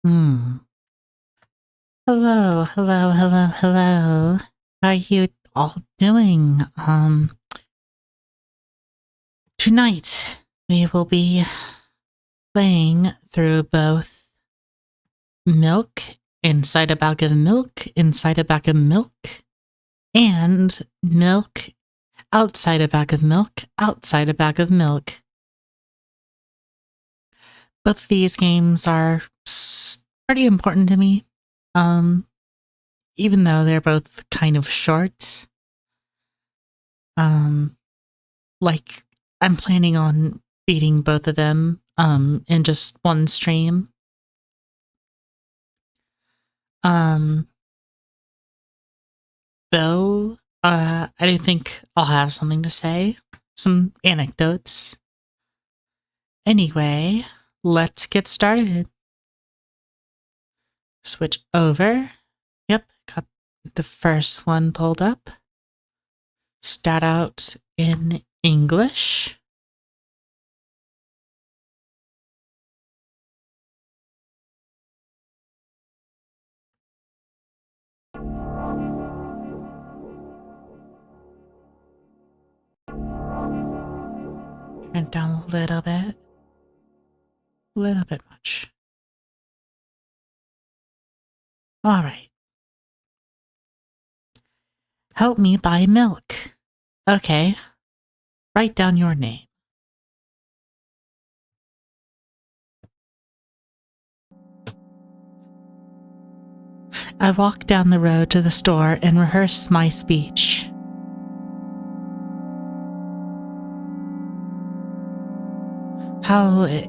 Hmm. Hello, hello, hello, hello. How are you all doing? Tonight we will be playing through both milk inside a bag of milk inside a bag of milk and milk outside a bag of milk outside a bag of milk. Both of these games are pretty important to me. Even though they're both kind of short. Like, I'm planning on beating both of them, in just one stream. Though, I do think I'll have something to say. Some anecdotes. Anyway, let's get started. Switch over. Yep, got the first one pulled up. Start out in English. Turn it down a little bit. A little bit much. Alright. Help me buy milk. Okay. Write down your name. I walk down the road to the store and rehearse my speech.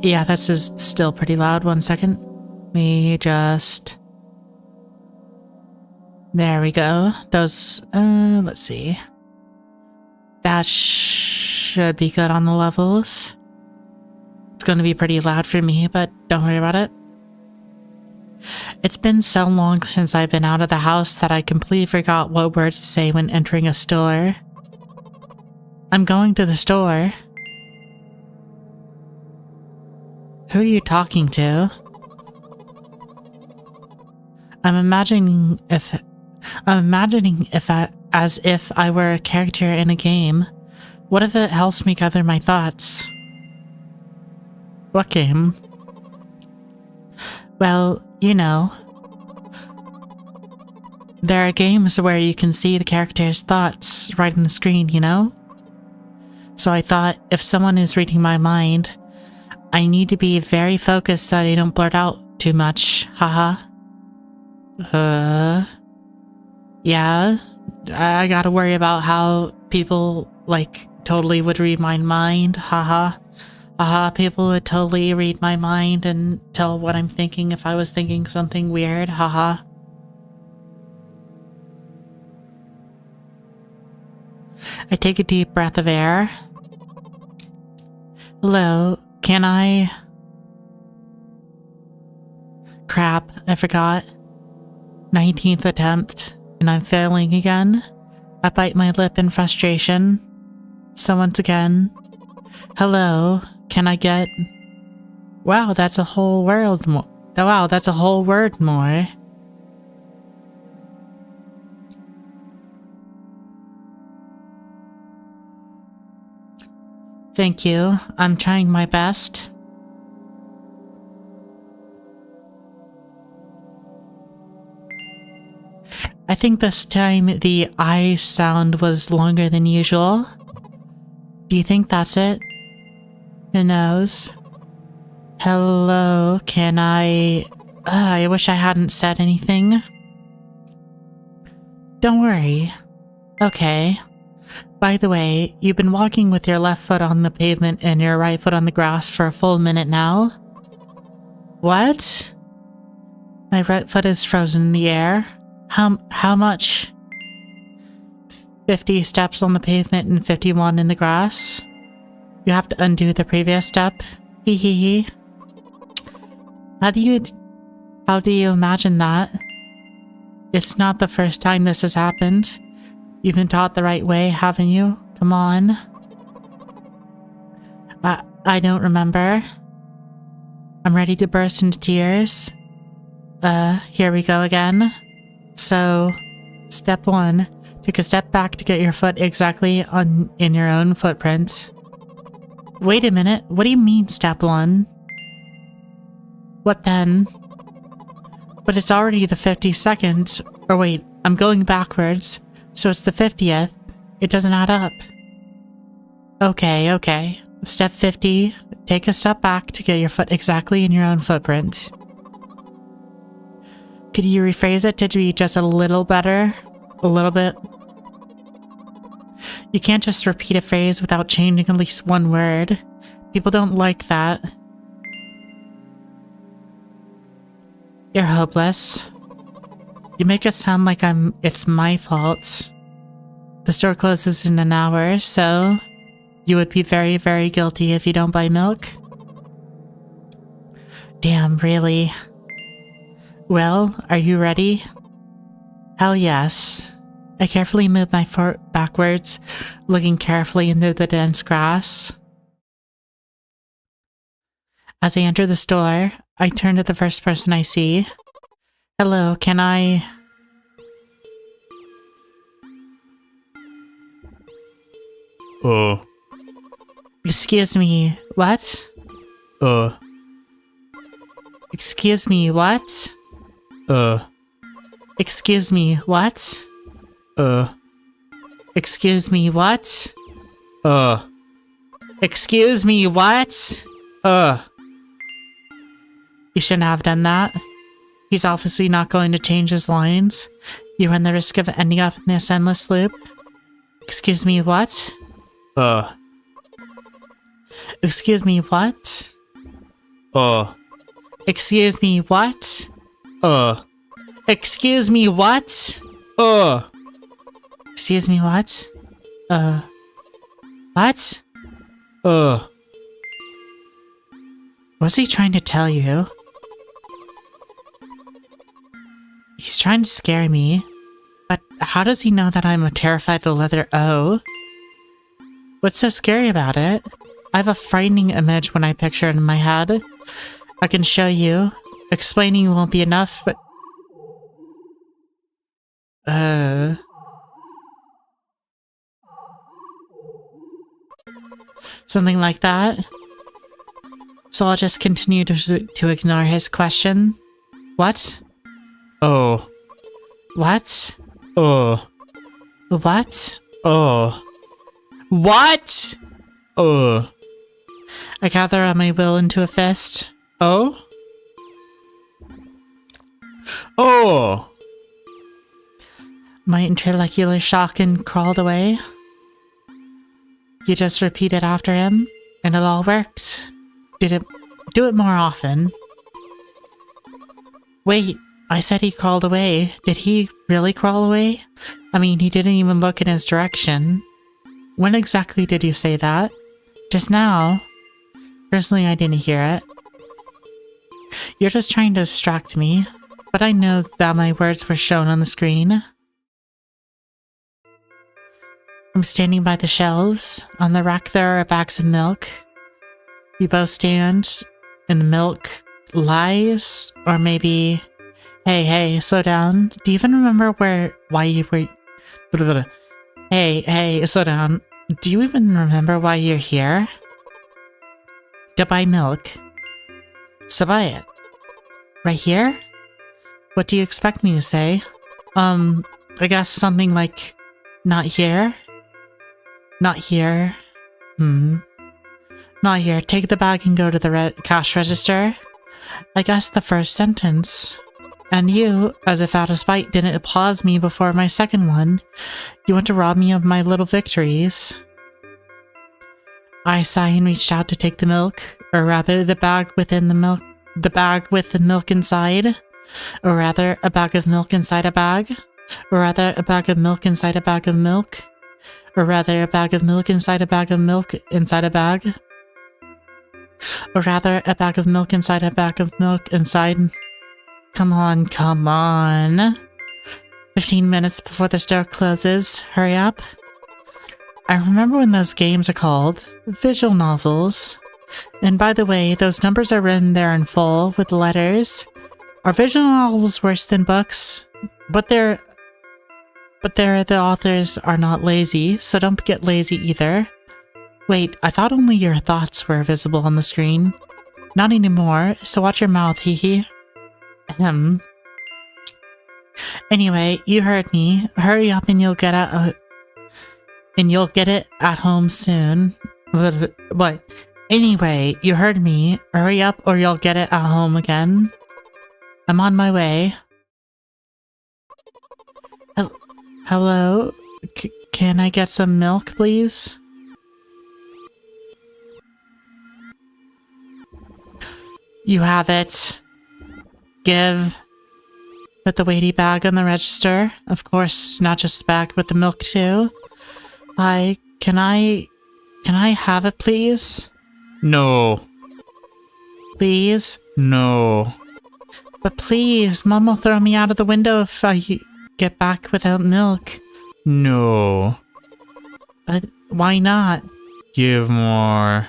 Yeah, that's still pretty loud. 1 second. There we go. Those, let's see. That should be good on the levels. It's going to be pretty loud for me, but don't worry about it. It's been so long since I've been out of the house that I completely forgot what words to say when entering a store. I'm going to the store. Who are you talking to? I'm imagining as if I were a character in a game. What if it helps me gather my thoughts? What game? Well, you know. There are games where you can see the character's thoughts right on the screen, you know? So I thought, if someone is reading my mind, I need to be very focused so I don't blurt out too much. Haha. Yeah. I gotta worry about how people, like, totally would read my mind. Haha. People would totally read my mind and tell what I'm thinking if I was thinking something weird. Haha. I take a deep breath of air. Hello, can I... Crap, I forgot. 19th attempt, and I'm failing again. I bite my lip in frustration. So once again, hello, can I get... Wow, that's a whole world more. Wow, that's a whole word more. Thank you. I'm trying my best. I think this time the I sound was longer than usual. Do you think that's it? Who knows? Hello, can I... I wish I hadn't said anything. Don't worry. Okay. By the way, you've been walking with your left foot on the pavement and your right foot on the grass for a full minute now. What? My right foot is frozen in the air. How much? 50 steps on the pavement and 51 in the grass. You have to undo the previous step. Hee hee hee. How do you imagine that? It's not the first time this has happened. You've been taught the right way, haven't you? Come on. I don't remember. I'm ready to burst into tears. Here we go again. So, step 1, take a step back to get your foot exactly in your own footprint. Wait a minute, what do you mean step 1? What then? But it's already the 52nd, or wait, I'm going backwards, so it's the 50th. It doesn't add up. Okay. Step 50, take a step back to get your foot exactly in your own footprint. Could you rephrase it to be just a little better? A little bit? You can't just repeat a phrase without changing at least one word. People don't like that. You're hopeless. You make it sound like it's my fault. The store closes in an hour, so you would be very, very guilty if you don't buy milk. Damn, really? Well, are you ready? Hell yes. I carefully move my foot backwards, looking carefully into the dense grass. As I enter the store, I turn to the first person I see. Hello, can I... Excuse me, what? Excuse me, what? Excuse me, what? Excuse me, what? Excuse me, what? You shouldn't have done that. He's obviously not going to change his lines. You run the risk of ending up in this endless loop. Excuse me, what? Excuse me, what? Excuse me, what? Excuse me, what? Excuse me, what? What? What's he trying to tell you? He's trying to scare me. But how does he know that I'm terrified of the letter O? What's so scary about it? I have a frightening image when I picture it in my head. I can show you. Explaining won't be enough, but... Something like that. So I'll just continue to ignore his question. What? What? What? What? I gather my will into a fist. My intellectual shock crawled away. You just repeat it after him, and it all worked. Do it more often. Wait, I said he crawled away. Did he really crawl away? I mean, he didn't even look in his direction. When exactly did you say that? Just now? Personally, I didn't hear it. You're just trying to distract me, but I know that my words were shown on the screen. I'm standing by the shelves. On the rack there are bags of milk. We both stand, and the milk lies, or maybe... Hey, slow down. Do you even remember why you were... Hey, slow down. Do you even remember why you're here? To buy milk. So buy it. Right here? What do you expect me to say? I guess something like, not here? Not here. Not here. Take the bag and go to the cash register. I guess the first sentence. And you, as if out of spite, didn't applaud me before my second one. You want to rob me of my little victories. I sighed and reached out to take the milk, or rather the bag within the milk, the bag with the milk inside, or rather a bag of milk inside a bag, or rather a bag of milk inside a bag of milk, or rather a bag of milk inside a bag of milk inside a bag, or rather a bag of milk inside a bag of milk inside... Come on. 15 minutes before the store closes. Hurry up. I remember when those games are called visual novels. And by the way, those numbers are written there in full with letters. Are visual novels worse than books? But the authors are not lazy, so don't get lazy either. Wait, I thought only your thoughts were visible on the screen. Not anymore, so watch your mouth, hee. Ahem. Anyway, you heard me. Hurry up and you'll get it at home soon. What? Anyway, you heard me. Hurry up or you'll get it at home again. I'm on my way. Hello? Can I get some milk, please? You have it. Give. Put the weighty bag on the register. Of course, not just the bag, but the milk too. Can I have it, please? No. Please? No. But please, Mom will throw me out of the window if I get back without milk. No. But why not? Give more.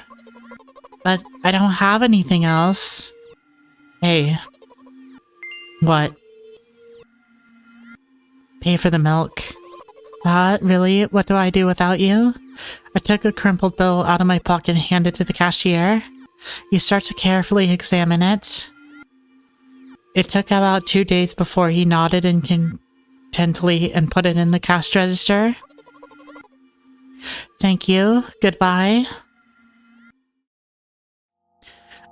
But I don't have anything else. Hey. What? Pay for the milk. Really? What do I do without you? I took a crumpled bill out of my pocket and handed it to the cashier. He starts to carefully examine it. It took about 2 days before he nodded and contentedly and put it in the cash register. Thank you. Goodbye.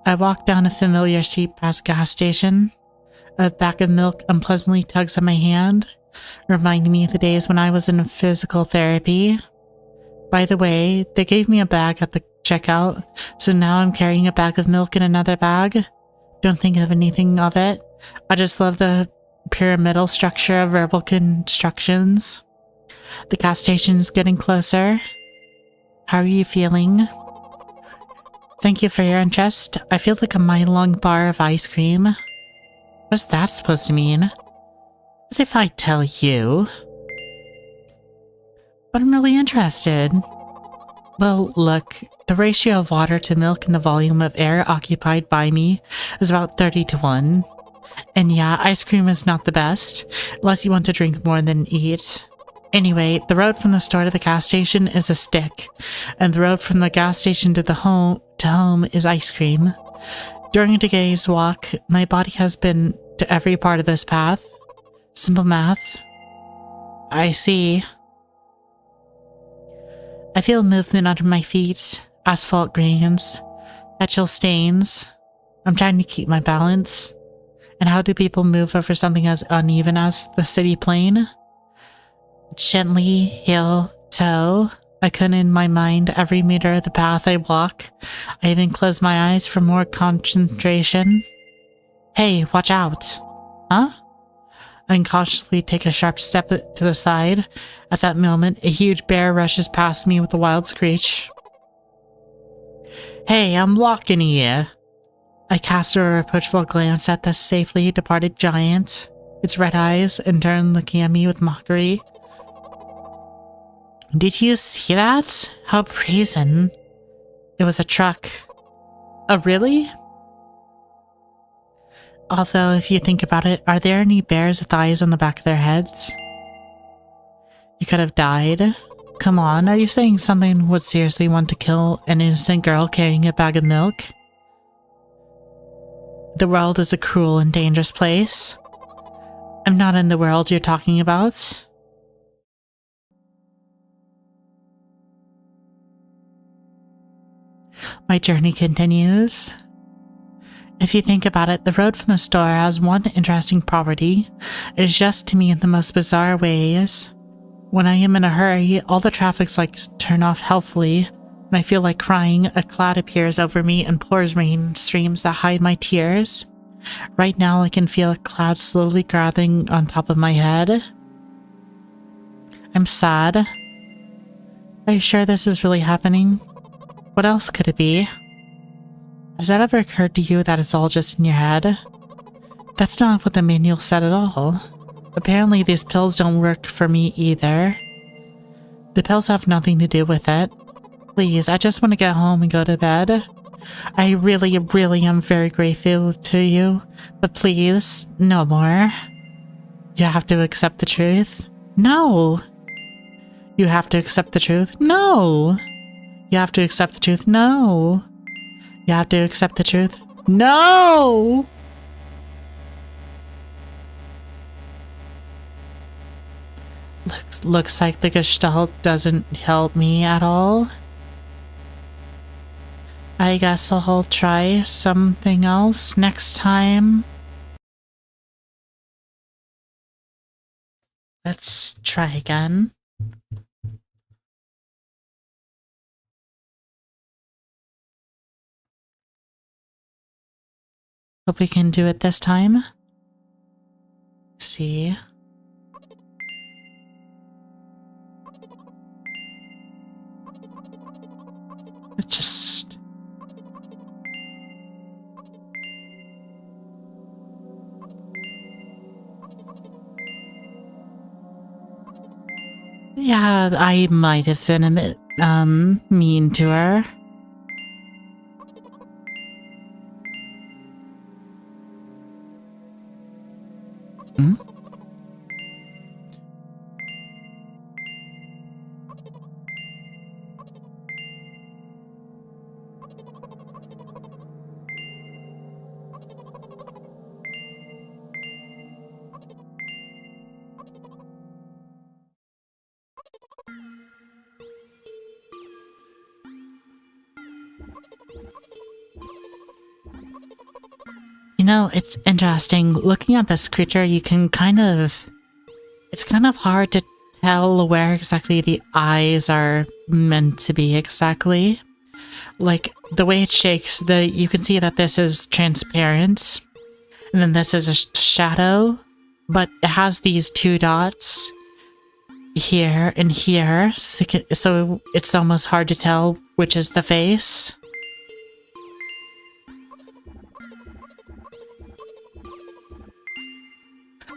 I walk down a familiar street past a gas station. A bag of milk unpleasantly tugs at my hand, reminding me of the days when I was in physical therapy. By the way, they gave me a bag at the checkout, so now I'm carrying a bag of milk in another bag. Don't think of anything of it. I just love the pyramidal structure of verbal constructions. The gas station is getting closer. How are you feeling? Thank you for your interest. I feel like a mile-long bar of ice cream. What's that supposed to mean? As if I tell you. But I'm really interested. Well, look, the ratio of water to milk and the volume of air occupied by me is about 30-1. And yeah, ice cream is not the best, unless you want to drink more than eat. Anyway, the road from the store to the gas station is a stick, and the road from the gas station to home is ice cream. During today's walk, my body has been to every part of this path. Simple math. I see. I feel movement under my feet, asphalt grains, petrol stains. I'm trying to keep my balance. And how do people move over something as uneven as the city plane? Gently, heel, toe. I couldn't in my mind every meter of the path I walk. I even close my eyes for more concentration. Hey, watch out. Huh? I incautiously take a sharp step to the side. At that moment, a huge bear rushes past me with a wild screech. Hey, I'm blocking you. I cast a reproachful glance at the safely departed giant, its red eyes, in turn looking at me with mockery. Did you see that? How brazen. It was a truck. Oh, really? Although, if you think about it, are there any bears with eyes on the back of their heads? You could have died. Come on, are you saying something would seriously want to kill an innocent girl carrying a bag of milk? The world is a cruel and dangerous place. I'm not in the world you're talking about. My journey continues. If you think about it, the road from the store has one interesting property. It adjusts to me in the most bizarre ways. When I am in a hurry, all the traffic lights turn off healthily. When I feel like crying, a cloud appears over me and pours rain streams that hide my tears. Right now, I can feel a cloud slowly gathering on top of my head. I'm sad. Are you sure this is really happening? What else could it be? Has that ever occurred to you that it's all just in your head? That's not what the manual said at all. Apparently these pills don't work for me either. The pills have nothing to do with it. Please, I just want to get home and go to bed. I really, really am very grateful to you, but please, no more. You have to accept the truth. No! You have to accept the truth. No! You have to accept the truth. No! You have to accept the truth. No! Looks like the Gestalt doesn't help me at all. I guess I'll try something else next time. Let's try again. Hope we can do it this time. See. It just... Yeah, I might have been a bit, mean to her. Hmm? You know, it's interesting. Looking at this creature, you can kind of... It's kind of hard to tell where exactly the eyes are meant to be exactly. Like, the way it shakes, you can see that this is transparent. And then this is a shadow. But it has these two dots here and here. So it's almost hard to tell which is the face.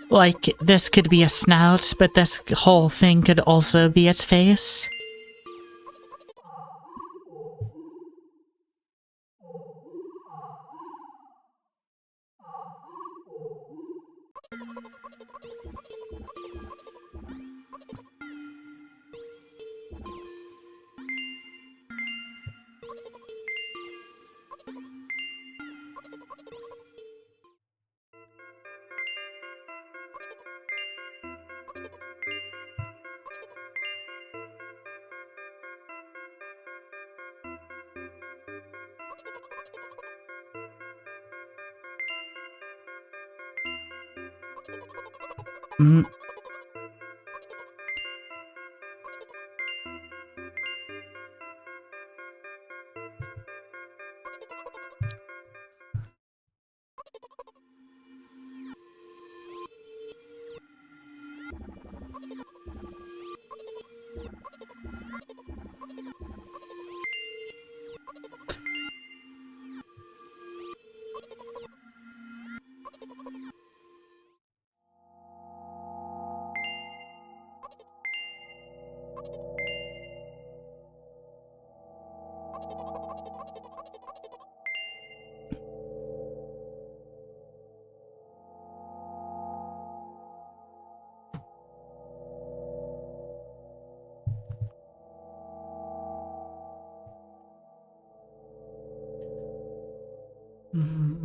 Like, this could be a snout, but this whole thing could also be its face. Mm. Mm.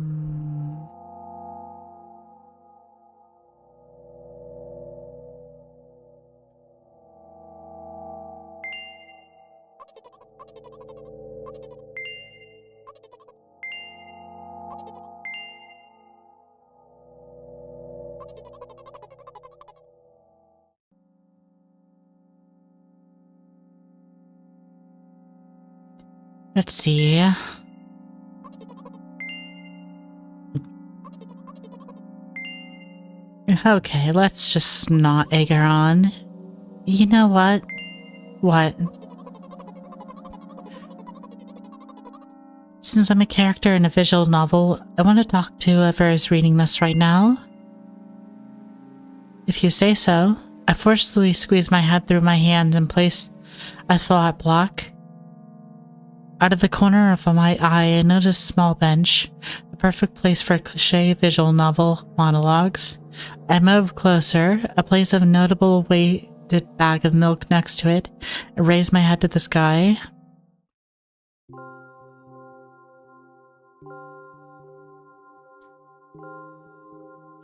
Let's see. Okay, let's just not egg her on. You know what? What? Since I'm a character in a visual novel, I want to talk to whoever is reading this right now. If you say so. I forcefully squeezed my head through my hand and placed a thought block. Out of the corner of my eye, I noticed a small bench, the perfect place for cliché visual novel monologues. I moved closer, a place of notable weighted bag of milk next to it, and raised my head to the sky.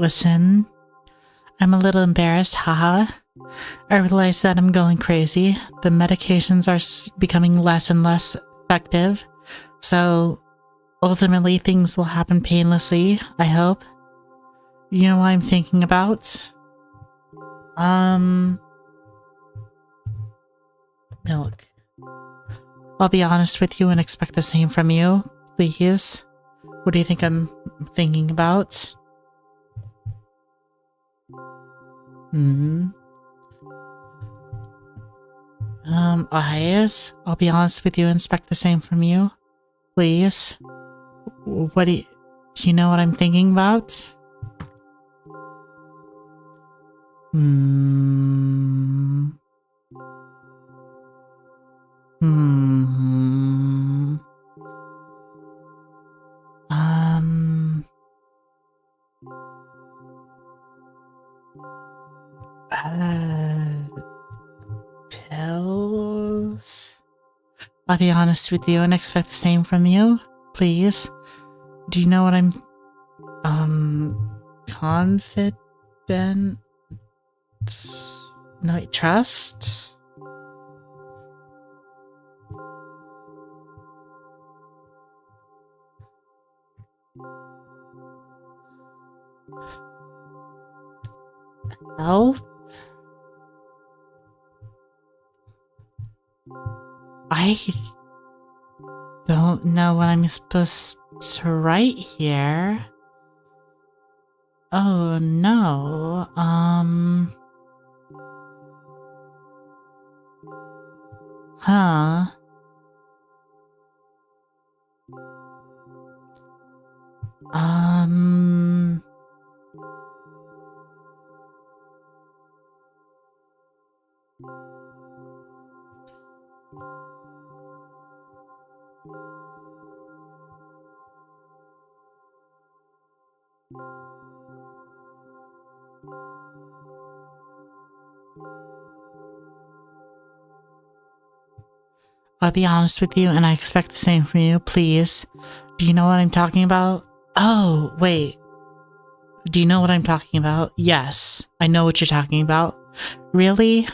Listen, I'm a little embarrassed, haha. I realize that I'm going crazy. The medications are becoming less and less effective, so ultimately things will happen painlessly, I hope. You know what I'm thinking about? Milk. I'll be honest with you and expect the same from you, please. What do you think I'm thinking about? Eyes? I'll be honest with you and expect the same from you, please. What do you know what I'm thinking about? Pills? I'll be honest with you and expect the same from you, please. Do you know what I'm, confident? No, I trust? Help? I don't know what I'm supposed to write here. Oh no, huh? I'll be honest with you and I expect the same from you, please. Do you know what I'm talking about? Oh, wait. Do you know what I'm talking about? Yes, I know what you're talking about. Really?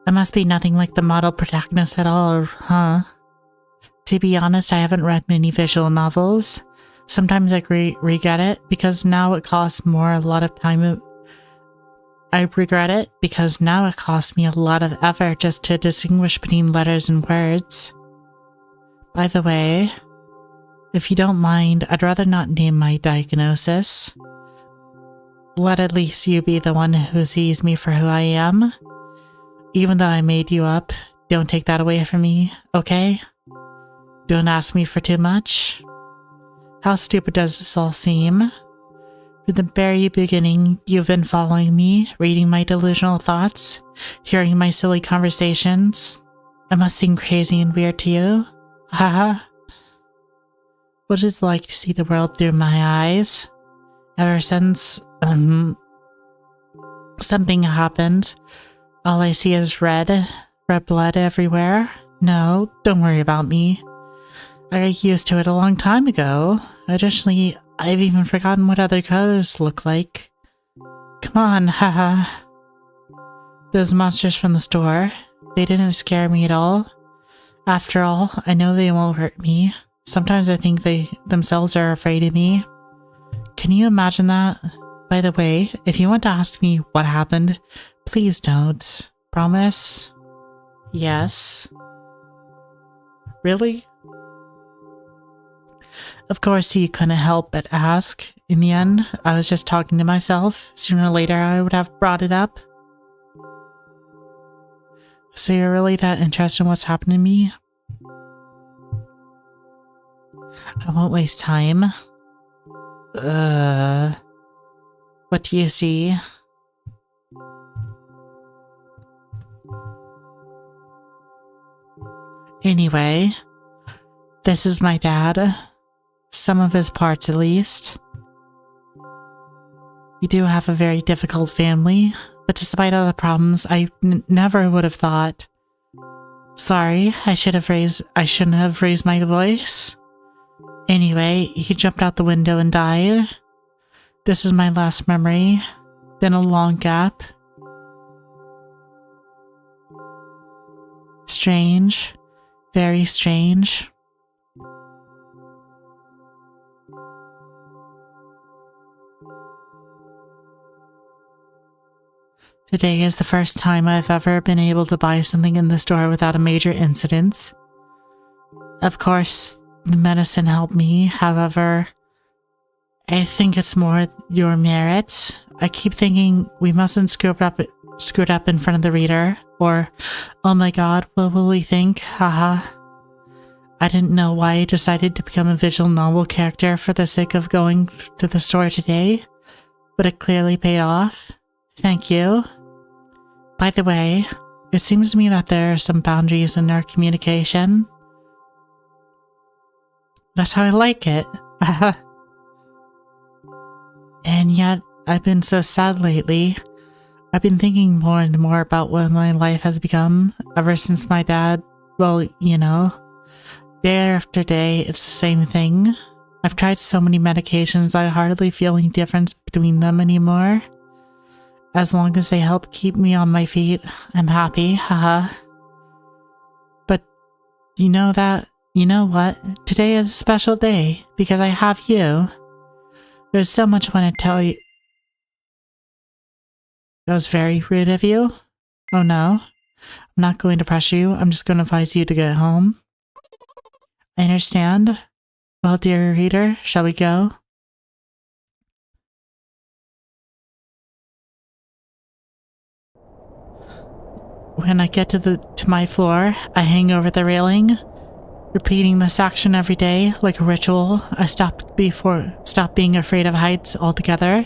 I must be nothing like the model protagonist at all, huh? To be honest, I haven't read many visual novels. Sometimes I regret it because now it costs a lot of time. I regret it because now it costs me a lot of effort just to distinguish between letters and words. By the way, if you don't mind, I'd rather not name my diagnosis. Let at least you be the one who sees me for who I am. Even though I made you up, don't take that away from me, okay? Don't ask me for too much. How stupid does this all seem? From the very beginning, you've been following me, reading my delusional thoughts, hearing my silly conversations. I must seem crazy and weird to you. Haha. What is it like to see the world through my eyes? Ever since, something happened, all I see is red blood everywhere. No, don't worry about me. I got used to it a long time ago. Additionally, I've even forgotten what other colors look like. Come on, haha. Those monsters from the store, they didn't scare me at all. After all, I know they won't hurt me. Sometimes I think they themselves are afraid of me. Can you imagine that? By the way, if you want to ask me what happened, please don't. Promise? Yes. Really? Of course, you couldn't help but ask. In the end, I was just talking to myself. Sooner or later, I would have brought it up. So you're really that interested in what's happened to me? I won't waste time. What do you see? Anyway, this is my dad. Some of his parts, at least. We do have a very difficult family, but despite all the problems, I never would have thought. Sorry, I shouldn't have raised my voice. Anyway, he jumped out the window and died. This is my last memory. Then a long gap. Strange. Very strange. Today is the first time I've ever been able to buy something in the store without a major incident. Of course, the medicine helped me, however, I think it's more your merit. I keep thinking we mustn't screw it up in front of the reader, or, oh my god, what will we think? Haha. I didn't know why I decided to become a visual novel character for the sake of going to the store today, but it clearly paid off. Thank you. By the way, it seems to me that there are some boundaries in our communication. That's how I like it. And yet, I've been so sad lately. I've been thinking more and more about what my life has become ever since my dad, well, you know, day after day, it's the same thing. I've tried so many medications I hardly feel any difference between them anymore. As long as they help keep me on my feet, I'm happy, haha. But you know what? Today is a special day because I have you. There's so much I want to tell you. That was very rude of you. Oh no. I'm not going to pressure you. I'm just going to advise you to get home. I understand. Well, dear reader, shall we go? When I get to my floor, I hang over the railing, repeating this action every day like a ritual. I stopped being afraid of heights altogether.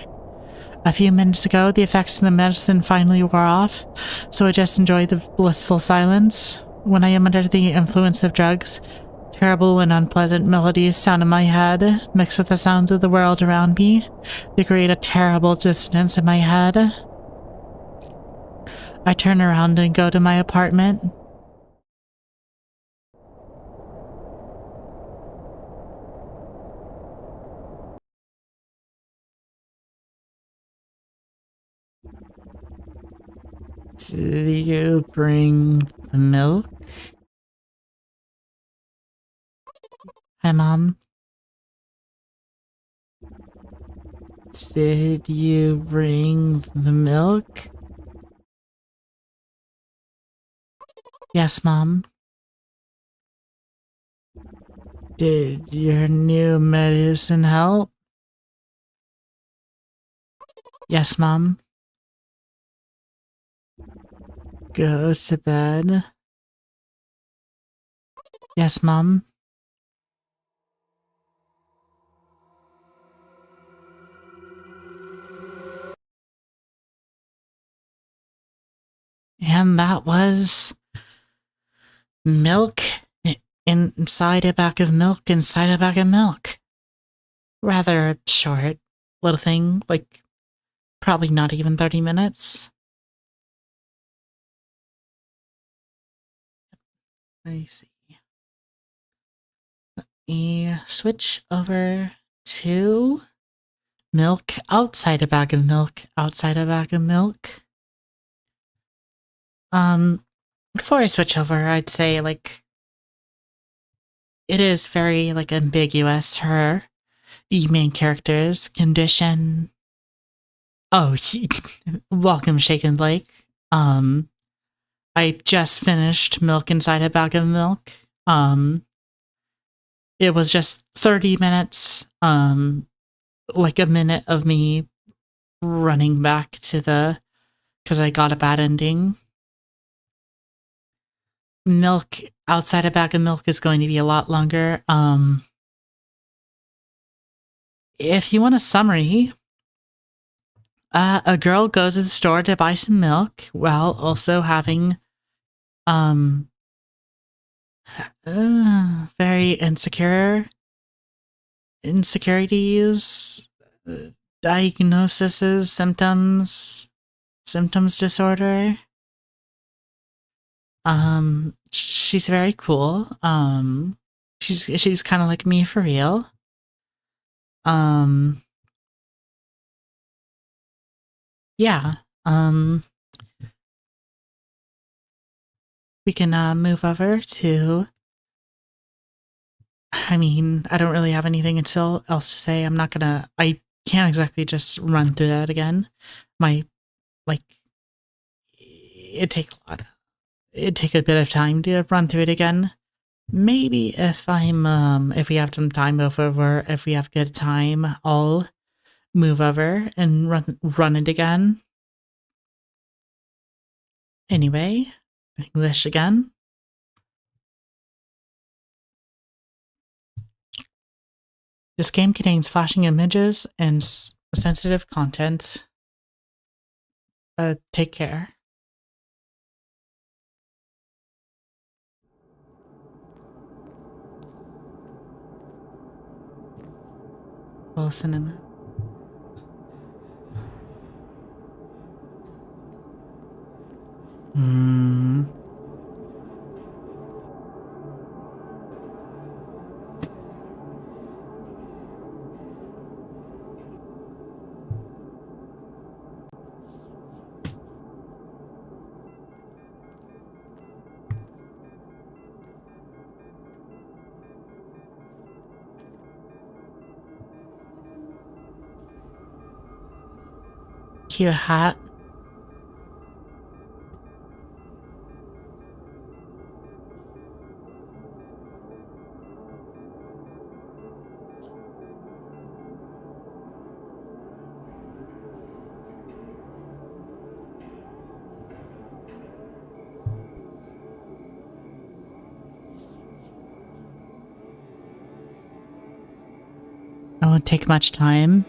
A few minutes ago, the effects of the medicine finally wore off, so I just enjoyed the blissful silence. When I am under the influence of drugs, terrible and unpleasant melodies sound in my head, mixed with the sounds of the world around me. They create a terrible dissonance in my head. I turn around and go to my apartment. Did you bring the milk? Hi, Mom. Did you bring the milk? Yes, Mom. Did your new medicine help? Yes, Mom. Go to bed. Yes, Mom. And that was milk inside a bag of milk inside a bag of milk. Rather short little thing, like probably not even 30 minutes. Let me see. Let me switch over to milk outside a bag of milk outside a bag of milk. Before I switch over, I'd say, like, it is very, like, ambiguous, the main character's condition. Oh, welcome, Shaken Blake. I just finished Milk Inside a Bag of Milk. It was just 30 minutes, like a minute of me running back to because I got a bad ending. Milk outside a bag of milk is going to be a lot longer. If you want a summary, a girl goes to the store to buy some milk while also having Very insecure. Insecurities, diagnoses, symptoms disorder. She's very cool. She's kind of like me for real. Yeah. We can move over to. I mean, I don't really have anything else to say. I can't exactly just run through that again. It'd take a bit of time to run through it again. Maybe if we have some time over, if we have good time, I'll move over and run it again. Anyway, English again. This game contains flashing images and sensitive content. Take care. Full cinema. Cute hat. It won't take much time.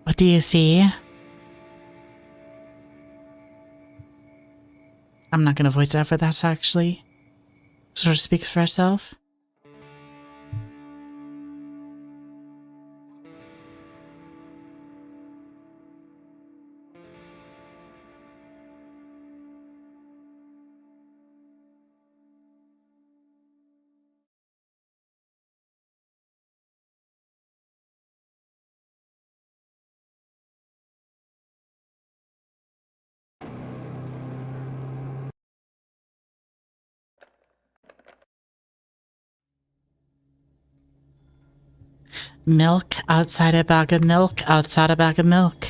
What do you see? I'm not gonna voice over that, actually. Sort of speaks for herself. Milk, outside a bag of milk, outside a bag of milk.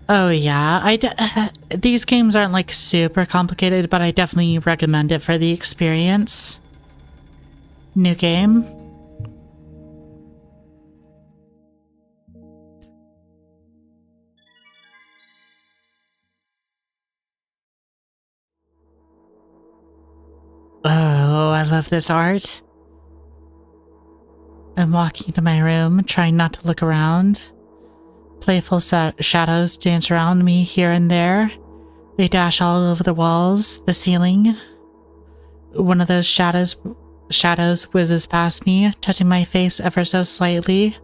Oh yeah, these games aren't like super complicated, but I definitely recommend it for the experience. New game. Oh, I love this art. I'm walking to my room, trying not to look around. Playful shadows dance around me here and there. They dash all over the walls, the ceiling. One of those shadows whizzes past me, touching my face ever so slightly.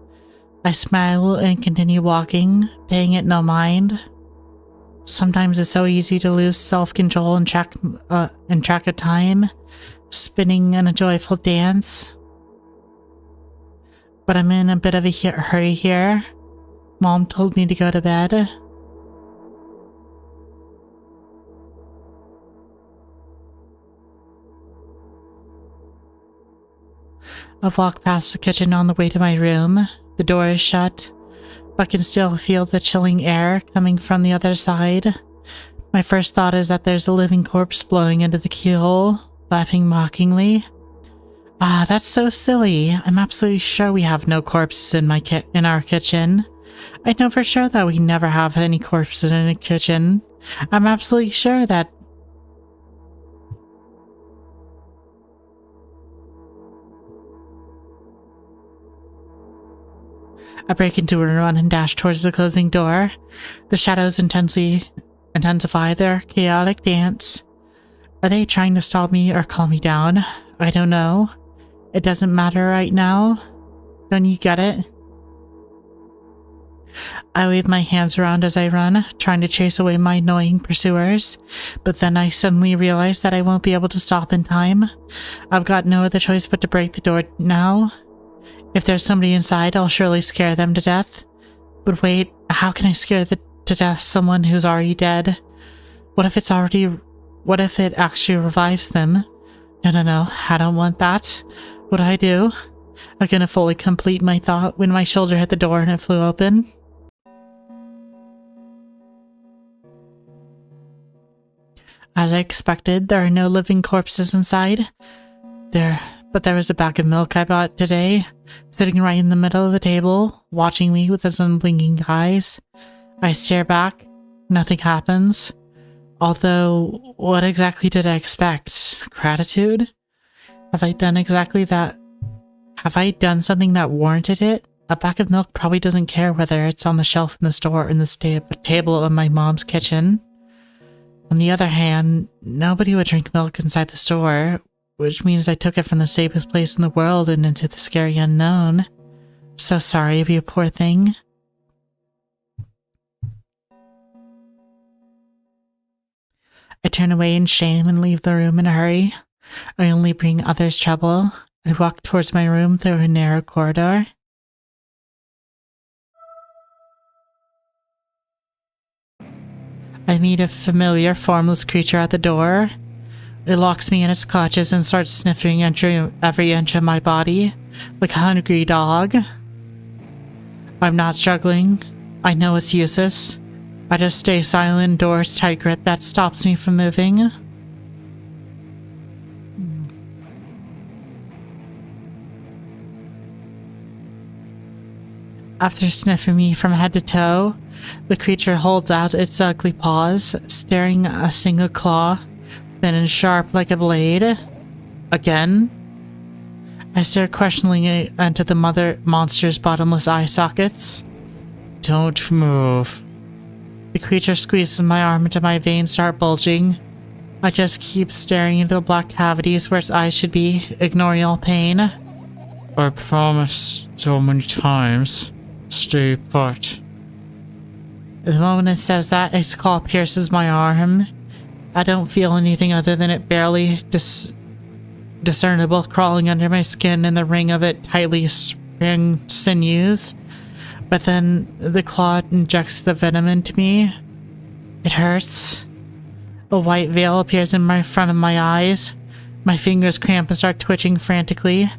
I smile and continue walking, paying it no mind. Sometimes it's so easy to lose self-control and track of time, spinning in a joyful dance. But I'm in a bit of a hurry here. Mom told me to go to bed. I've walked past the kitchen on the way to my room. The door is shut, but can still feel the chilling air coming from the other side. My first thought is that there's a living corpse blowing into the keyhole, laughing mockingly. Ah, that's so silly. I'm absolutely sure we have no corpses in our kitchen. I know for sure that we never have any corpses in a kitchen. I'm absolutely sure that... I break into a run and dash towards the closing door. The shadows intensely intensify their chaotic dance. Are they trying to stop me or calm me down? I don't know. It doesn't matter right now. Don't you get it? I wave my hands around as I run, trying to chase away my annoying pursuers, but then I suddenly realize that I won't be able to stop in time. I've got no other choice but to break the door now. If there's somebody inside, I'll surely scare them to death. But wait, how can I scare to death someone who's already dead? What if it actually revives them? No, I don't want that. What do I do? I couldn't fully complete my thought when my shoulder hit the door and it flew open. As I expected, there are no living corpses inside. But there was a bag of milk I bought today, sitting right in the middle of the table, watching me with his unblinking eyes. I stare back. Nothing happens. Although, what exactly did I expect? Gratitude? Have I done exactly that? Have I done something that warranted it? A bag of milk probably doesn't care whether it's on the shelf in the store or in the table in my mom's kitchen. On the other hand, nobody would drink milk inside the store, which means I took it from the safest place in the world and into the scary unknown. I'm so sorry, you poor thing. I turn away in shame and leave the room in a hurry. I only bring others trouble. I walk towards my room through a narrow corridor. I meet a familiar, formless creature at the door. It locks me in its clutches and starts sniffing every inch of my body, like a hungry dog. I'm not struggling. I know it's useless. I just stay silent, doors tight grip that stops me from moving. After sniffing me from head to toe, the creature holds out its ugly paws, staring a single claw, thin and sharp like a blade. Again. I stare questioningly into the monster's bottomless eye sockets. Don't move. The creature squeezes my arm until my veins start bulging. I just keep staring into the black cavities where its eyes should be, ignoring all pain. I promised so many times. Stay put. The moment it says that, its claw pierces my arm. I don't feel anything other than it barely discernible crawling under my skin in the ring of it tightly spring sinews. But then the claw injects the venom into me. It hurts. A white veil appears in front of my eyes. My fingers cramp and start twitching frantically.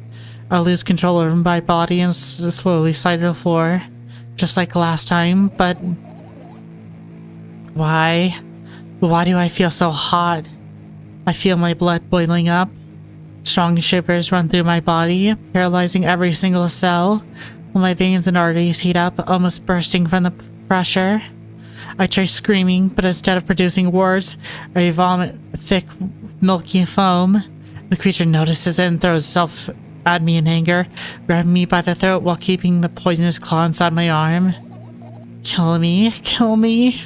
I lose control over my body and slowly slide to the floor, just like last time, but why? Why do I feel so hot? I feel my blood boiling up. Strong shivers run through my body, paralyzing every single cell, while my veins and arteries heat up, almost bursting from the pressure. I try screaming, but instead of producing words, I vomit thick, milky foam. The creature notices it and throws itself at me in anger, grabbing me by the throat while keeping the poisonous claw inside my arm. Kill me, kill me.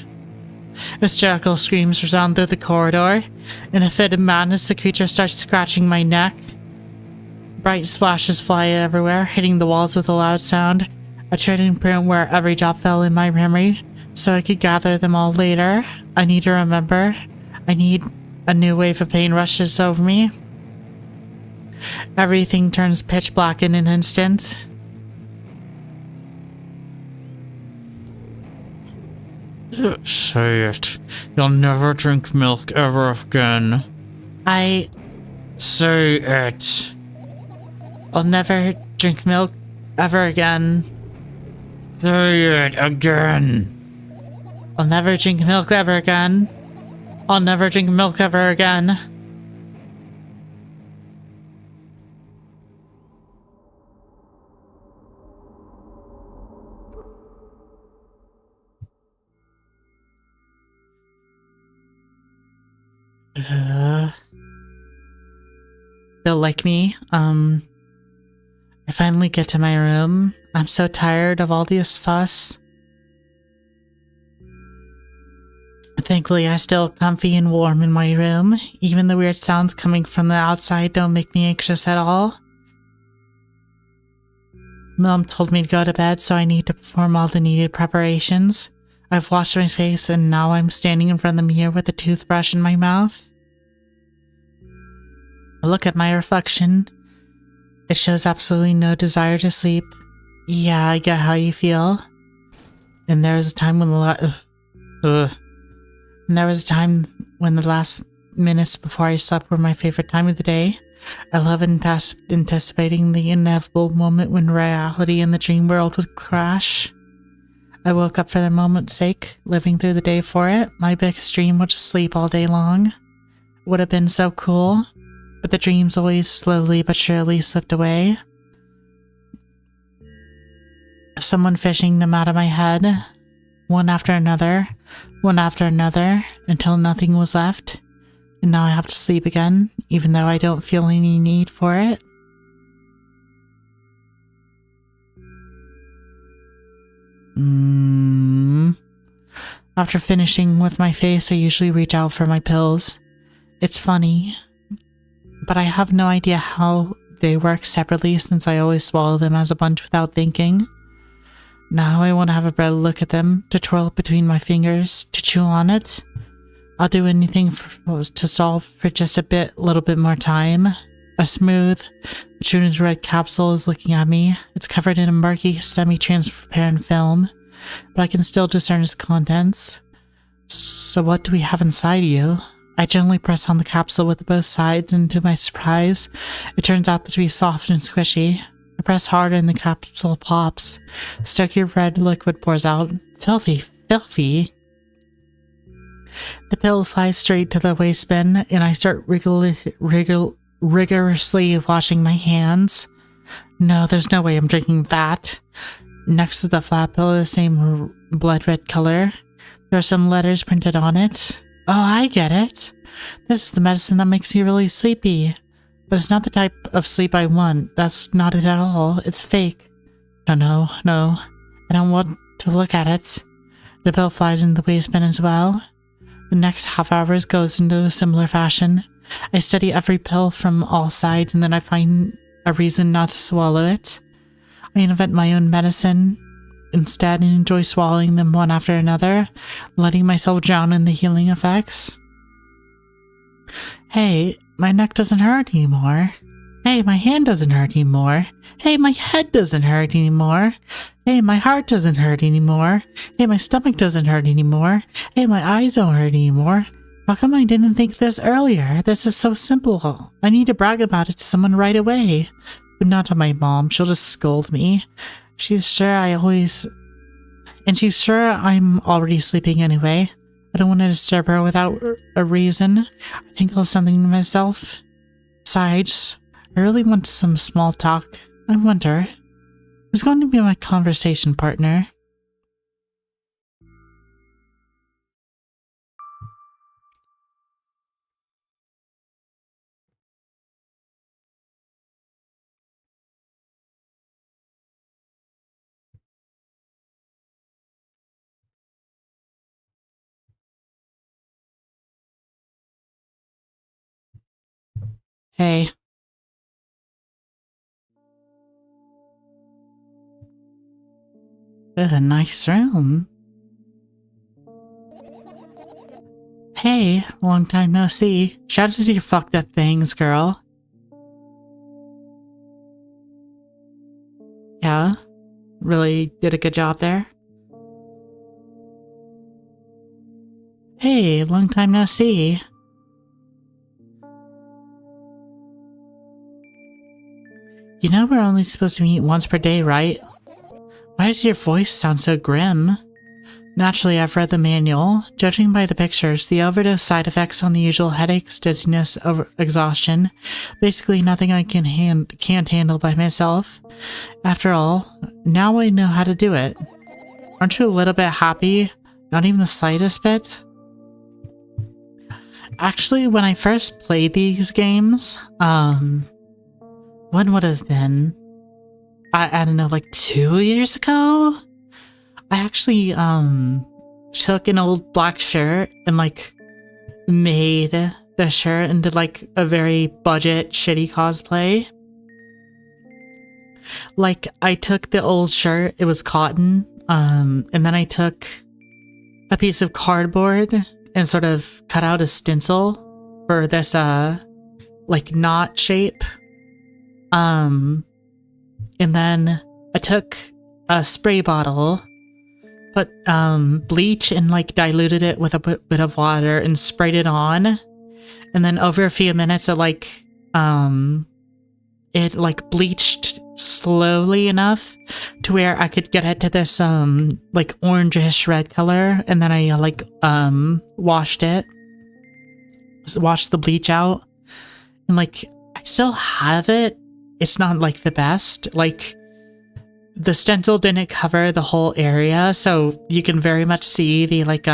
Hysterical screams resound through the corridor. In a fit of madness, the creature starts scratching my neck. Bright splashes fly everywhere, hitting the walls with a loud sound. I try to imprint where every drop fell in my memory, so I could gather them all later. I need to remember. I need a new wave of pain rushes over me. Everything turns pitch black in an instant. Say it. You'll never drink milk ever again. Say it. I'll never drink milk ever again. Say it again. I'll never drink milk ever again. I'll never drink milk ever again. Feel like me. I finally get to my room. I'm so tired of all this fuss. Thankfully, I still comfy and warm in my room. Even the weird sounds coming from the outside don't make me anxious at all. Mom told me to go to bed, so I need to perform all the needed preparations. I've washed my face and now I'm standing in front of the mirror with a toothbrush in my mouth. I look at my reflection. It shows absolutely no desire to sleep. Yeah, I get how you feel. And there was a time when the last minutes before I slept were my favorite time of the day. I love anticipating the inevitable moment when reality and the dream world would crash. I woke up for the moment's sake, living through the day for it. My biggest dream was to sleep all day long. It would have been so cool, but the dreams always slowly but surely slipped away. Someone fishing them out of my head, one after another, until nothing was left. And now I have to sleep again, even though I don't feel any need for it. After finishing with my face, I usually reach out for my pills. It's funny, but I have no idea how they work separately since I always swallow them as a bunch without thinking. Now I want to have a better look at them, to twirl it between my fingers, to chew on it. I'll do anything to solve for just a little bit more time. A smooth, protruding red capsule is looking at me. It's covered in a murky, semi-transparent film, but I can still discern its contents. So what do we have inside you? I gently press on the capsule with both sides, and to my surprise, it turns out to be soft and squishy. I press harder and the capsule pops. Sticky red liquid pours out. Filthy, filthy. The pill flies straight to the waste bin, and I start rigorously washing my hands. No, there's no way I'm drinking that. Next to the flat pill is the same blood red color. There are some letters printed on it. Oh, I get it. This is the medicine that makes me really sleepy. But it's not the type of sleep I want. That's not it at all. It's fake. No. I don't want to look at it. The pill flies into the waste bin as well. The next half hour goes into a similar fashion. I study every pill from all sides, and then I find a reason not to swallow it. I invent my own medicine instead and enjoy swallowing them one after another, letting myself drown in the healing effects. Hey, my neck doesn't hurt anymore. Hey, my hand doesn't hurt anymore. Hey, my head doesn't hurt anymore. Hey, my heart doesn't hurt anymore. Hey, my stomach doesn't hurt anymore. Hey, my eyes don't hurt anymore. How come I didn't think this earlier? This is so simple. I need to brag about it to someone right away. But not to my mom. She'll just scold me. She's sure I'm already sleeping anyway. I don't want to disturb her without a reason. I think I'll something to myself. Besides, I really want some small talk. I wonder, who's going to be my conversation partner? Hey. A nice room. Hey, long time no see. Shout out to your fucked up bangs, girl. Yeah? Really did a good job there? Hey, long time no see. You know we're only supposed to meet once per day, right? Why does your voice sound so grim? Naturally, I've read the manual. Judging by the pictures, the overdose side effects on the usual headaches, dizziness, exhaustion. Basically nothing I can't handle by myself. After all, now I know how to do it. Aren't you a little bit happy? Not even the slightest bit? Actually, when I first played these games, when would have been? I don't know, like 2 years ago? I actually, took an old black shirt and like made the shirt into like a very budget shitty cosplay. Like I took the old shirt, it was cotton, and then I took a piece of cardboard and sort of cut out a stencil for this like knot shape. And then I took a spray bottle, put bleach and like diluted it with a bit of water and sprayed it on. And then over a few minutes it like bleached slowly enough to where I could get it to this like orangish red color, and then I washed the bleach out, and like I still have it. It's not like the best. Like the stencil didn't cover the whole area, so you can very much see the like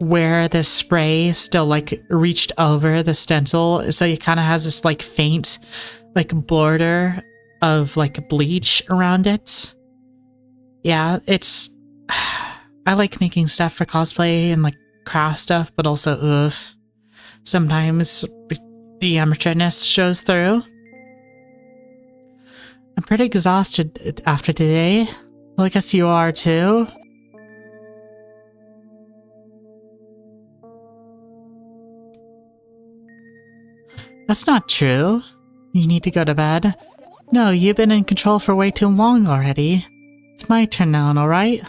where the spray still like reached over the stencil, so it kind of has this like faint like border of like bleach around it. Yeah, it's I like making stuff for cosplay and like craft stuff, but also sometimes the amateurness shows through. I'm pretty exhausted after today. Well, I guess you are too. That's not true. You need to go to bed. No, you've been in control for way too long already. It's my turn now, alright?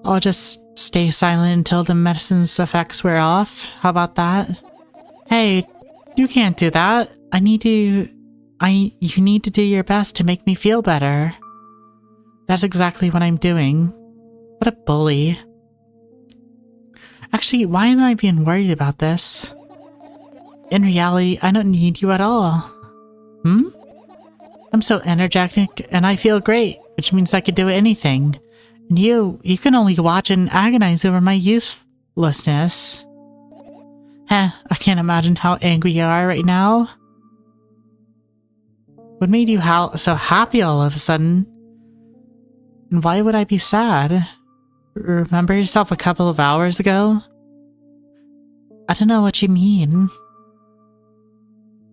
I'll just stay silent until the medicine's effects wear off. How about that? Hey, you can't do that. You need to do your best to make me feel better. That's exactly what I'm doing. What a bully. Actually, why am I being worried about this? In reality, I don't need you at all. I'm so energetic and I feel great, which means I could do anything. And you can only watch and agonize over my uselessness. I can't imagine how angry you are right now. What made you so happy all of a sudden? And why would I be sad? Remember yourself a couple of hours ago? I don't know what you mean.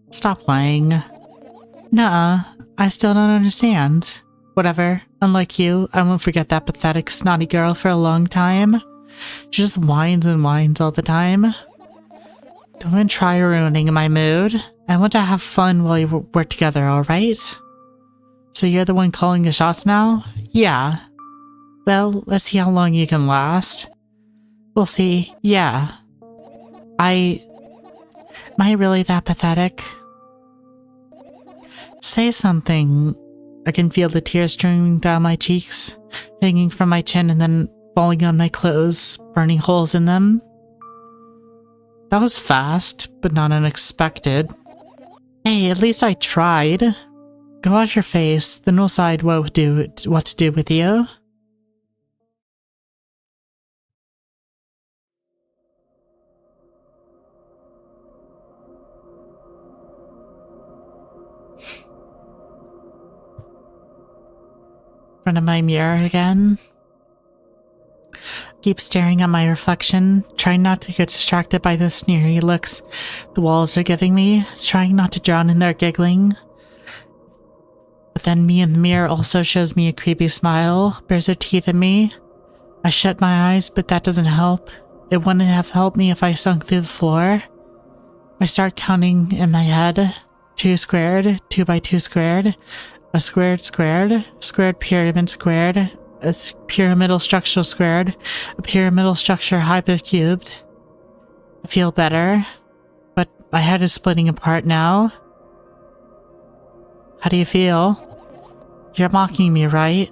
Stop lying. Nuh-uh, I still don't understand. Whatever, unlike you, I won't forget that pathetic, snotty girl for a long time. She just whines and whines all the time. Don't try ruining my mood. I want to have fun while we're together, alright? So you're the one calling the shots now? Yeah. Well, let's see how long you can last. We'll see. Yeah. Am I really that pathetic? Say something. I can feel the tears streaming down my cheeks, hanging from my chin and then falling on my clothes, burning holes in them. That was fast, but not unexpected. Hey, at least I tried. Go wash your face, then we'll decide what to do with you. In front of my mirror again. Keep staring at my reflection, trying not to get distracted by the sneery looks the walls are giving me, trying not to drown in their giggling. But then me in the mirror also shows me a creepy smile, bares her teeth at me. I shut my eyes, but that doesn't help. It wouldn't have helped me if I sunk through the floor. I start counting in my head. 2 squared, 2 by 2 squared, a squared squared, squared pyramid squared, a pyramidal structure squared, a pyramidal structure hypercubed. I feel better, but my head is splitting apart now. How do you feel? You're mocking me, right?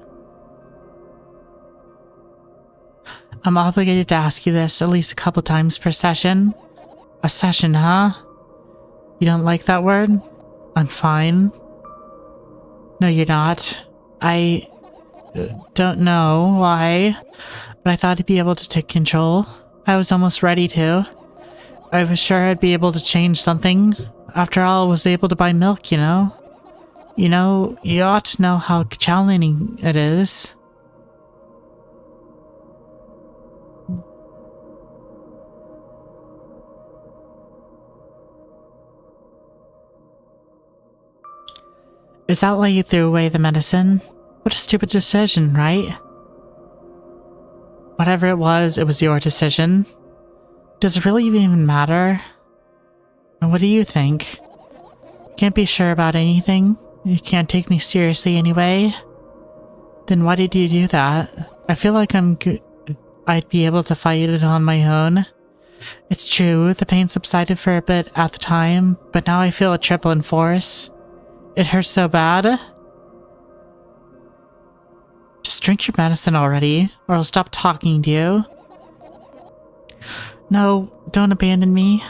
I'm obligated to ask you this at least a couple times per session. A session, huh? You don't like that word? I'm fine. No, you're not. I don't know why, but I thought I'd be able to take control. I was almost ready to. I was sure I'd be able to change something. After all, I was able to buy milk, you know? You know, you ought to know how challenging it is. Is that why you threw away the medicine? What a stupid decision, right? Whatever it was your decision. Does it really even matter? And what do you think? Can't be sure about anything? You can't take me seriously anyway? Then why did you do that? I feel like I'd be able to fight it on my own. It's true, the pain subsided for a bit at the time, but now I feel it triple in force. It hurts so bad. Just drink your medicine already, or I'll stop talking to you. No, don't abandon me.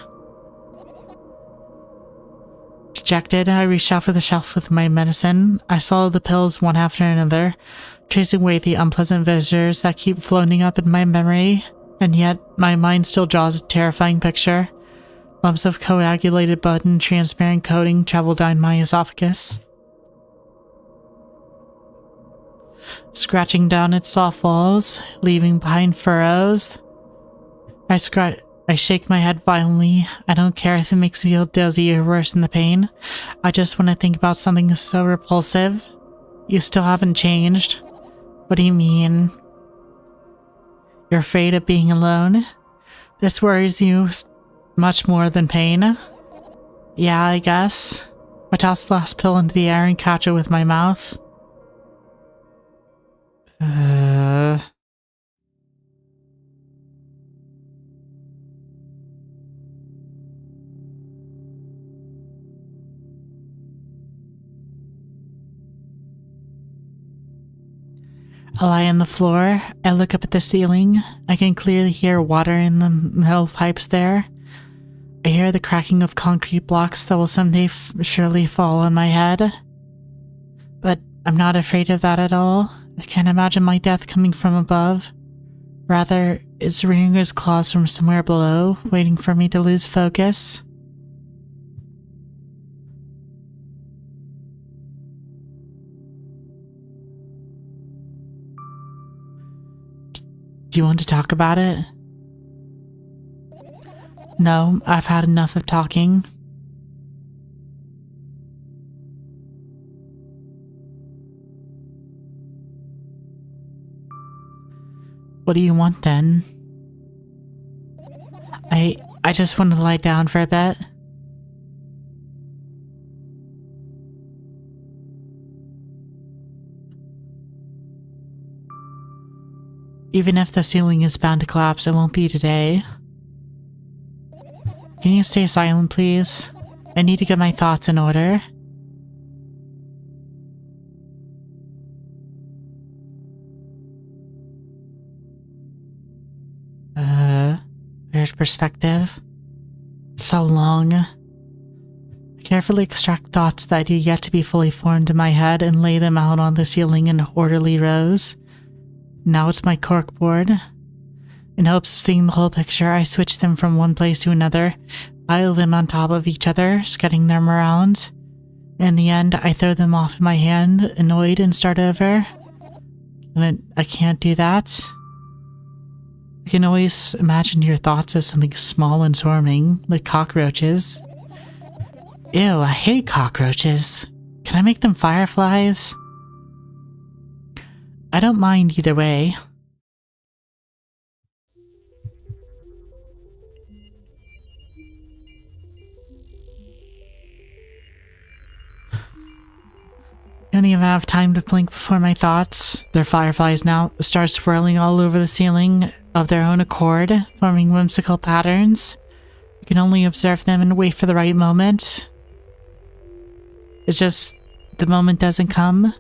Dejected, I reached out for the shelf with my medicine. I swallowed the pills one after another, chasing away the unpleasant visitors that keep floating up in my memory, and yet my mind still draws a terrifying picture. Lumps of coagulated blood and transparent coating travel down my esophagus, scratching down its soft walls, leaving behind furrows. I shake my head violently. I don't care if it makes me feel dizzy or worse than the pain. I just want to think about something so repulsive. You still haven't changed. What do you mean? You're afraid of being alone? This worries you much more than pain? Yeah, I guess. I toss the last pill into the air and catch it with my mouth. I lie on the floor. I look up at the ceiling. I can clearly hear water in the metal pipes there. I hear the cracking of concrete blocks that will someday surely fall on my head. But I'm not afraid of that at all. I can't imagine my death coming from above. Rather, it's rearing its claws from somewhere below, waiting for me to lose focus. Do you want to talk about it? No, I've had enough of talking. What do you want then? I just want to lie down for a bit. Even if the ceiling is bound to collapse, it won't be today. Can you stay silent, please? I need to get my thoughts in order. Weird perspective. So long. I carefully extract thoughts that are yet to be fully formed in my head and lay them out on the ceiling in orderly rows. Now it's my corkboard. In hopes of seeing the whole picture, I switch them from one place to another, pile them on top of each other, scudding them around. In the end, I throw them off in my hand, annoyed, and start over. And I can't do that. I can always imagine your thoughts as something small and swarming, like cockroaches. Ew, I hate cockroaches. Can I make them fireflies? I don't mind either way. I don't even have time to blink before my thoughts, they're fireflies now, start swirling all over the ceiling of their own accord, forming whimsical patterns. You can only observe them and wait for the right moment. It's just, the moment doesn't come.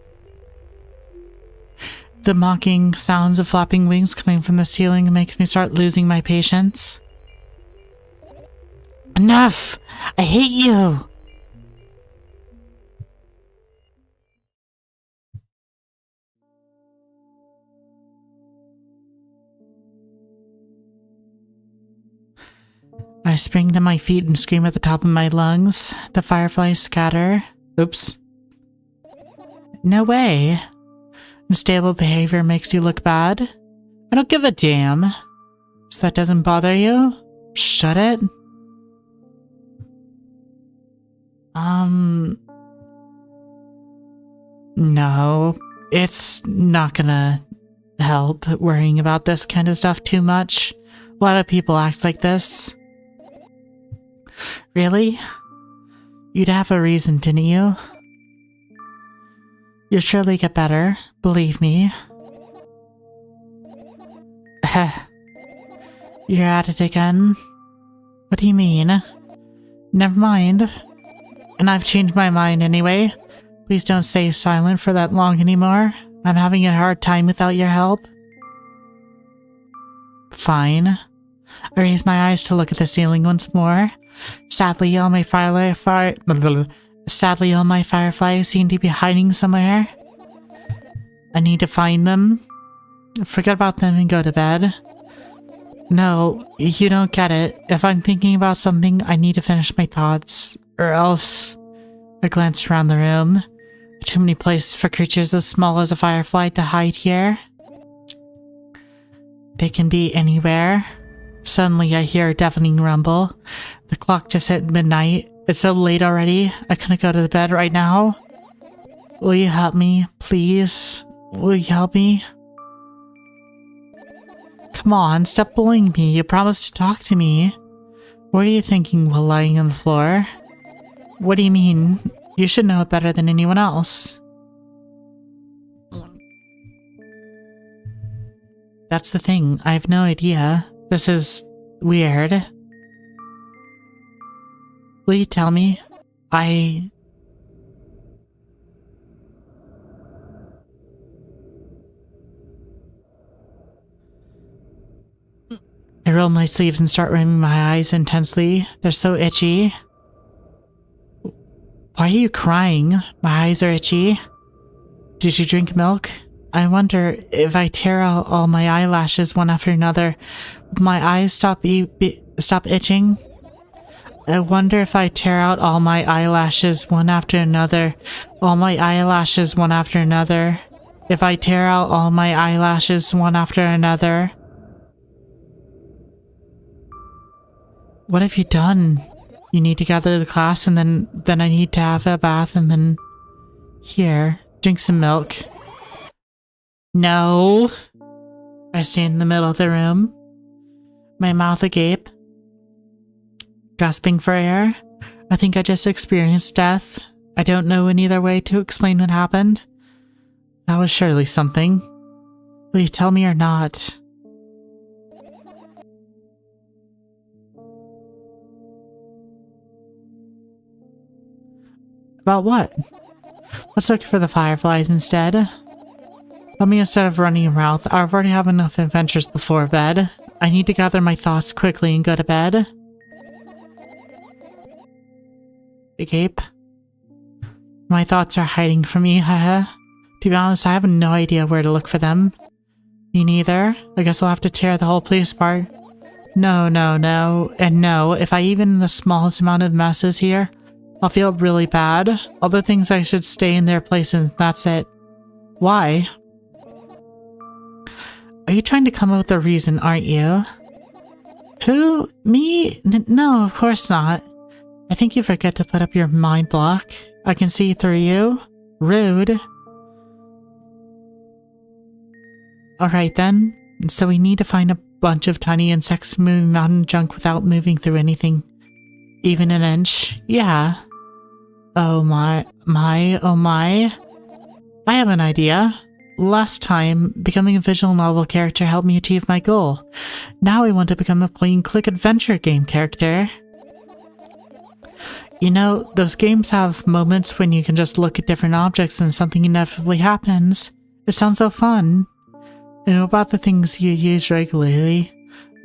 The mocking sounds of flapping wings coming from the ceiling makes me start losing my patience. Enough! I hate you! I spring to my feet and scream at the top of my lungs. The fireflies scatter. Oops. No way. Unstable behavior makes you look bad? I don't give a damn. So that doesn't bother you? Should it? No. It's not gonna help worrying about this kind of stuff too much. A lot of people act like this. Really? You'd have a reason, didn't you? You'll surely get better, believe me. You're at it again? What do you mean? Never mind. And I've changed my mind anyway. Please don't stay silent for that long anymore. I'm having a hard time without your help. Fine. I raise my eyes to look at the ceiling once more. Sadly, all my fireflies seem to be hiding somewhere. I need to find them. Forget about them and go to bed. No, you don't get it. If I'm thinking about something, I need to finish my thoughts, or else... I glance around the room. Too many places for creatures as small as a firefly to hide here. They can be anywhere. Suddenly I hear a deafening rumble. The clock just hit midnight. It's so late already. I couldn't go to the bed right now. Will you help me, please? Will you help me? Come on, stop bullying me. You promised to talk to me. What are you thinking while lying on the floor? What do you mean? You should know it better than anyone else. That's the thing. I have no idea. This is weird. Will you tell me? I roll my sleeves and start rubbing my eyes intensely. They're so itchy. Why are you crying? My eyes are itchy. Did you drink milk? I wonder if I tear out all my eyelashes one after another, will my eyes stop itching? I wonder if I tear out all my eyelashes one after another, all my eyelashes one after another. If I tear out all my eyelashes one after another. What have you done? You need to gather the class and then I need to have a bath and then... Here, drink some milk. No. I stand in the middle of the room, my mouth agape, gasping for air. I think I just experienced death. I don't know any other way to explain what happened. That was surely something. Will you tell me or not? About what? Let's look for the fireflies instead. Let me, instead of running around, I've already have enough adventures before bed. I need to gather my thoughts quickly and go to bed. Gape. My thoughts are hiding from me, haha. To be honest, I have no idea where to look for them. Me neither. I guess we'll have to tear the whole place apart. No, and no. If I even the smallest amount of mess is here, I'll feel really bad. Other things I should stay in their places, that's it. Why? Are you trying to come up with a reason, aren't you? Who? Me? No, of course not. I think you forget to put up your mind block. I can see through you. Rude. Alright then. So we need to find a bunch of tiny insects moving mountain junk without moving through anything. Even an inch. Yeah. Oh my. I have an idea. Last time, becoming a visual novel character helped me achieve my goal. Now I want to become a point-and-click adventure game character. You know, those games have moments when you can just look at different objects and something inevitably happens. It sounds so fun. And what about the things you use regularly?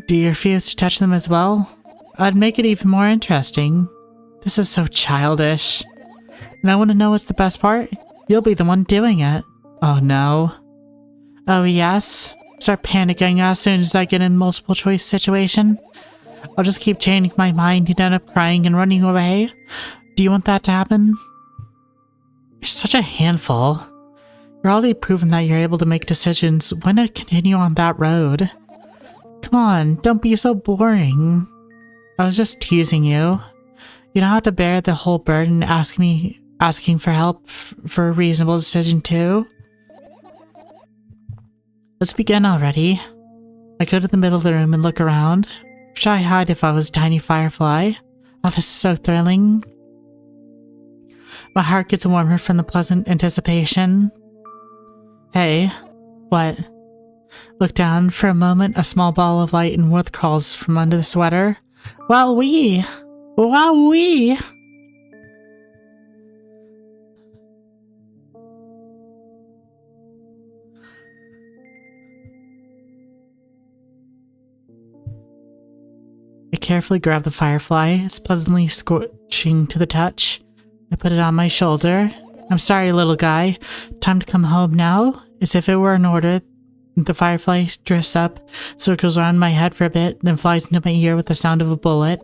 Do you refuse to touch them as well? I'd make it even more interesting. This is so childish. And I want to know what's the best part? You'll be the one doing it. Oh no. Oh yes? Start panicking as soon as I get in a multiple choice situation? I'll just keep changing my mind and end up crying and running away? Do you want that to happen? You're such a handful. You're already proven that you're able to make decisions. Why not continue on that road? Come on, don't be so boring. I was just teasing you. You don't have to bear the whole burden asking for help for a reasonable decision too. Let's begin already. I go to the middle of the room and look around. Should I hide if I was a tiny firefly? Oh, this is so thrilling. My heart gets warmer from the pleasant anticipation. Hey, what? Look down. For a moment, a small ball of light and warmth crawls from under the sweater. Wowee! Wowee! I carefully grab the firefly. It's pleasantly scorching to the touch. I put it on my shoulder. I'm sorry, little guy. Time to come home now? As if it were an order, the firefly drifts up, circles around my head for a bit, then flies into my ear with the sound of a bullet.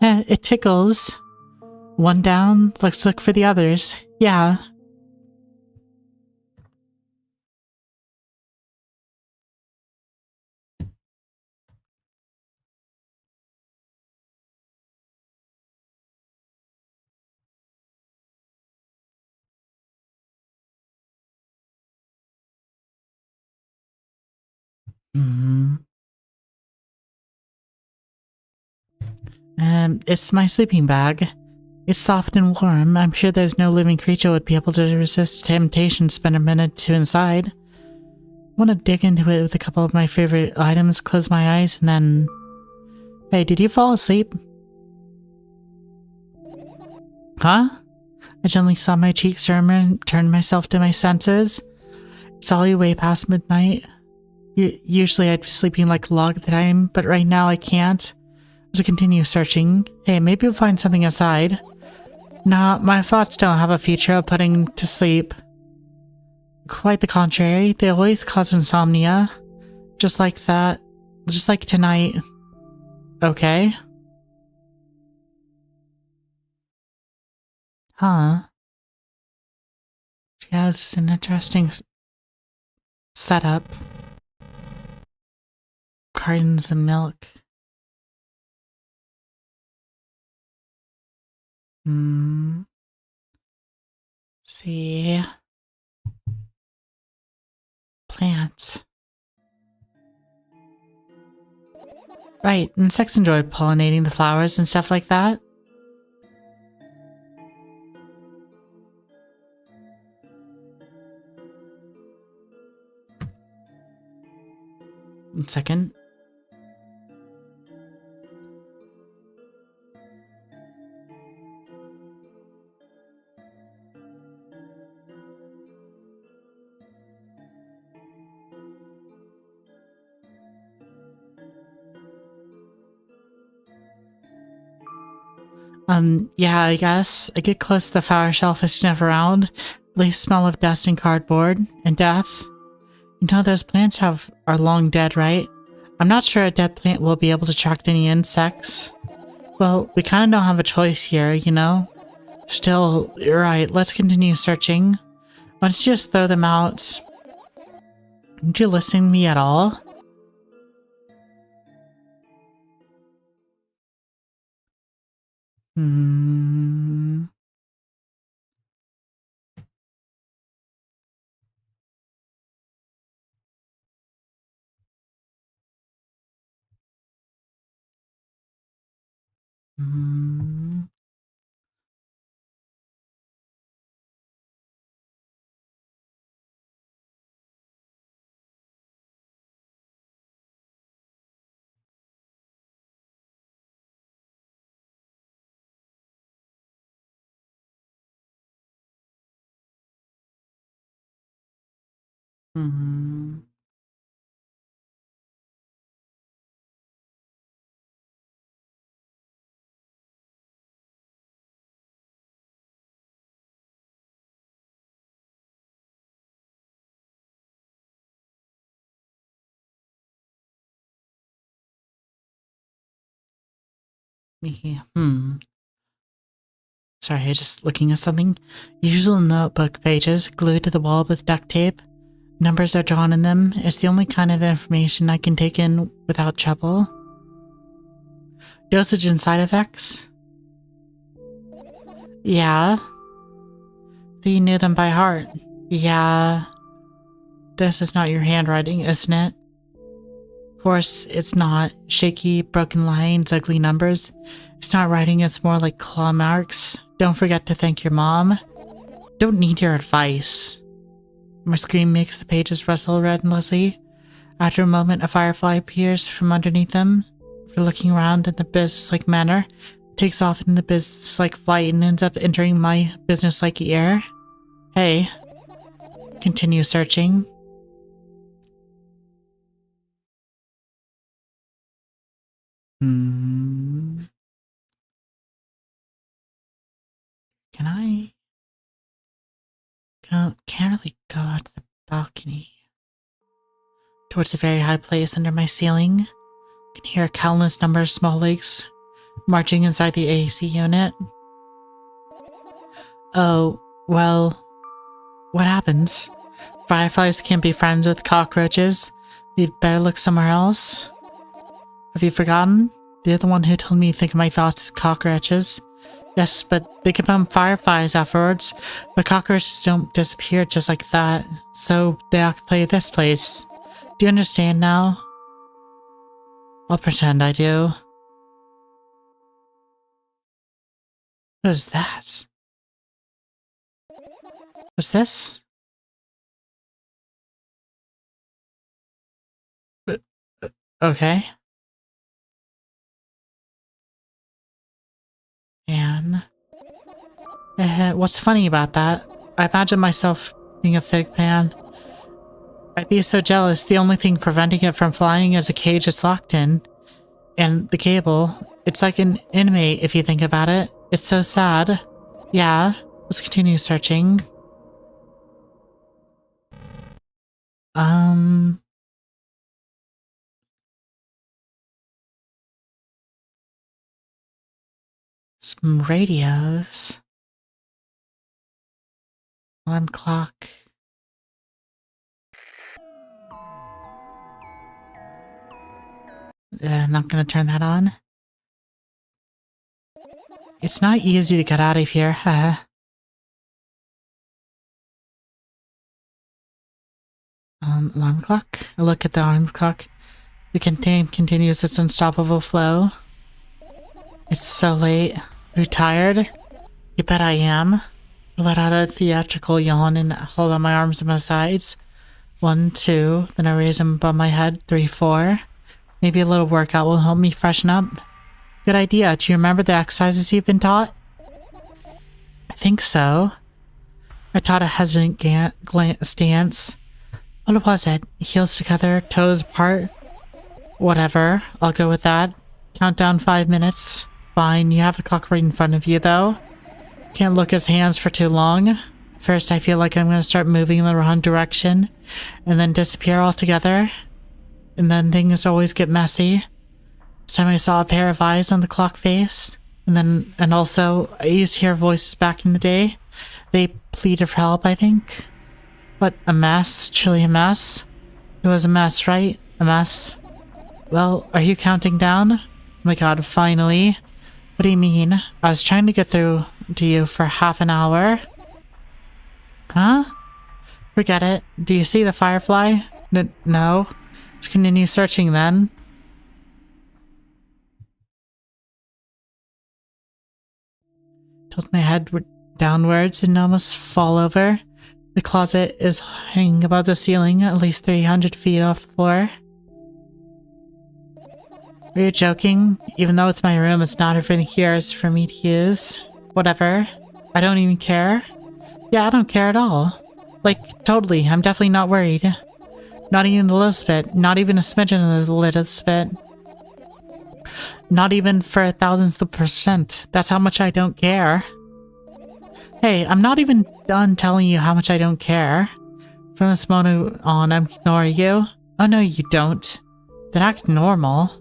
It tickles. One down. Let's look for the others. Yeah. It's my sleeping bag. It's soft and warm. I'm sure there's no living creature would be able to resist temptation to spend a minute or two inside. I want to dig into it with a couple of my favorite items, close my eyes, and then... Hey, did you fall asleep? Huh? I gently saw my cheeks turn myself to my senses. It's already way past midnight. Usually I'd be sleeping like a log at the time, but right now I can't. As I continue searching, hey, maybe we'll find something aside. Nah, my thoughts don't have a feature of putting to sleep. Quite the contrary, they always cause insomnia. Just like that. Just like tonight. Okay. Huh. She has an interesting setup. Cartons of milk. See. Plants. Right, insects enjoy pollinating the flowers and stuff like that. One second. Yeah, I guess. I get close to the flower shelf and sniff around. The smell of dust and cardboard and death. You know those plants are long dead, right? I'm not sure a dead plant will be able to attract any insects. Well, we kind of don't have a choice here, you know? Still, you're right, let's continue searching. Why don't you just throw them out? Aren't you listening to me at all? Hmm... Hmm... Hmm... Hmm... Sorry, I'm just looking at something. Usual notebook pages glued to the wall with duct tape. Numbers are drawn in them. It's the only kind of information I can take in without trouble. Dosage and side effects? Yeah. You knew them by heart. Yeah. This is not your handwriting, isn't it? Of course, it's not. Shaky, broken lines, ugly numbers. It's not writing, it's more like claw marks. Don't forget to thank your mom. Don't need your advice. My scream makes the pages rustle relentlessly. After a moment, a firefly appears from underneath them. After looking around in the business-like manner, takes off in the business-like flight and ends up entering my business-like ear. Hey. Continue searching. Can I? Can't really go out to the balcony. Towards a very high place under my ceiling. I can hear countless number of small legs marching inside the AC unit. Oh, well, what happens? Fireflies can't be friends with cockroaches. You'd better look somewhere else. Have you forgotten? You're the one who told me to think of my thoughts as cockroaches. Yes, but they can become fireflies afterwards. But cockroaches don't disappear just like that. So they occupy this place. Do you understand now? I'll pretend I do. What is that? What's this? Okay. And what's funny about that? I imagine myself being a fig pan. I'd be so jealous. The only thing preventing it from flying is a cage it's locked in. And the cable. It's like an inmate if you think about it. It's so sad. Yeah, let's continue searching. Some radios. Alarm clock. Not gonna turn that on. It's not easy to get out of here, huh? Alarm clock? I look at the alarm clock. The contain continues its unstoppable flow. It's so late. Are you tired? You bet I am. I let out a theatrical yawn and hold on my arms to my sides. 1, 2, then I raise them above my head. 3, 4. Maybe a little workout will help me freshen up. Good idea. Do you remember the exercises you've been taught? I think so. I taught a hesitant stance. What was it? Heels together, toes apart? Whatever. I'll go with that. Count down 5 minutes. Fine, you have the clock right in front of you, though. Can't look at his hands for too long. First, I feel like I'm going to start moving in the wrong direction, and then disappear altogether. And then things always get messy. This time I saw a pair of eyes on the clock face. And also, I used to hear voices back in the day. They pleaded for help, I think. What, a mess? Truly a mess? It was a mess, right? A mess? Well, are you counting down? Oh my god, finally. What do you mean? I was trying to get through to you for half an hour. Huh? Forget it. Do you see the firefly? No. Let's continue searching then. Tilt my head downwards and almost fall over. The closet is hanging above the ceiling, at least 300 feet off the floor. Are you joking? Even though it's my room, it's not everything here is for me to use. Whatever. I don't even care. Yeah, I don't care at all. Like, totally. I'm definitely not worried. Not even the little bit. Not even a smidgen of the little bit. Not even for 1,000th of a percent. That's how much I don't care. Hey, I'm not even done telling you how much I don't care. From this moment on, I'm ignoring you. Oh no, you don't. Then act normal.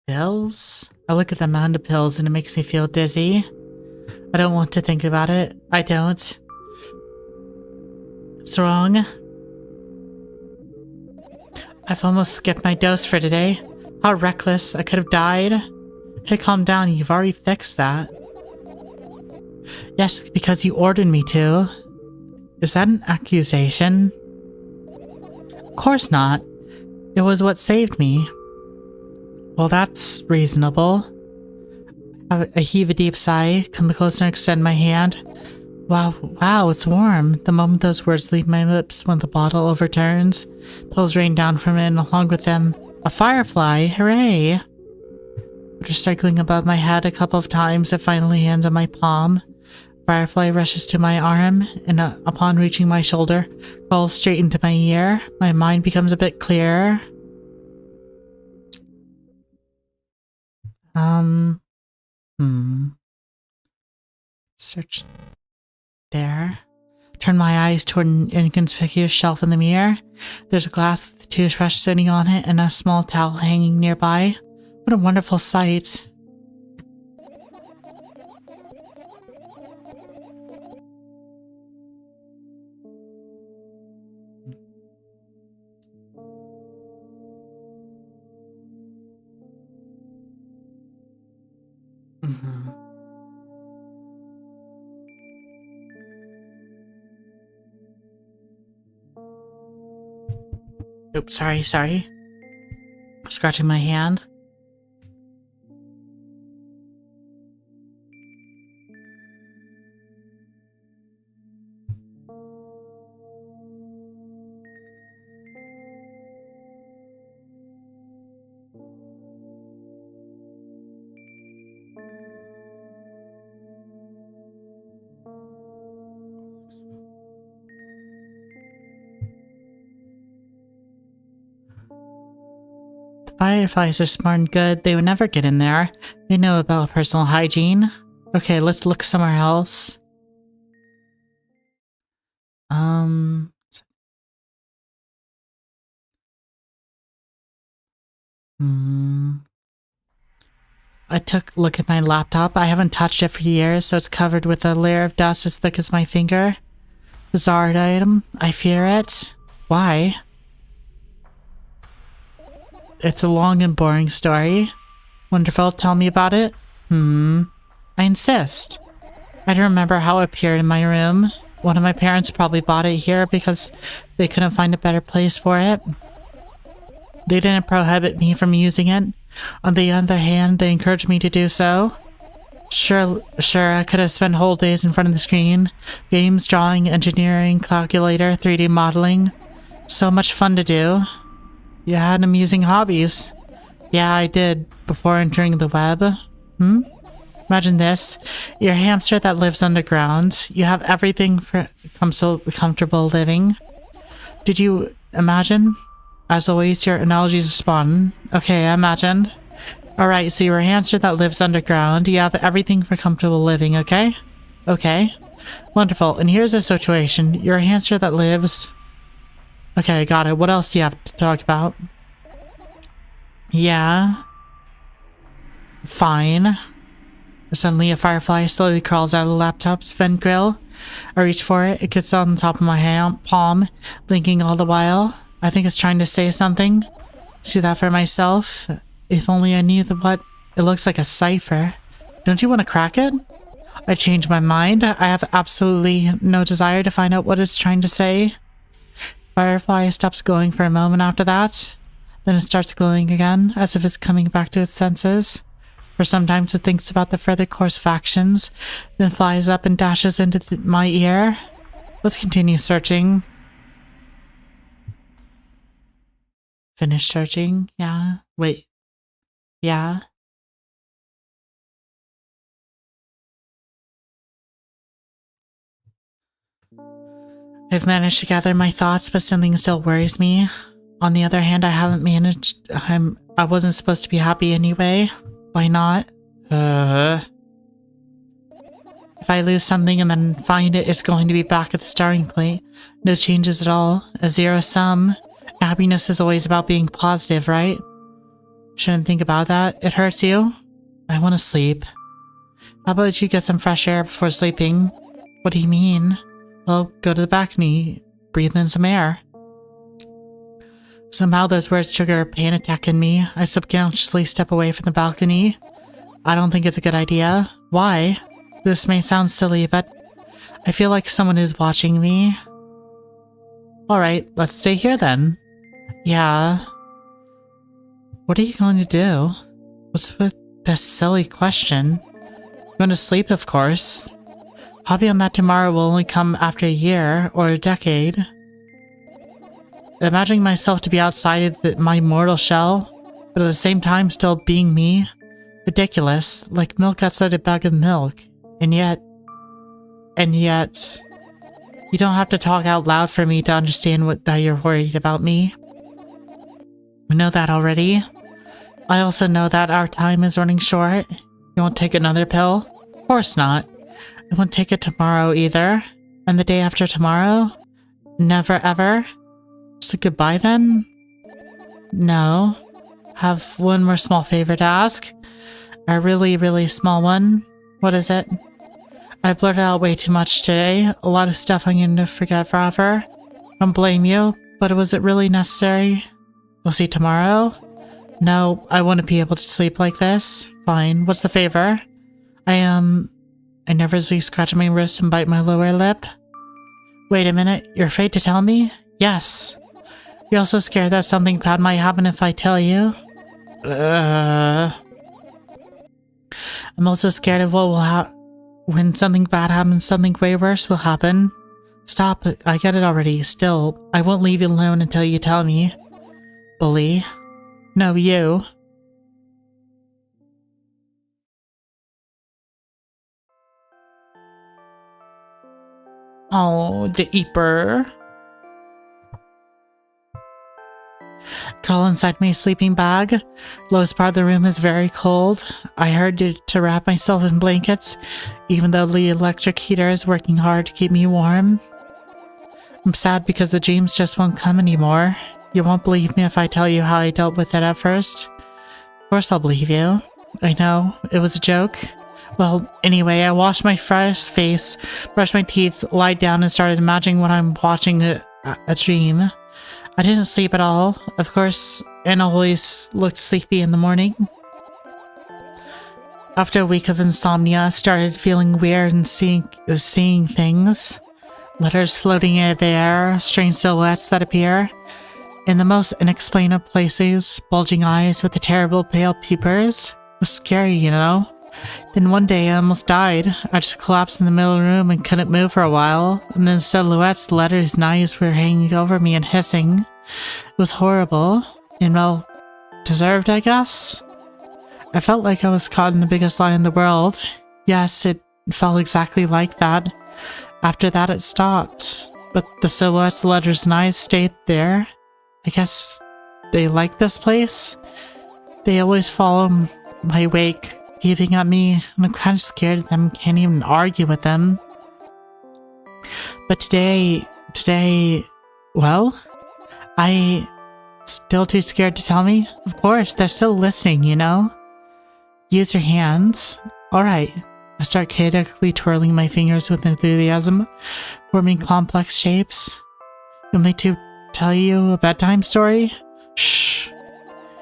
Pills? I look at the amount of pills and it makes me feel dizzy. I don't want to think about it. I don't. What's wrong? I've almost skipped my dose for today. How reckless. I could have died. Hey, calm down. You've already fixed that. Yes, because you ordered me to. Is that an accusation? Of course not. It was what saved me. Well, that's reasonable. I heave a deep sigh, come closer and extend my hand. Wow, it's warm. The moment those words leave my lips when the bottle overturns, pills rain down from it and along with them, a firefly, hooray! After circling above my head a couple of times, it finally lands on my palm. Firefly rushes to my arm, and upon reaching my shoulder, falls straight into my ear. My mind becomes a bit clearer. Search there. Turn my eyes toward an inconspicuous shelf in the mirror. There's a glass with a toothbrush sitting on it and a small towel hanging nearby. What a wonderful sight. Oops, sorry. Scratching my hand. Fireflies are smart and good. They would never get in there. They know about personal hygiene. Okay, let's look somewhere else. I took a look at my laptop. I haven't touched it for years, so it's covered with a layer of dust as thick as my finger. Bizarre item. I fear it. Why? It's a long and boring story. Wonderful, tell me about it. I insist. I don't remember how it appeared in my room. One of my parents probably bought it here because they couldn't find a better place for it. They didn't prohibit me from using it. On the other hand, they encouraged me to do so. Sure, I could have spent whole days in front of the screen. Games, drawing, engineering, calculator, 3D modeling. So much fun to do. You had amusing hobbies. Yeah, I did, before entering the web. Imagine this. You're a hamster that lives underground. You have everything for comfortable living. Did you imagine? As always, your analogies are spun. Okay, I imagined. Alright, so you're a hamster that lives underground. You have everything for comfortable living, okay? Okay. Wonderful. And here's a situation. You're a hamster that lives... Okay, I got it. What else do you have to talk about? Yeah. Fine. Suddenly a firefly slowly crawls out of the laptop's vent grill. I reach for it. It gets on top of my palm, blinking all the while. I think it's trying to say something. See that for myself. If only I knew what it looks like. A cipher. Don't you want to crack it? I change my mind. I have absolutely no desire to find out what it's trying to say. Firefly stops glowing for a moment after that. Then it starts glowing again, as if it's coming back to its senses. For sometimes it thinks about the further course of actions, then flies up and dashes into my ear. Let's continue searching. Finish searching? Yeah. Wait. Yeah. I've managed to gather my thoughts, but something still worries me. On the other hand, I haven't managed... I wasn't supposed to be happy anyway. Why not? If I lose something and then find it, it's going to be back at the starting point. No changes at all. A zero sum. Happiness is always about being positive, right? Shouldn't think about that. It hurts you. I want to sleep. How about you get some fresh air before sleeping? What do you mean? Well, go to the balcony. Breathe in some air. Somehow those words trigger a pain attack in me. I subconsciously step away from the balcony. I don't think it's a good idea. Why? This may sound silly, but I feel like someone is watching me. Alright, let's stay here then. Yeah. What are you going to do? What's with this silly question? I'm going to sleep, of course. Hobby on that tomorrow will only come after a year or a decade. Imagining myself to be outside of my mortal shell, but at the same time still being me. Ridiculous, like milk outside a bag of milk. And yet, you don't have to talk out loud for me to understand that you're worried about me. We know that already. I also know that our time is running short. You won't take another pill? Of course not. I won't take it tomorrow either. And the day after tomorrow? Never ever? Just a goodbye then? No. Have one more small favor to ask. A really, really small one. What is it? I blurted out way too much today. A lot of stuff I'm going to forget forever. Don't blame you, but was it really necessary? We'll see tomorrow? No, I wouldn't be able to sleep like this. Fine, what's the favor? I nervously scratch my wrist and bite my lower lip. Wait a minute, you're afraid to tell me? Yes. You're also scared that something bad might happen if I tell you? I'm also scared of what will happen. When something bad happens, something way worse will happen. Stop it, I get it already. Still, I won't leave you alone until you tell me. Bully. No, you. Oh, the Eeper. Crawl inside my sleeping bag. Lowest part of the room is very cold. I hurried to wrap myself in blankets, even though the electric heater is working hard to keep me warm. I'm sad because the dreams just won't come anymore. You won't believe me if I tell you how I dealt with it at first. Of course I'll believe you. I know, it was a joke. Well, anyway, I washed my fresh face, brushed my teeth, lied down, and started imagining when I'm watching a dream. I didn't sleep at all, of course, and always looked sleepy in the morning. After a week of insomnia, I started feeling weird and seeing things. Letters floating in the air, strange silhouettes that appear. In the most inexplainable places, bulging eyes with the terrible pale pupils. It was scary, you know? Then one day I almost died. I just collapsed in the middle of the room and couldn't move for a while. And then the silhouettes, the letters, and eyes were hanging over me and hissing. It was horrible. And well, deserved, I guess? I felt like I was caught in the biggest lie in the world. Yes, it felt exactly like that. After that it stopped. But the silhouettes, the letters, and eyes stayed there. I guess they like this place? They always follow my wake, peeping at me, and I'm kind of scared of them, can't even argue with them. But today, well, I still too scared to tell me? Of course, they're still listening, you know? Use your hands. Alright. I start chaotically twirling my fingers with enthusiasm, forming complex shapes. You want me to tell you a bedtime story? Shh.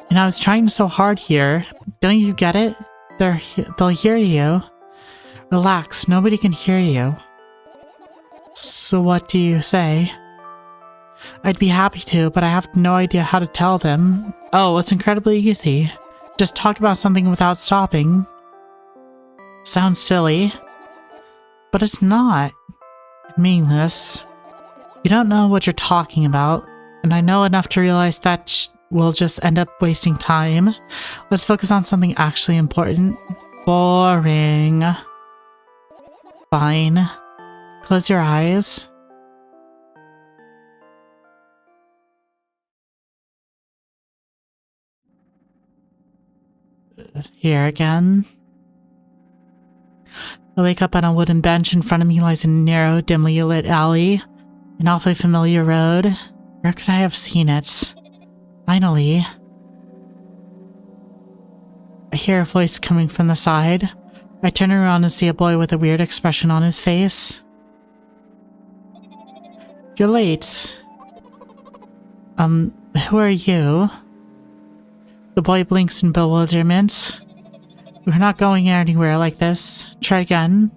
And I was trying so hard here. Don't you get it? They'll hear you. Relax, nobody can hear you. So what do you say? I'd be happy to, but I have no idea how to tell them. Oh, it's incredibly easy. Just talk about something without stopping. Sounds silly, but it's not. Meaningless. You don't know what you're talking about, and I know enough to realize that we'll just end up wasting time. Let's focus on something actually important. Boring. Fine. Close your eyes. Here again. I wake up on a wooden bench. In front of me lies a narrow, dimly lit alley. An awfully familiar road. Where could I have seen it? Finally. hear a voice coming from the side. I turn around and see a boy with a weird expression on his face. You're late. Who are you? The boy blinks in bewilderment. We're not going anywhere like this. Try again.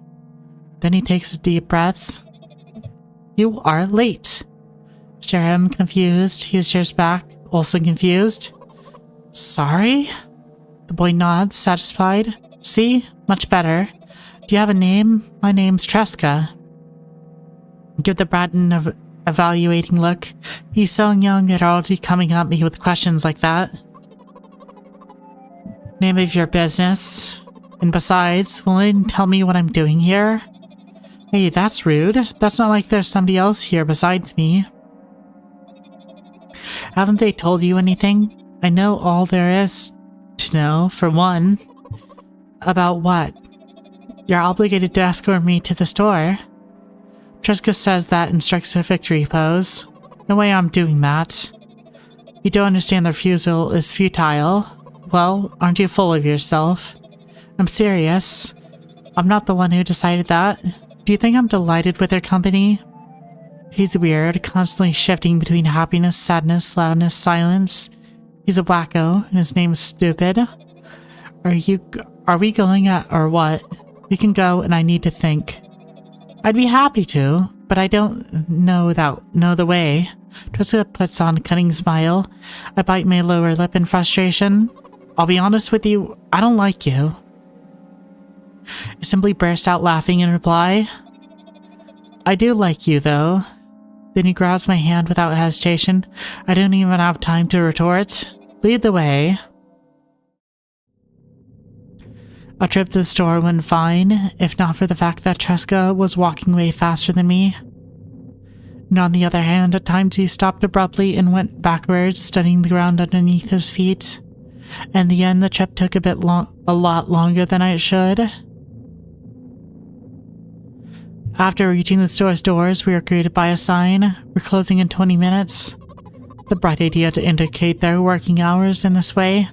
Then he takes a deep breath. You are late. Stare at him, confused. He stares back, also confused. Sorry? The boy nods, satisfied. See? Much better. Do you have a name? My name's Tresca. Give the brat an evaluating look. He's so young and already coming at me with questions like that. Name of your business. And besides, will anyone tell me what I'm doing here? Hey, that's rude. That's not like there's somebody else here besides me. Haven't they told you anything? I know all there is to know, for one. About what? You're obligated to escort me to the store. Tresca says that and strikes a victory pose. No way I'm doing that. You don't understand the refusal is futile. Well, aren't you full of yourself? I'm serious. I'm not the one who decided that. Do you think I'm delighted with your company? He's weird, constantly shifting between happiness, sadness, loudness, silence. He's a wacko, and his name is Stupid. Are we going or what? We can go, and I need to think. I'd be happy to, but I don't know the way. Tresca puts on a cunning smile. I bite my lower lip in frustration. I'll be honest with you, I don't like you. I simply burst out laughing in reply. I do like you, though. Then he grabs my hand without hesitation. I don't even have time to retort. Lead the way. Our trip to the store went fine, if not for the fact that Tresca was walking way faster than me. And on the other hand, at times he stopped abruptly and went backwards, studying the ground underneath his feet. In the end, the trip took a lot longer than it should. After reaching the store's doors, we were greeted by a sign. We're closing in 20 minutes. The bright idea to indicate their working hours in this way.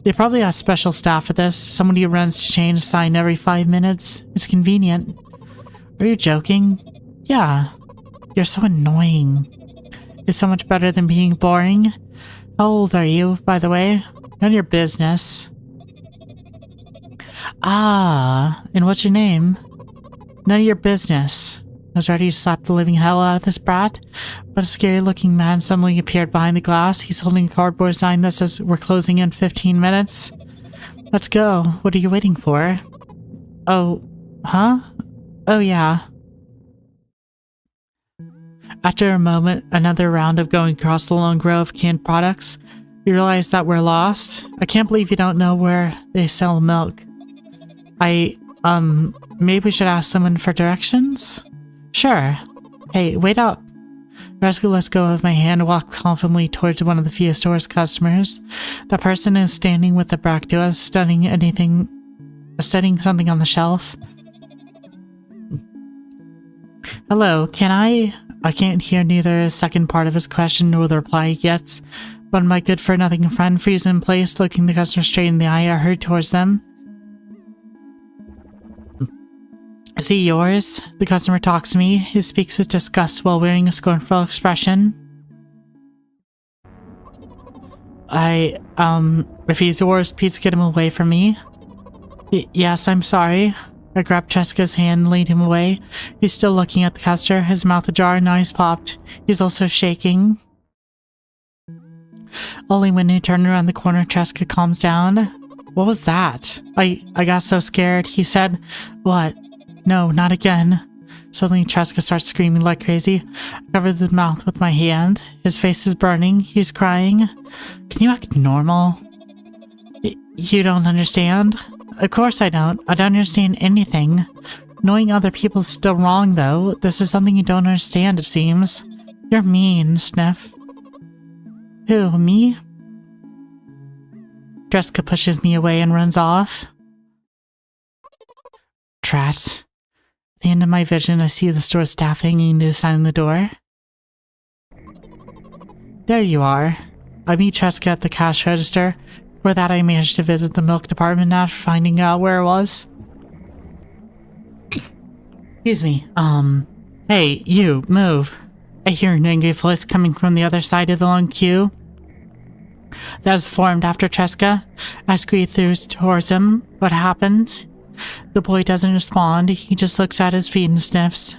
They probably have special staff for this. Somebody who runs to change the sign every 5 minutes. It's convenient. Are you joking? Yeah. You're so annoying. It's so much better than being boring. How old are you, by the way? None of your business. Ah, and what's your name? None of your business. I was ready to slap the living hell out of this brat, but a scary-looking man suddenly appeared behind the glass. He's holding a cardboard sign that says, "We're closing in 15 minutes. Let's go. What are you waiting for?" Oh, huh? Oh, yeah. After a moment, another round of going across the long row of canned products, we realize that we're lost. I can't believe you don't know where they sell milk. Maybe we should ask someone for directions? Sure. Hey, wait up. Tresca lets go of my hand and walks confidently towards one of the few store's customers. The person is standing with the back to us, studying something on the shelf. Hello, can I can't hear neither the second part of his question nor the reply he gets, but my good-for-nothing friend freezes in place, looking the customer straight in the eye. I hurry towards them. Is he yours? The customer talks to me. He speaks with disgust while wearing a scornful expression. If he's yours, please get him away from me. Yes, I'm sorry. I grabbed Tresca's hand and lead him away. He's still looking at the customer, his mouth ajar and eyes popped. He's also shaking. Only when he turned around the corner, Tresca calms down. What was that? I got so scared. He said, "What? No, not again." Suddenly, Tresca starts screaming like crazy. I cover the mouth with my hand. His face is burning. He's crying. Can you act normal? You don't understand? Of course I don't. I don't understand anything. Knowing other people is still wrong, though. This is something you don't understand, it seems. You're mean, Sniff. Who, me? Tresca pushes me away and runs off. Drat. At the end of my vision, I see the store staff hanging to a sign on the door. There you are. I meet Tresca at the cash register. or that I managed to visit the milk department after finding out where it was. Excuse me, hey, you, move. I hear an angry voice coming from the other side of the long queue that was formed after Cheska. I scurry through towards him. What happened? The boy doesn't respond. He just looks at his feet and sniffs.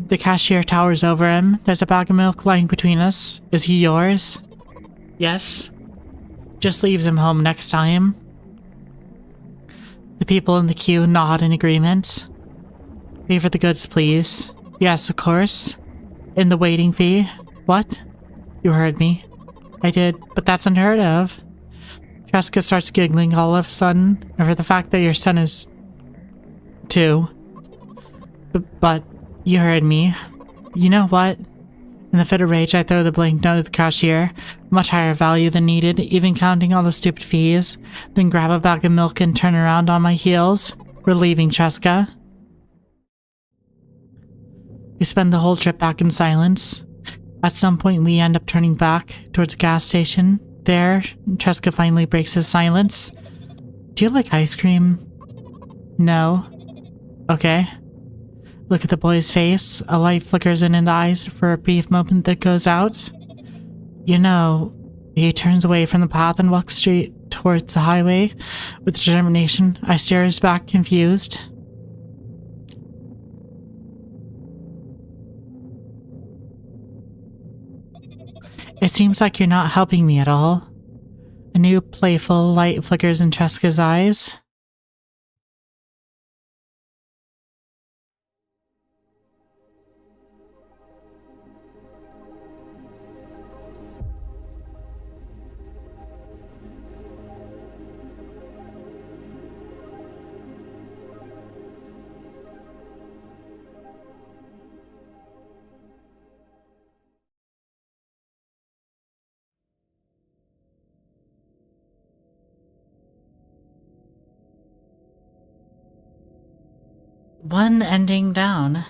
The cashier towers over him. There's a bag of milk lying between us. Is he yours? Yes. Just leaves him home next time. The people in the queue nod in agreement. Pay for the goods, please. Yes, of course. In the waiting fee. What? You heard me. I did, but that's unheard of. Cheska starts giggling all of a sudden over the fact that your son is 2. But you heard me. You know what? In the fit of rage, I throw the blank note at the cashier, much higher value than needed, even counting all the stupid fees, then grab a bag of milk and turn around on my heels, relieving Cheska. We spend the whole trip back in silence. At some point, we end up turning back towards a gas station. There, Cheska finally breaks his silence. Do you like ice cream? No. Okay. Look at the boy's face. A light flickers in his eyes for a brief moment that goes out. You know, he turns away from the path and walks straight towards the highway. With determination, I stare back confused. It seems like you're not helping me at all. A new playful light flickers in Cheska's eyes. One ending down.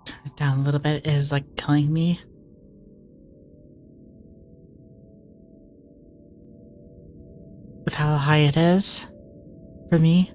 Turn it down a little bit. It is like killing me. With how high it is for me.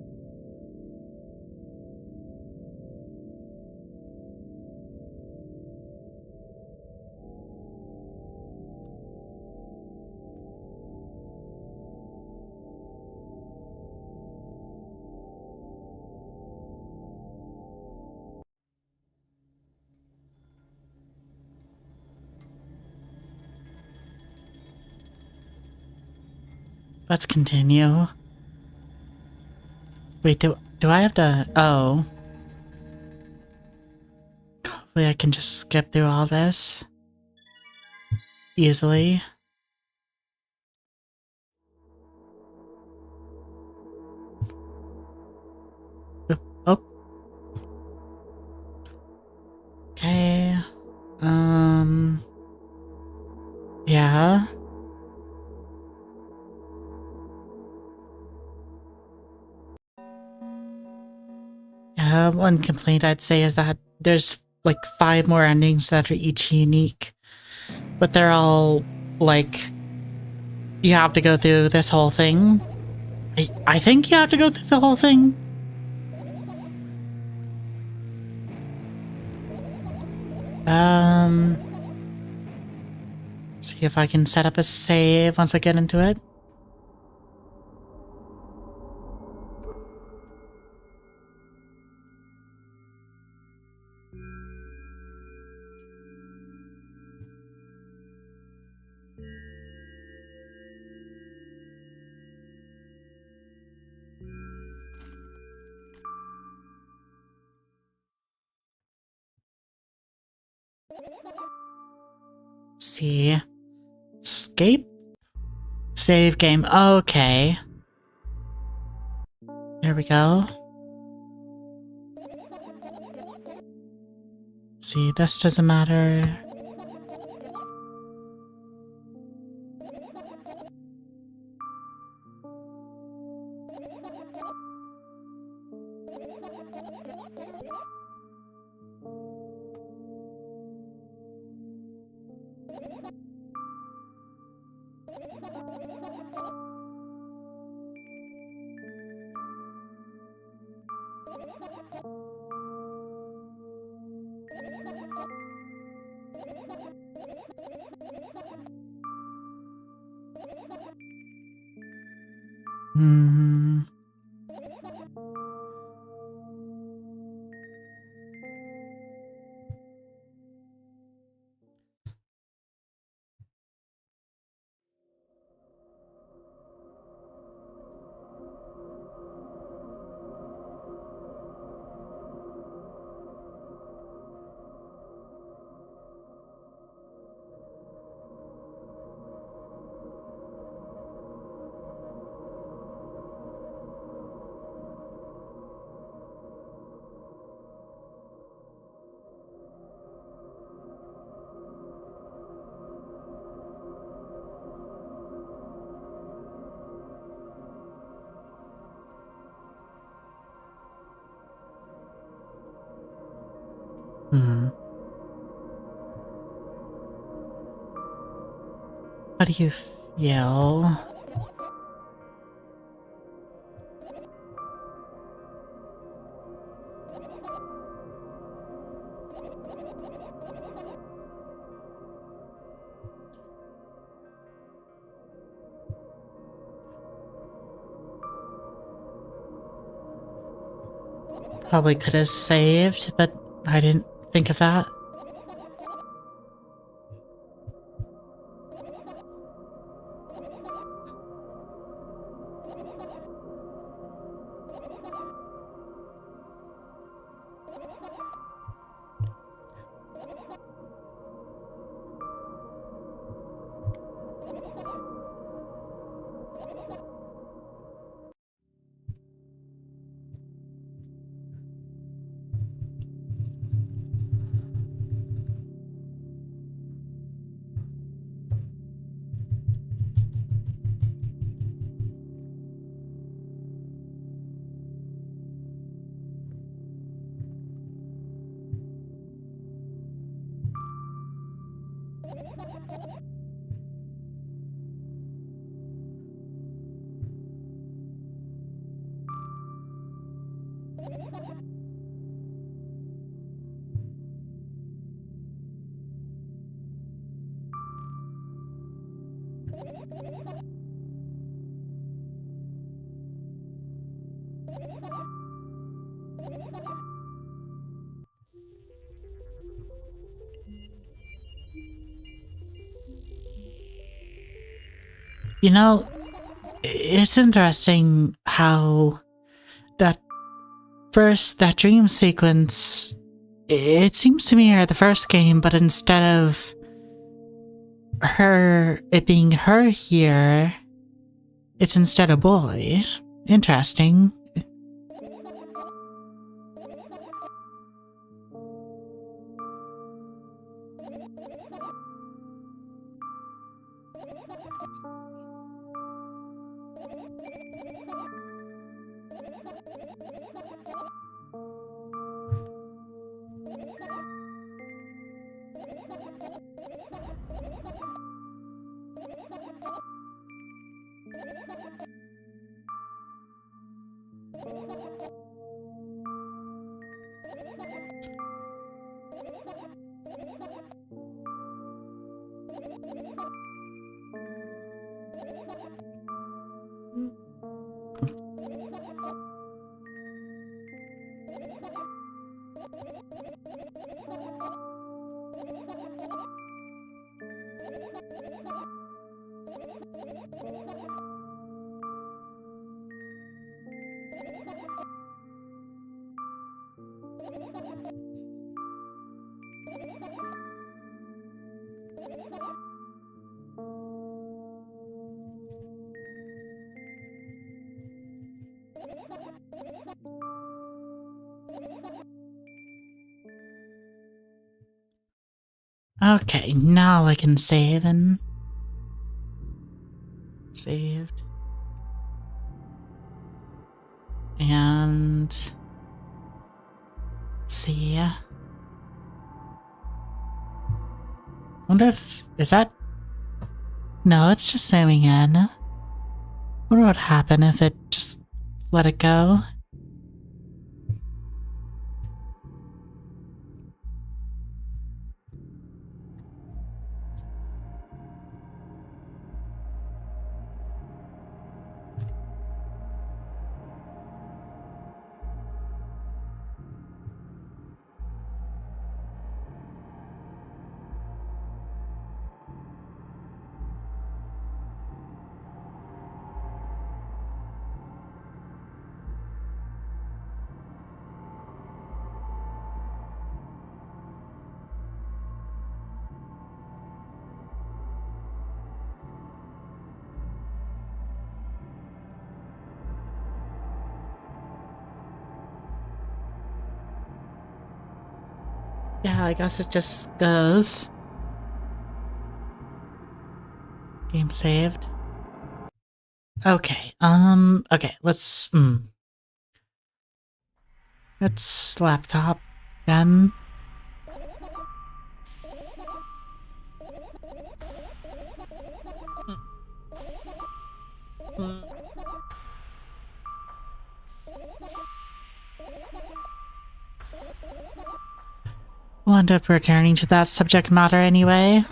Let's continue. Wait, do I have to... Oh. Hopefully I can just skip through all this easily. Oh. Okay. Yeah. One complaint I'd say is that there's like 5 more endings that are each unique, but they're all like, you have to go through this whole thing. I think you have to go through the whole thing. See if I can set up a save once I get into it. See. Escape? Save game. Okay. Here we go. See, this doesn't matter. Hmm. Hmm. How do you feel? Probably could have saved, but I didn't think of that. You know, it's interesting how that that dream sequence, it seems to me are the first game, but instead of it being her here, it's instead a boy. Interesting. Okay, now I can save and... Saved. And... Let's see... Wonder if... Is that... No, it's just zooming in. Wonder what would happen if it just let it go. Yeah, I guess it just goes. Game saved. Okay, okay, let's laptop then. We'll end up returning to that subject matter anyway.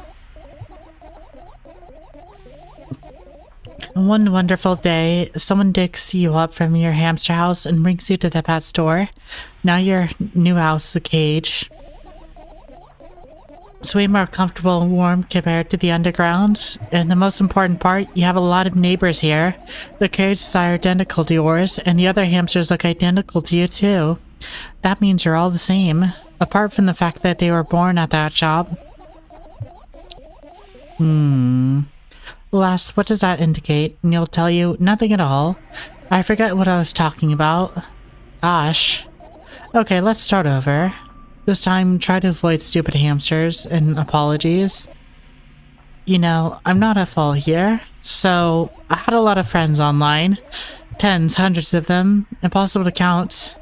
One wonderful day, someone digs you up from your hamster house and brings you to the pet store. Now your new house is a cage. It's way more comfortable and warm compared to the underground. And the most important part, you have a lot of neighbors here. The cages are identical to yours, and the other hamsters look identical to you too. That means you're all the same. Apart from the fact that they were born at that job. Alas, what does that indicate? And you'll tell you nothing at all. I forget what I was talking about. Gosh. Okay, let's start over. This time, try to avoid stupid hamsters and apologies. You know, I'm not at fault here. So, I had a lot of friends online. Tens, hundreds of them. Impossible to count.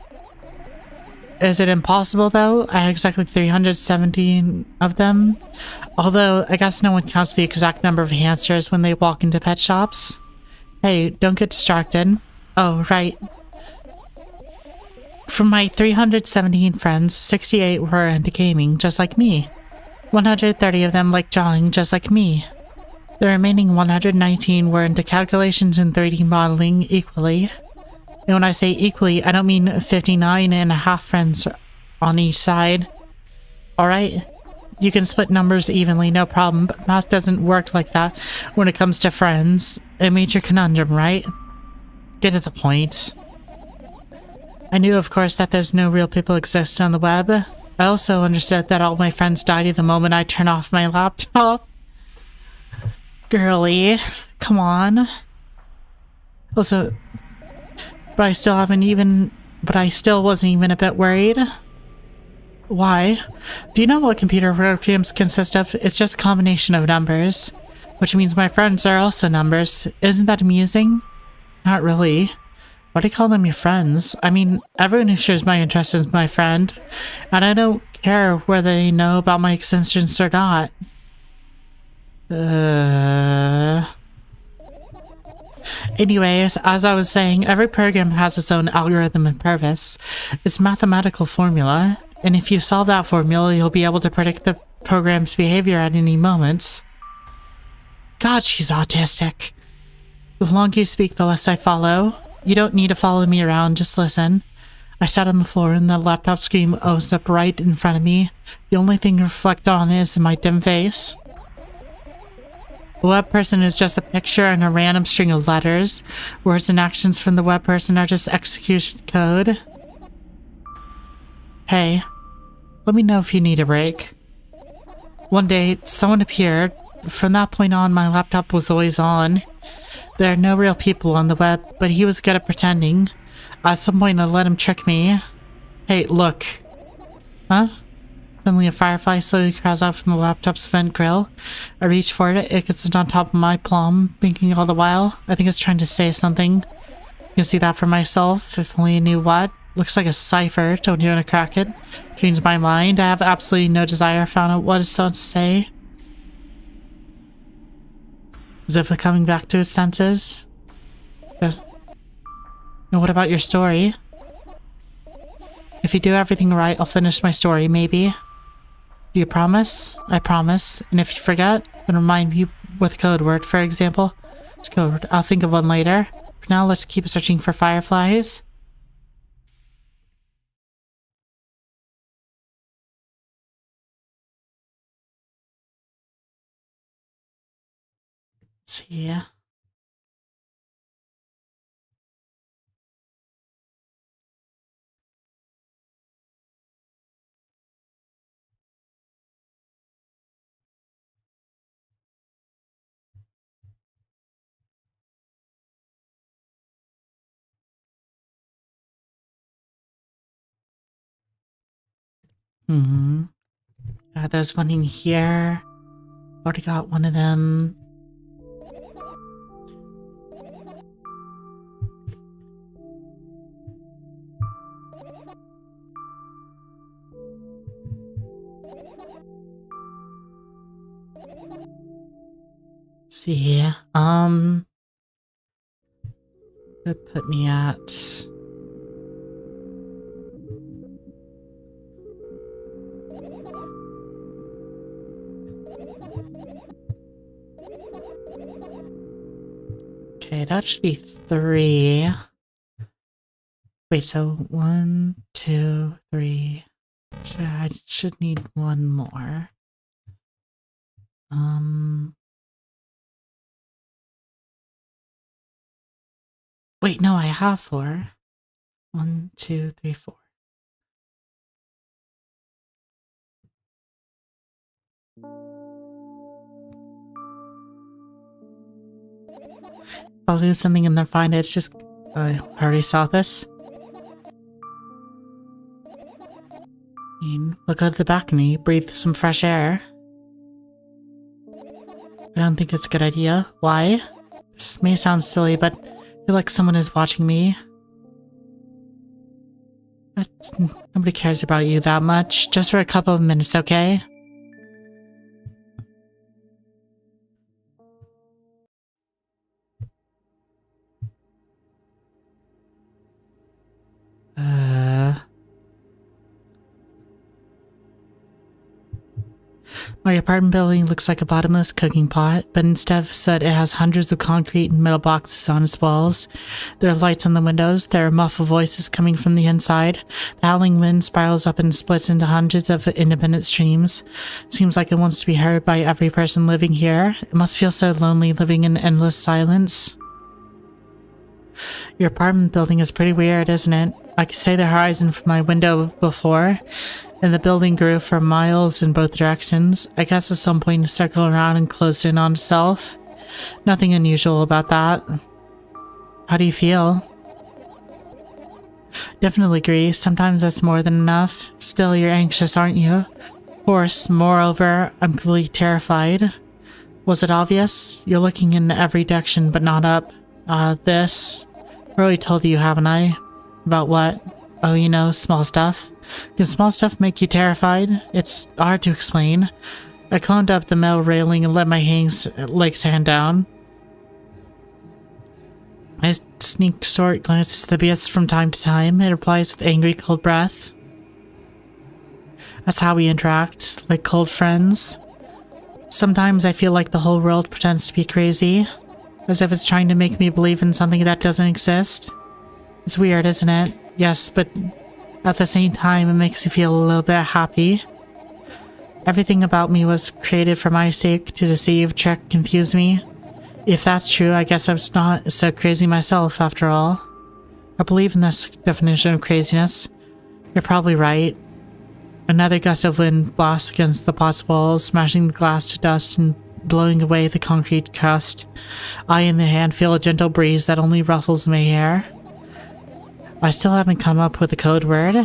Is it impossible though? I had exactly 317 of them. Although, I guess no one counts the exact number of hamsters when they walk into pet shops. Hey, don't get distracted. Oh, right. From my 317 friends, 68 were into gaming, just like me. 130 of them like drawing, just like me. The remaining 119 were into calculations and 3D modeling equally. And when I say equally, I don't mean 59 and a half friends on each side. Alright? You can split numbers evenly, no problem, but math doesn't work like that when it comes to friends. A major conundrum, right? Get to the point. I knew, of course, that there's no real people exist on the web. I also understood that all my friends died at the moment I turn off my laptop. Girly, come on. Also... But I still wasn't even a bit worried. Why? Do you know what computer programs consist of? It's just a combination of numbers. Which means my friends are also numbers. Isn't that amusing? Not really. Why do you call them your friends? I mean, everyone who shares my interest is my friend. And I don't care whether they know about my existence or not. Anyways, as I was saying, every program has its own algorithm and purpose. It's a mathematical formula, and if you solve that formula, you'll be able to predict the program's behavior at any moment. God, she's autistic. The longer you speak, the less I follow. You don't need to follow me around, just listen. I sat on the floor and the laptop screen was up right in front of me. The only thing to reflect on is my dim face. A web person is just a picture and a random string of letters. Words and actions from the web person are just execution code. Hey, let me know if you need a break. One day, someone appeared. From that point on, my laptop was always on. There are no real people on the web, but he was good at pretending. At some point, I let him trick me. Hey, look. Huh? Suddenly a firefly slowly crawls out from the laptop's vent grill. I reach for it. It gets on top of my palm, blinking all the while. I think it's trying to say something. I can see that for myself, if only I knew what. Looks like a cipher. Don't you want to crack it? Changed my mind. I have absolutely no desire. Found out what it's supposed to say. As if it's coming back to its senses. And what about your story? If you do everything right, I'll finish my story, maybe. Do you promise? I promise. And if you forget, then remind me with a code word, for example. It's code word. I'll think of one later. For now, let's keep searching for fireflies. Let's see. There's one in here. Already got one of them. See, could put me at... Okay, that should be 3. Wait, so 1, 2, 3. I should need one more. Wait, no, I have 4. 1, 2, 3, 4. If I lose something and then find it, it's just... I already saw this. Look out the balcony, breathe some fresh air. I don't think it's a good idea. Why? This may sound silly, but I feel like someone is watching me. Nobody cares about you that much. Just for a couple of minutes, okay? My apartment building looks like a bottomless cooking pot, but instead of soot, it has hundreds of concrete and metal boxes on its walls. There are lights on the windows. There are muffled voices coming from the inside. The howling wind spirals up and splits into hundreds of independent streams. Seems like it wants to be heard by every person living here. It must feel so lonely living in endless silence. Your apartment building is pretty weird, isn't it? I could say the horizon from my window before, and the building grew for miles in both directions. I guess at some point it circled around and closed in on itself. Nothing unusual about that. How do you feel? Definitely agree. Sometimes that's more than enough. Still, you're anxious, aren't you? Of course, moreover, I'm completely terrified. Was it obvious? You're looking in every direction but not up. This. I already told you, haven't I? About what? Oh, you know, small stuff. Can small stuff make you terrified? It's hard to explain. I climbed up the metal railing and let my legs hang down. I sneak short glances at the BS from time to time. It replies with angry, cold breath. That's how we interact, like cold friends. Sometimes I feel like the whole world pretends to be crazy, as if it's trying to make me believe in something that doesn't exist. It's weird, isn't it? Yes, but at the same time, it makes you feel a little bit happy. Everything about me was created for my sake, to deceive, trick, confuse me. If that's true, I guess I'm not so crazy myself after all. I believe in this definition of craziness. You're probably right. Another gust of wind blasts against the boss walls, smashing the glass to dust and blowing away the concrete crust. I, in the hand, feel a gentle breeze that only ruffles my hair. I still haven't come up with a code word.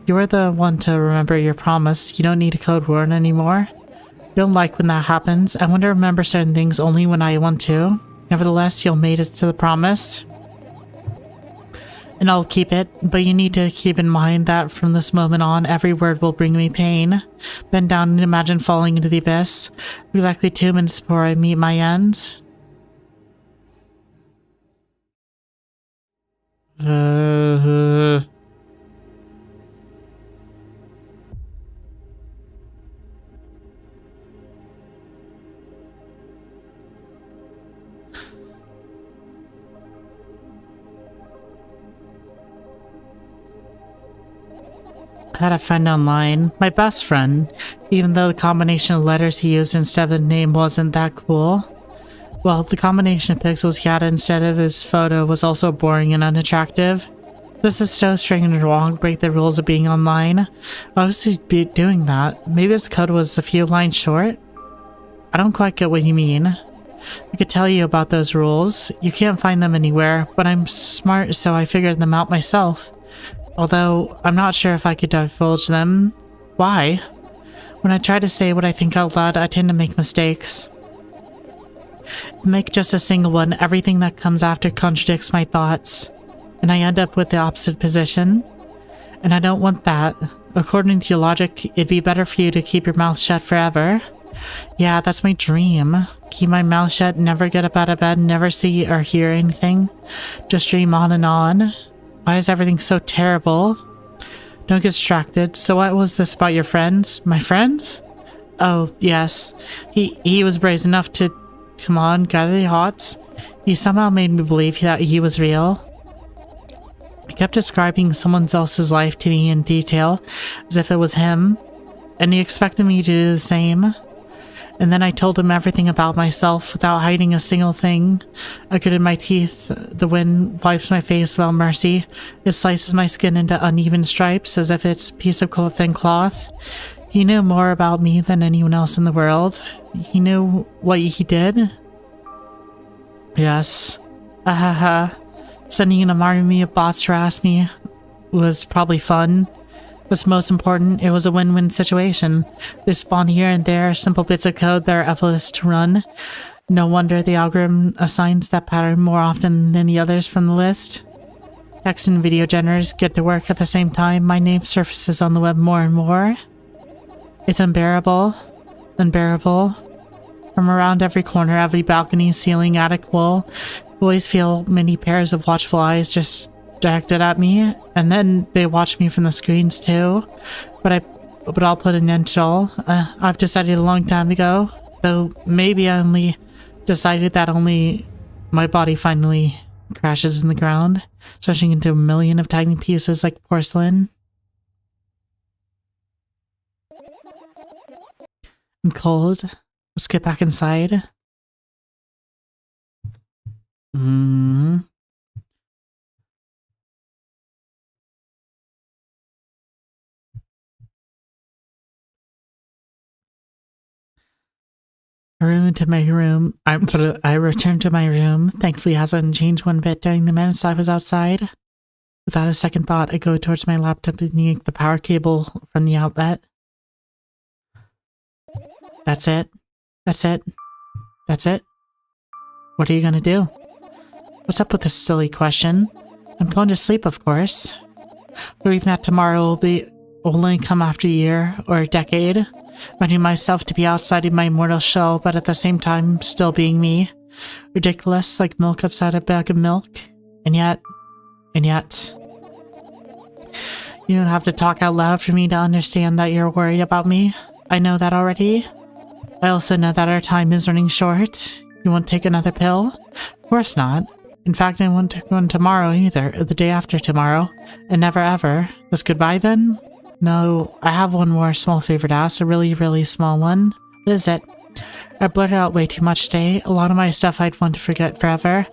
You were the one to remember your promise. You don't need a code word anymore. I don't like when that happens. I want to remember certain things only when I want to. Nevertheless, you'll made it to the promise. And I'll keep it, but you need to keep in mind that from this moment on, every word will bring me pain. Bend down and imagine falling into the abyss. Exactly 2 minutes before I meet my end. I had a friend online, my best friend, even though the combination of letters he used instead of the name wasn't that cool. Well, the combination of pixels he had instead of his photo was also boring and unattractive. This is so strange and wrong, break the rules of being online. Why was he doing that? Maybe his code was a few lines short? I don't quite get what you mean. I could tell you about those rules. You can't find them anywhere, but I'm smart, so I figured them out myself. Although, I'm not sure if I could divulge them. Why? When I try to say what I think out loud, I tend to make mistakes. Make just a single one, everything that comes after contradicts my thoughts. And I end up with the opposite position. And I don't want that. According to your logic, it'd be better for you to keep your mouth shut forever. Yeah, that's my dream. Keep my mouth shut, never get up out of bed, never see or hear anything. Just dream on and on. Why is everything so terrible? Don't get distracted. So what was this about your friend? My friend? Oh, yes. He was brave enough to... Come on, gather your thoughts. He somehow made me believe that he was real. He kept describing someone else's life to me in detail, as if it was him. And he expected me to do the same. And then I told him everything about myself without hiding a single thing. I gritted my teeth. The wind wipes my face without mercy. It slices my skin into uneven stripes as if it's a piece of thin cloth. He knew more about me than anyone else in the world. He knew what he did. Yes. Ahaha. Sending an army of bots to harass me was probably fun. What's most important, it was a win-win situation. They spawn here and there, simple bits of code that are effortless to run. No wonder the algorithm assigns that pattern more often than the others from the list. Text and video generators get to work at the same time. My name surfaces on the web more and more. It's unbearable. Unbearable. From around every corner, every balcony, ceiling, attic, wall, I always feel many pairs of watchful eyes just directed at me, and then they watch me from the screens too. But I'll put an end to it all. I've decided a long time ago, though maybe I only decided that only my body finally crashes in the ground, stretching into a million of tiny pieces like porcelain. I'm cold. Let's get back inside. I returned to my room. Thankfully, it hasn't changed one bit during the minutes I was outside. Without a second thought, I go towards my laptop and yank the power cable from the outlet. That's it. That's it. That's it. What are you gonna do? What's up with this silly question? I'm going to sleep, of course. Believing that tomorrow will only come after a year or a decade. Imagining myself to be outside of my mortal shell, but at the same time still being me. Ridiculous, like milk outside a bag of milk. And yet... You don't have to talk out loud for me to understand that you're worried about me. I know that already. I also know that our time is running short. You won't take another pill? Of course not. In fact, I won't take one tomorrow either, or the day after tomorrow. And never ever. Was goodbye then? No, I have one more small favor to ask, a really, really small one. What is it? I blurted out way too much today. A lot of my stuff I'd want to forget forever.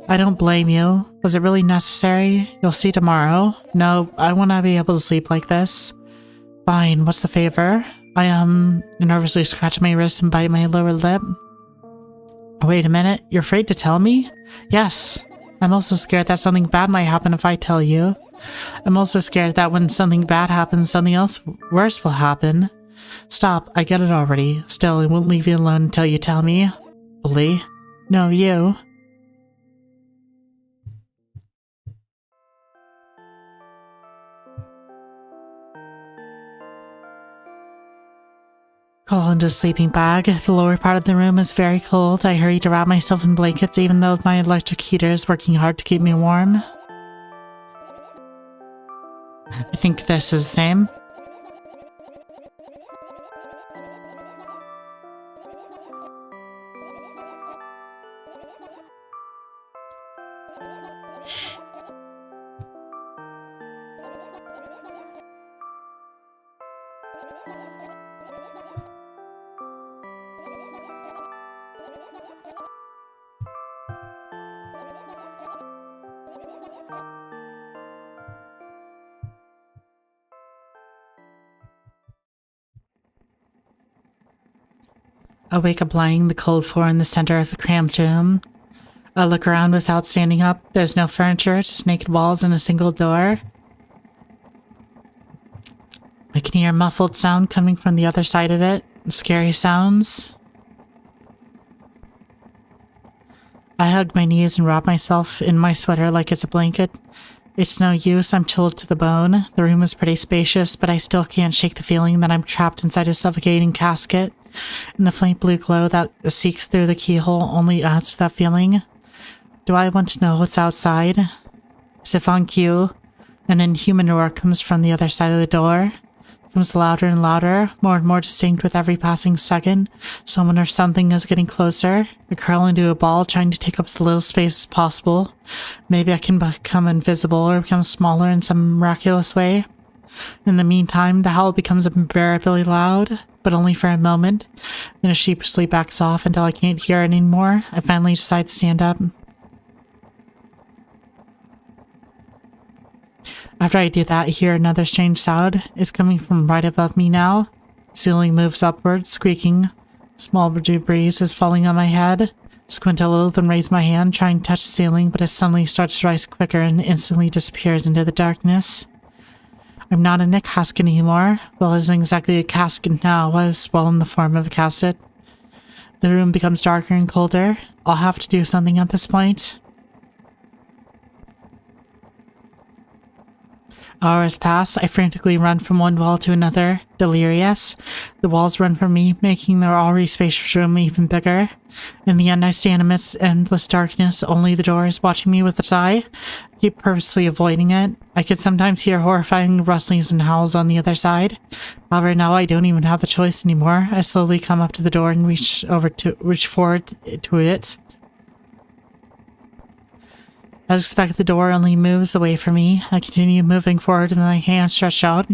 I don't blame you. Was it really necessary? You'll see tomorrow. No, I want to be able to sleep like this. Fine, what's the favor? I nervously scratch my wrist and bite my lower lip. Wait a minute, you're afraid to tell me? Yes. I'm also scared that something bad might happen if I tell you. I'm also scared that when something bad happens, something else worse will happen. Stop, I get it already. Still, I won't leave you alone until you tell me. Bully. No, you. Crawl into a sleeping bag. The lower part of the room is very cold. I hurry to wrap myself in blankets even though my electric heater is working hard to keep me warm. I think this is the same. I wake up lying the cold floor in the center of the cramped room. I look around without standing up. There's no furniture, just naked walls and a single door. I can hear a muffled sound coming from the other side of it. Scary sounds. I hug my knees and wrap myself in my sweater like it's a blanket. It's no use, I'm chilled to the bone. The room is pretty spacious, but I still can't shake the feeling that I'm trapped inside a suffocating casket. And the faint blue glow that seeks through the keyhole only adds to that feeling. Do I want to know what's outside? As if on cue, an inhuman roar comes from the other side of the door. It comes louder and louder, more and more distinct with every passing second. Someone or something is getting closer. I curl into a ball, trying to take up as little space as possible. Maybe I can become invisible or become smaller in some miraculous way. In the meantime, the howl becomes unbearably loud, but only for a moment. Then it sheepishly backs off until I can't hear it anymore. I finally decide to stand up. After I do that, I hear another strange sound. It's coming from right above me now. The ceiling moves upwards, squeaking. Small debris is falling on my head. Squint a little, then raise my hand, trying to touch the ceiling, but it suddenly starts to rise quicker and instantly disappears into the darkness. I'm not in a casket anymore. Well, it isn't exactly a casket now. I was well in the form of a casket. The room becomes darker and colder. I'll have to do something at this point. Hours pass. I frantically run from one wall to another, delirious. The walls run from me, making their already spacious room even bigger. In the end, I stand amidst endless darkness. Only the door is watching me with its eye. I keep purposely avoiding it. I can sometimes hear horrifying rustlings and howls on the other side. However, now I don't even have the choice anymore. I slowly come up to the door and reach forward to it. As expected, the door only moves away from me. I continue moving forward with my hand stretched out.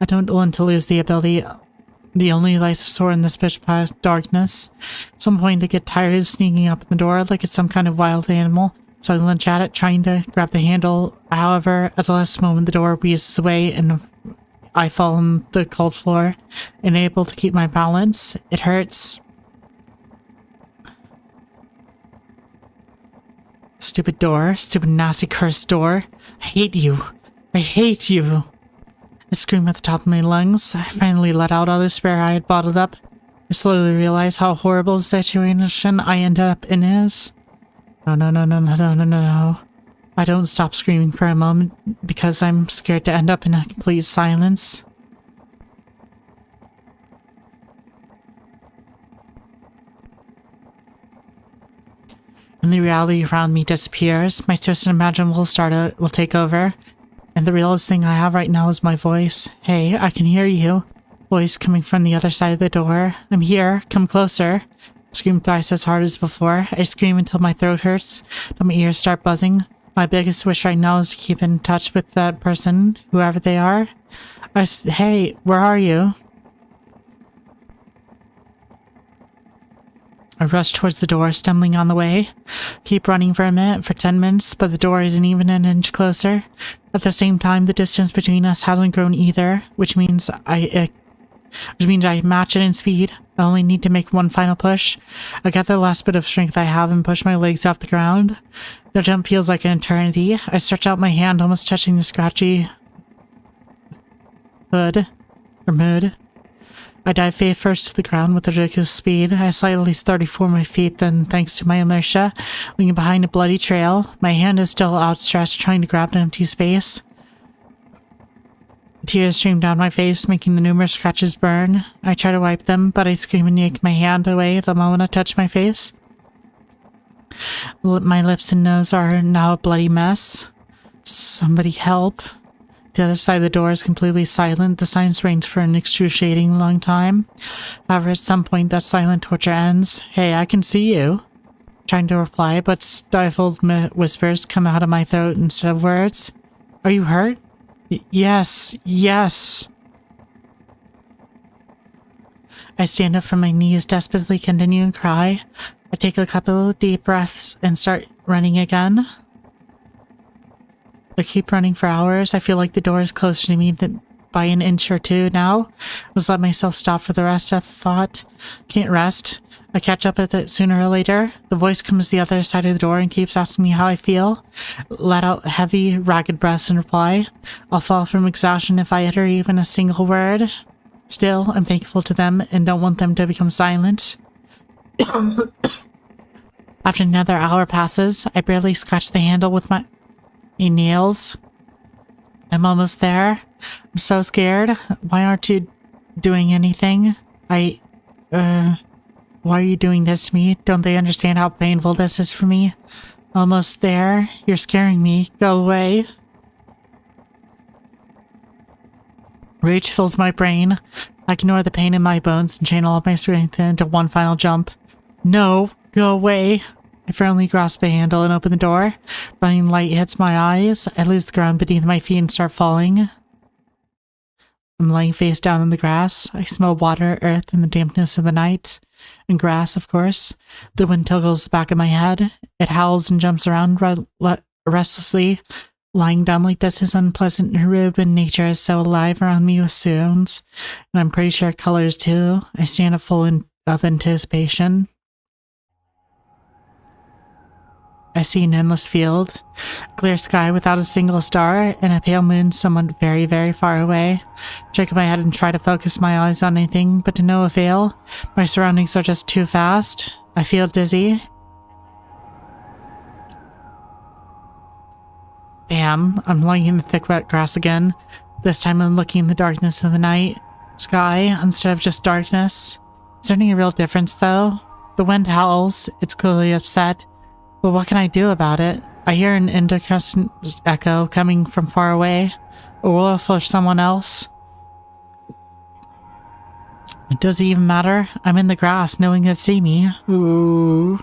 I don't want to lose the ability, the only life source in this pitch darkness. At some point, I get tired of sneaking up in the door like it's some kind of wild animal, so I lunge at it, trying to grab the handle. However, at the last moment, the door wheezes away and I fall on the cold floor, unable to keep my balance. It hurts. Stupid door. Stupid nasty cursed door. I hate you. I hate you. I scream at the top of my lungs. I finally let out all the despair I had bottled up. I slowly realize how horrible the situation I ended up in is. No. I don't stop screaming for a moment because I'm scared to end up in a complete silence. And the reality around me disappears. My twisted imagination will take over. And the realest thing I have right now is my voice. Hey, I can hear you. Voice coming from the other side of the door. I'm here. Come closer. I scream thrice as hard as before. I scream until my throat hurts, until my ears start buzzing. My biggest wish right now is to keep in touch with that person, whoever they are. Hey, where are you? I rush towards the door, stumbling on the way. Keep running for a minute, for 10 minutes, but the door isn't even an inch closer. At the same time, the distance between us hasn't grown either, which means I match it in speed. I only need to make one final push. I get the last bit of strength I have and push my legs off the ground. The jump feels like an eternity. I stretch out my hand, almost touching the scratchy mood. I dive face first to the ground with ridiculous speed. I slide at least 34 my feet, then, thanks to my inertia, leaving behind a bloody trail. My hand is still outstretched, trying to grab an empty space. Tears stream down my face, making the numerous scratches burn. I try to wipe them, but I scream and yank my hand away the moment I touch my face. My lips and nose are now a bloody mess. Somebody help. The other side of the door is completely silent. The silence reigns for an excruciating long time. However, at some point, that silent torture ends. Hey, I can see you. Trying to reply, but stifled whispers come out of my throat instead of words. Are you hurt? Yes. I stand up from my knees, desperately continue to cry. I take a couple of deep breaths and start running again. I keep running for hours. I feel like the door is closer to me than by an inch or two now. I just let myself stop for the rest. I thought, can't rest. I catch up with it sooner or later. The voice comes the other side of the door and keeps asking me how I feel. Let out heavy, ragged breaths in reply. I'll fall from exhaustion if I utter even a single word. Still, I'm thankful to them and don't want them to become silent. After another hour passes, I barely scratch the handle with my nails. I'm almost there. I'm so scared. Why aren't you doing anything? Why are you doing this to me? Don't they understand how painful this is for me? Almost there. You're scaring me. Go away. Rage fills my brain. I ignore the pain in my bones and channel all my strength into one final jump. No, go away. I firmly grasp the handle and open the door. Blinding light hits my eyes. I lose the ground beneath my feet and start falling. I'm lying face down in the grass. I smell water, earth, and the dampness of the night. And grass, of course. The wind tickles the back of my head. It howls and jumps around restlessly. Lying down like this is unpleasant and rude when nature is so alive around me with sounds. And I'm pretty sure colors too. I stand up full of anticipation. I see an endless field, a clear sky without a single star, and a pale moon somewhat very, very far away. I shake my head and try to focus my eyes on anything, but to no avail. My surroundings are just too fast. I feel dizzy. Bam! I'm lying in the thick wet grass again. This time I'm looking in the darkness of the night sky instead of just darkness. Is there any real difference though? The wind howls. It's clearly upset. But what can I do about it? I hear an incandescent echo coming from far away. A wolf or someone else. Does it even matter? I'm in the grass, knowing they see me. Ooh.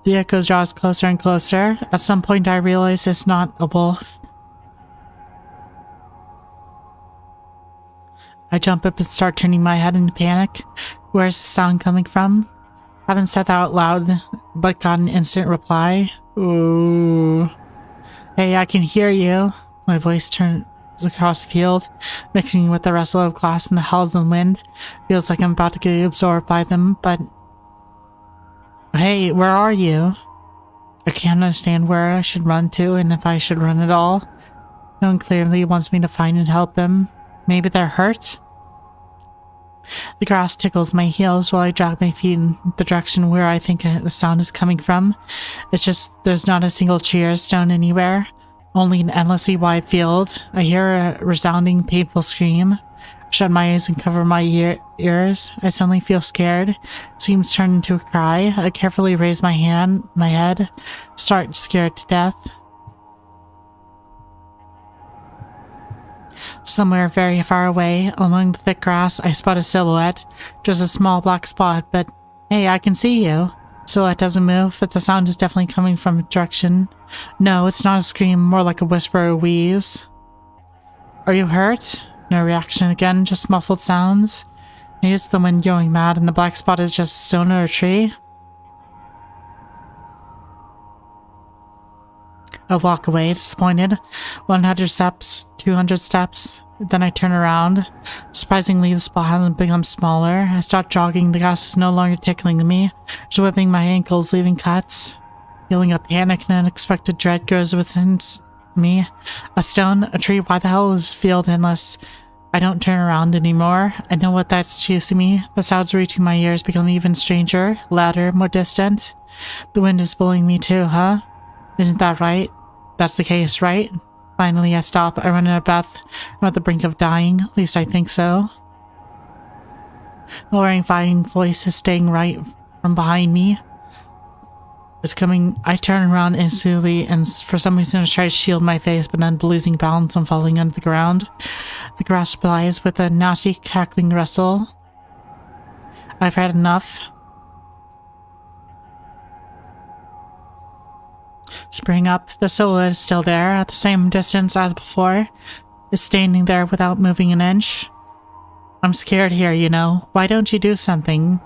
The echo draws closer and closer. At some point I realize it's not a wolf. I jump up and start turning my head in panic. Where's the sound coming from? Haven't said that out loud, but got an instant reply. Ooh. Hey, I can hear you. My voice turns across the field, mixing with the rustle of glass and the howls of the wind. Feels like I'm about to get absorbed by them, but... Hey, where are you? I can't understand where I should run to and if I should run at all. No one clearly wants me to find and help them. Maybe they're hurt? The grass tickles my heels while I drag my feet in the direction where I think the sound is coming from. It's just there's not a single tree or stone anywhere. Only an endlessly wide field. I hear a resounding, painful scream. I shut my eyes and cover my ears. I suddenly feel scared. Screams turn into a cry. I carefully raise my head, start scared to death. Somewhere very far away, among the thick grass, I spot a silhouette. Just a small black spot, but hey, I can see you. Silhouette doesn't move, but the sound is definitely coming from a direction. No, it's not a scream, more like a whisper or wheeze. Are you hurt? No reaction again, just muffled sounds. Maybe it's the wind going mad and the black spot is just a stone or a tree. I walk away, disappointed. 100 steps, 200 steps. Then I turn around. Surprisingly, the spot hasn't become smaller. I start jogging. The grass is no longer tickling me. Just whipping my ankles, leaving cuts. Feeling a panic and unexpected dread grows within me. A stone, a tree, why the hell is the field endless? I don't turn around anymore. I know what that's chasing me. The sounds reaching my ears become even stranger, louder, more distant. The wind is bullying me too, huh? Isn't that right? That's the case, right? Finally, I stop. I run out of breath. I'm at the brink of dying. At least I think so. The horrifying voice is staying right from behind me. It's coming. I turn around instantly, and for some reason I try to shield my face, but then losing balance and falling onto the ground. The grass plies with a nasty cackling rustle. I've had enough. Spring up, the silhouette is still there, at the same distance as before. It's standing there without moving an inch. I'm scared here, you know. Why don't you do something?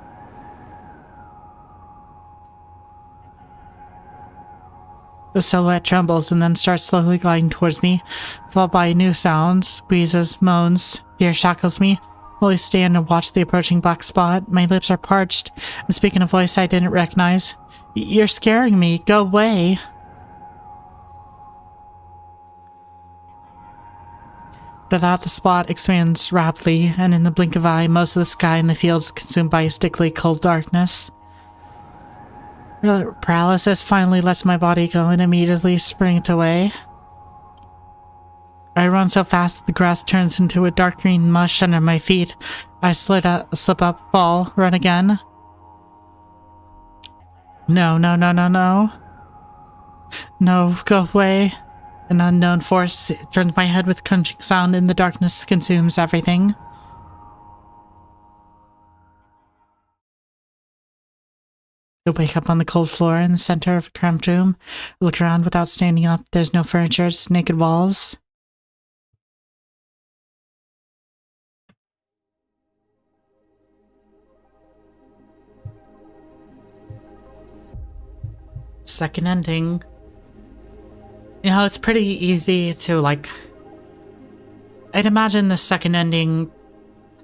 The silhouette trembles and then starts slowly gliding towards me, followed by new sounds, wheezes, moans. Fear shackles me. While I stand and watch the approaching black spot, my lips are parched. I speak in a voice I didn't recognize. You're scaring me. Go away. With that, the spot expands rapidly, and in the blink of an eye, most of the sky in the field is consumed by a stickily cold darkness. Paralysis finally lets my body go and immediately sprint away. I run so fast that the grass turns into a dark green mush under my feet. I slip up, fall, run again. No, no, no, no, no. No, go away. An unknown force turns my head with crunching sound and the darkness consumes everything. I wake up on the cold floor in the center of a cramped room. I look around without standing up. There's no furniture, just naked walls. Second ending. You know, it's pretty easy to, like... I'd imagine the second ending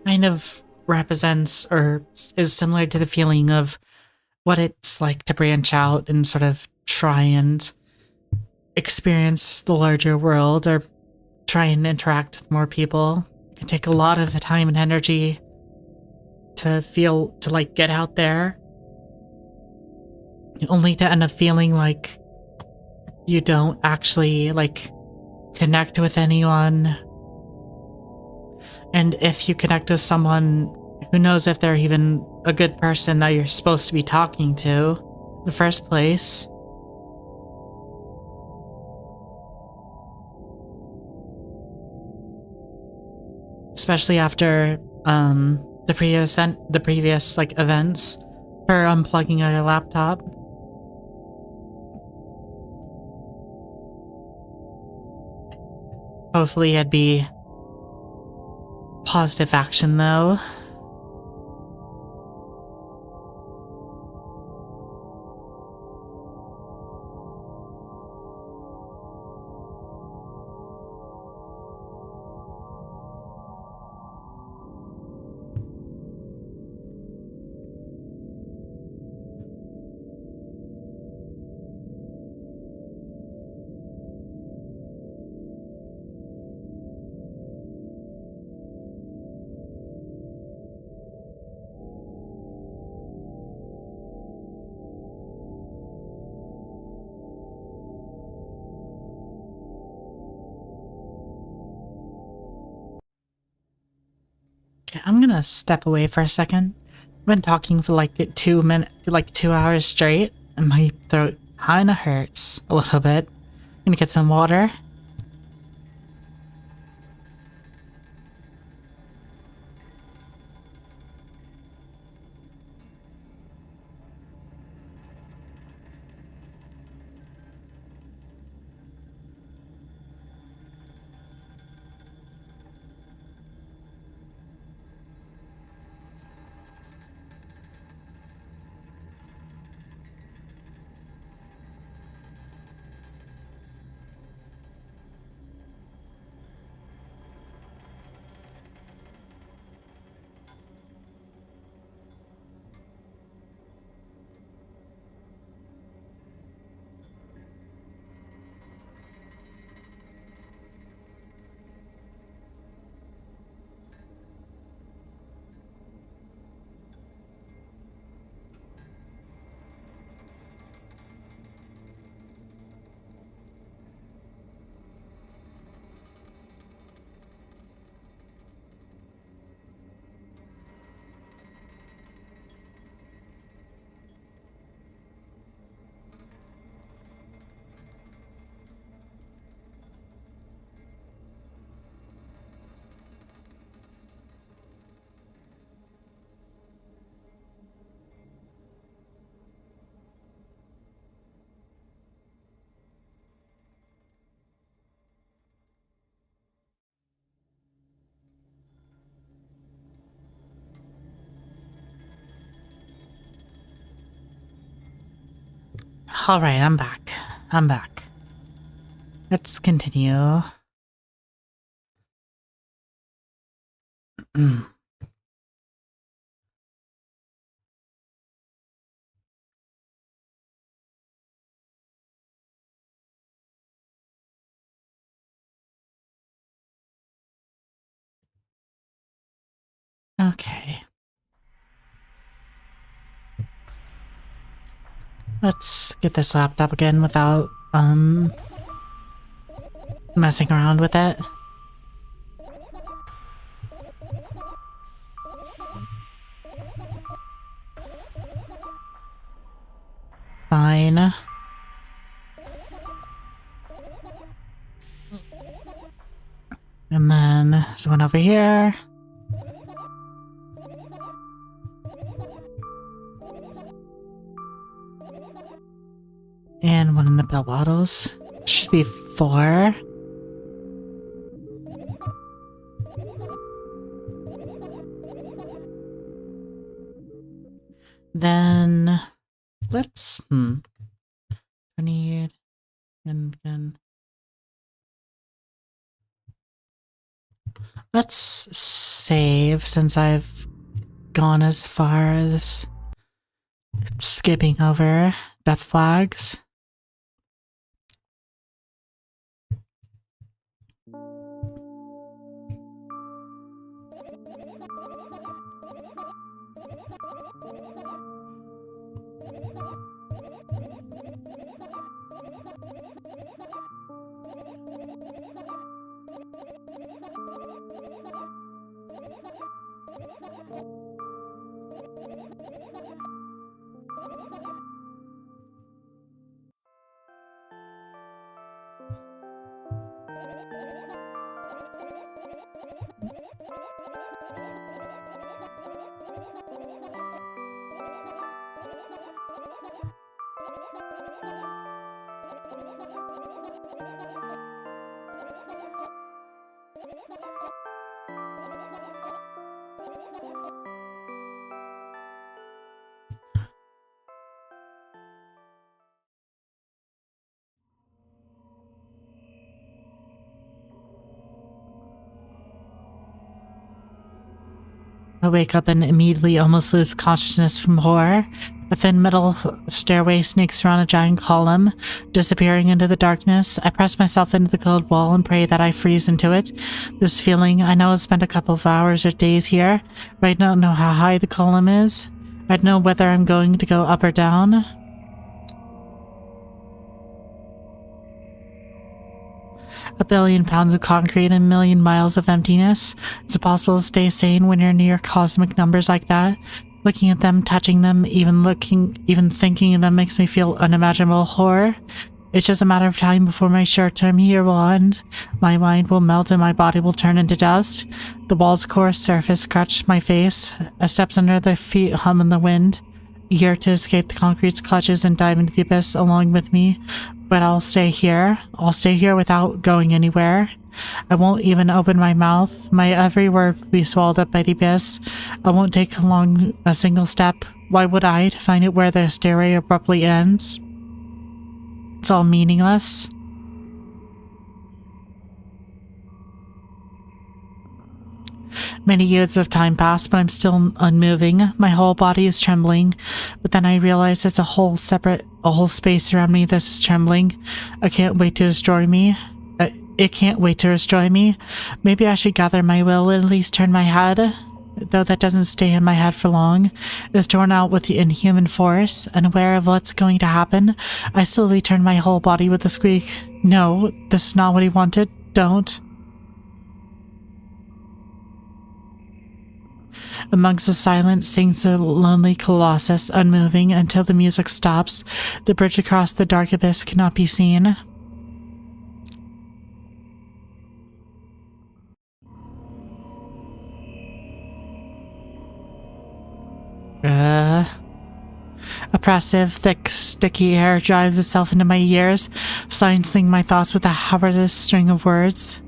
kind of represents or is similar to the feeling of what it's like to branch out and sort of try and experience the larger world or try and interact with more people. It can take a lot of time and energy to like get out there, only to end up feeling like you don't actually like connect with anyone. And if you connect with someone, who knows if they're even a good person that you're supposed to be talking to in the first place. Especially after the previous like events, her unplugging her laptop. Hopefully it'd be positive action though. Okay, I'm gonna step away for a second. I've been talking for like 2 hours straight, and my throat kinda hurts a little bit. I'm gonna get some water. Alright, I'm back. Let's continue. Okay. Let's get this laptop again without, messing around with it. Fine. And then there's one over here. And one in the bell bottles. Should be 4. Then let's I need and let's save since I've gone as far as skipping over death flags. I wake up and immediately almost lose consciousness from horror. A thin metal stairway snakes around a giant column, disappearing into the darkness. I press myself into the cold wall and pray that I freeze into it. This feeling, I know I've spent a couple of hours or days here, but I don't know how high the column is. I don't know whether I'm going to go up or down. A billion pounds of concrete and a million miles of emptiness. Is it possible to stay sane when you're near cosmic numbers like that? Looking at them, touching them, even thinking of them makes me feel unimaginable horror. It's just a matter of time before my short term here will end. My mind will melt and my body will turn into dust. The wall's coarse surface scratched my face. Steps under the feet hum in the wind. Eager to escape the concrete's clutches and dive into the abyss along with me. But I'll stay here. I'll stay here without going anywhere. I won't even open my mouth. My every word will be swallowed up by the abyss. I won't take along a single step. Why would I, to find it where the stairway abruptly ends? It's all meaningless. Many years of time pass, but I'm still unmoving. My whole body is trembling, but then I realize it's a whole space around me that is trembling. I can't wait to destroy me. It can't wait to destroy me. Maybe I should gather my will and at least turn my head, though that doesn't stay in my head for long. It's torn out with the inhuman force. Unaware of what's going to happen, I slowly turn my whole body with a squeak. No, this is not what he wanted. Don't. Amongst the silence sings the lonely colossus, unmoving until the music stops. The bridge across the dark abyss cannot be seen. Oppressive, thick, sticky air drives itself into my ears, silencing my thoughts with a hazardous string of words.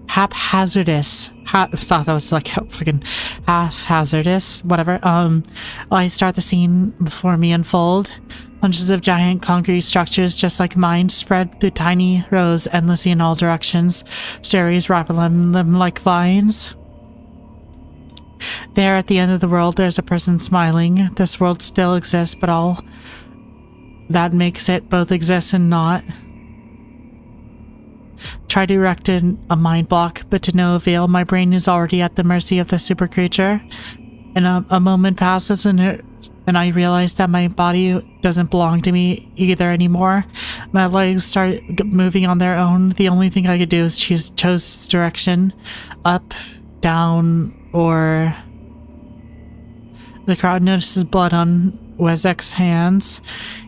Haphazardous thought that was like fucking hazardous. Whatever. I start the scene before me unfold. Bunches of giant concrete structures just like mine spread through tiny rows endlessly in all directions. Stories wrapping them like vines. There at the end of the world, there's a person smiling. This world still exists, but all that makes it both exist and not. Try to erect a mind block, but to no avail. My brain is already at the mercy of the super creature. And a moment passes and I realize that my body doesn't belong to me either anymore. My legs start moving on their own. The only thing I could do is choose direction. Up, down, or... The crowd notices blood on Wezek's hands.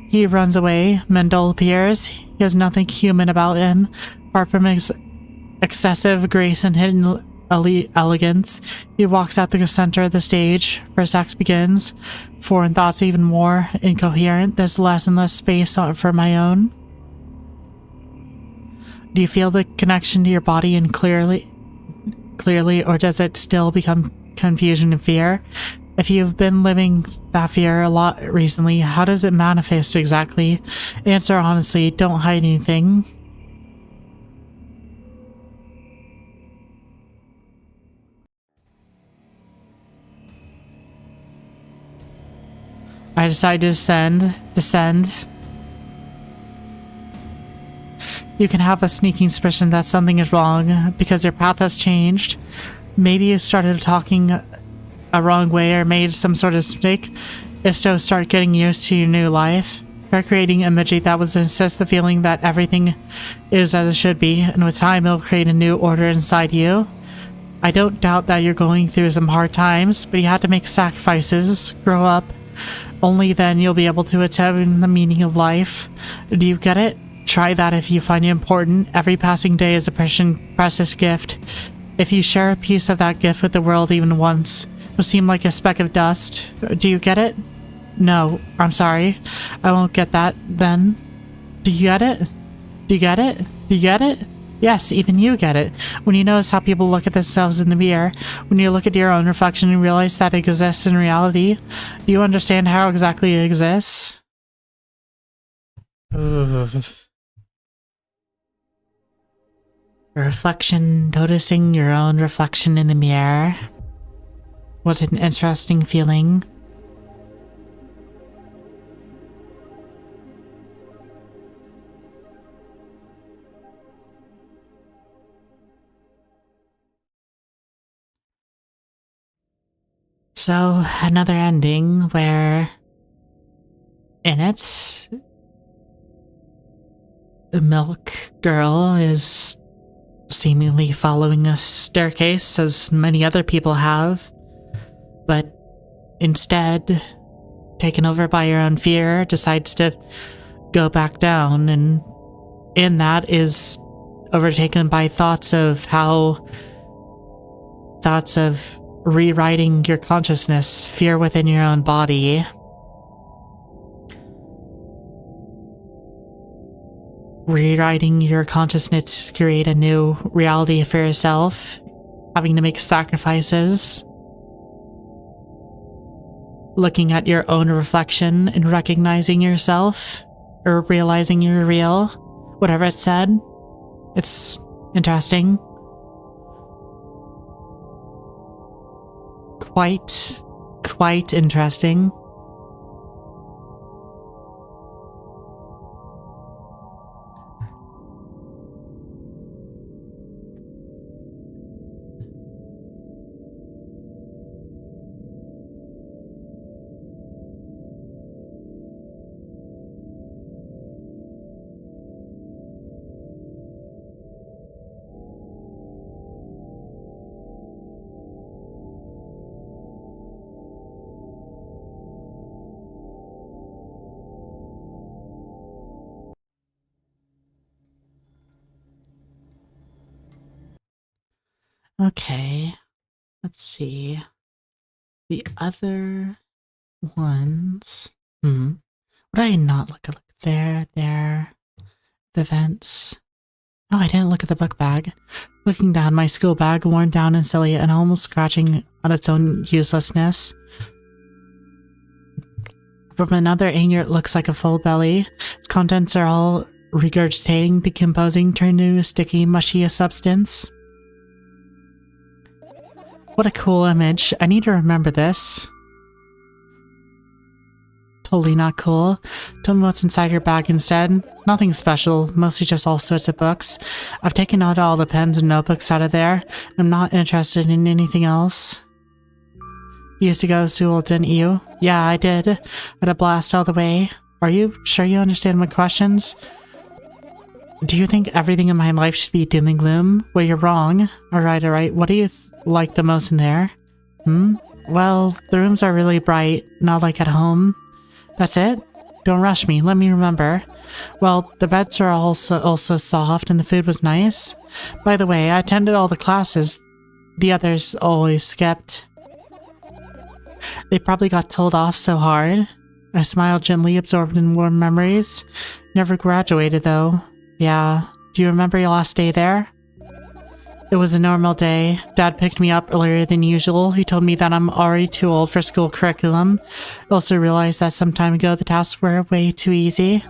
He runs away. Mendel appears. He has nothing human about him, apart from his excessive grace and hidden elegance. He walks out the center of the stage. First act begins. Foreign thoughts even more incoherent. There's less and less space for my own. Do you feel the connection to your body and clearly, or does it still become confusion and fear? If you've been living that fear a lot recently, how does it manifest exactly? Answer honestly, don't hide anything. I decide to descend. You can have a sneaking suspicion that something is wrong because your path has changed. Maybe you started talking a wrong way or made some sort of mistake. If so, start getting used to your new life. Start creating imagery that will insist the feeling that everything is as it should be, and with time it'll create a new order inside you. I don't doubt that you're going through some hard times, but you have to make sacrifices, grow up. Only then you'll be able to attain the meaning of life. Do you get it? Try that if you find it important. Every passing day is a precious gift. If you share a piece of that gift with the world even once, it will seem like a speck of dust. Do you get it? No, I'm sorry. I won't get that then. Do you get it? Do you get it? Do you get it? Yes, even you get it. When you notice how people look at themselves in the mirror, when you look at your own reflection and realize that it exists in reality, do you understand how exactly it exists? Reflection, noticing your own reflection in the mirror. What an interesting feeling. So, another ending where in it, the milk girl is seemingly following a staircase as many other people have, but instead, taken over by her own fear, decides to go back down, and in that is overtaken by thoughts of rewriting your consciousness, fear within your own body. Rewriting your consciousness to create a new reality for yourself, having to make sacrifices. Looking at your own reflection and recognizing yourself, or realizing you're real, whatever it said. It's interesting. Quite interesting. Okay, let's see. The other ones. Would I not look at there, the vents? Oh, I didn't look at the book bag. Looking down, my school bag, worn down and silly and almost scratching on its own uselessness. From another angle, it looks like a full belly. Its contents are all regurgitating, decomposing, turned into a sticky, mushy substance. What a cool image. I need to remember this. Totally not cool. Tell me what's inside your bag instead. Nothing special, mostly just all sorts of books. I've taken out all the pens and notebooks out of there. I'm not interested in anything else. You used to go to school, didn't you? Yeah, I did. I had a blast all the way. Are you sure you understand my questions? Do you think everything in my life should be doom and gloom? Well, you're wrong. Alright. What do you like the most in there? Well, the rooms are really bright, not like at home. That's it? Don't rush me, let me remember. Well, the beds are also soft and the food was nice. By the way, I attended all the classes the others always skipped. They probably got told off so hard. I smiled gently, absorbed in warm memories. Never graduated though. Yeah. Do you remember your last day there? It was a normal day. Dad picked me up earlier than usual. He told me that I'm already too old for school curriculum. I also realized that some time ago the tasks were way too easy.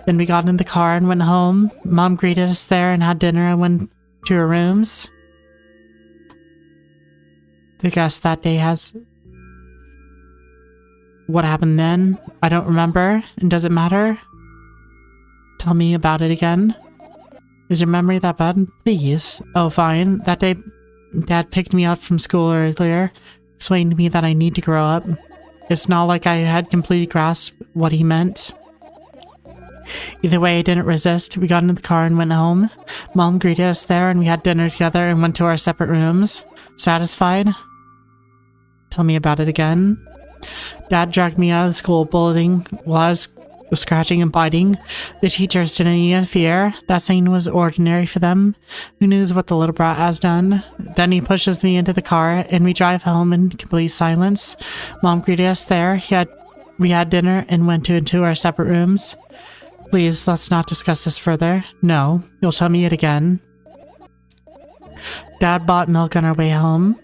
Then we got in the car and went home. Mom greeted us there and had dinner and went to her rooms. I guess that day has... What happened then? I don't remember. And does it matter? Tell me about it again. Is your memory that bad? Please. Oh, fine. That day, Dad picked me up from school earlier, explained to me that I need to grow up. It's not like I had completely grasped what he meant. Either way, I didn't resist. We got in the car and went home. Mom greeted us there and we had dinner together and went to our separate rooms. Satisfied? Tell me about it again. Dad dragged me out of the school bulleting while I was scratching and biting. The teachers didn't even fear. That scene was ordinary for them. Who knows what the little brat has done? Then he pushes me into the car and we drive home in complete silence. Mom greeted us there. We had dinner and went into our separate rooms. Please, let's not discuss this further. No, you'll tell me it again. Dad bought milk on our way home.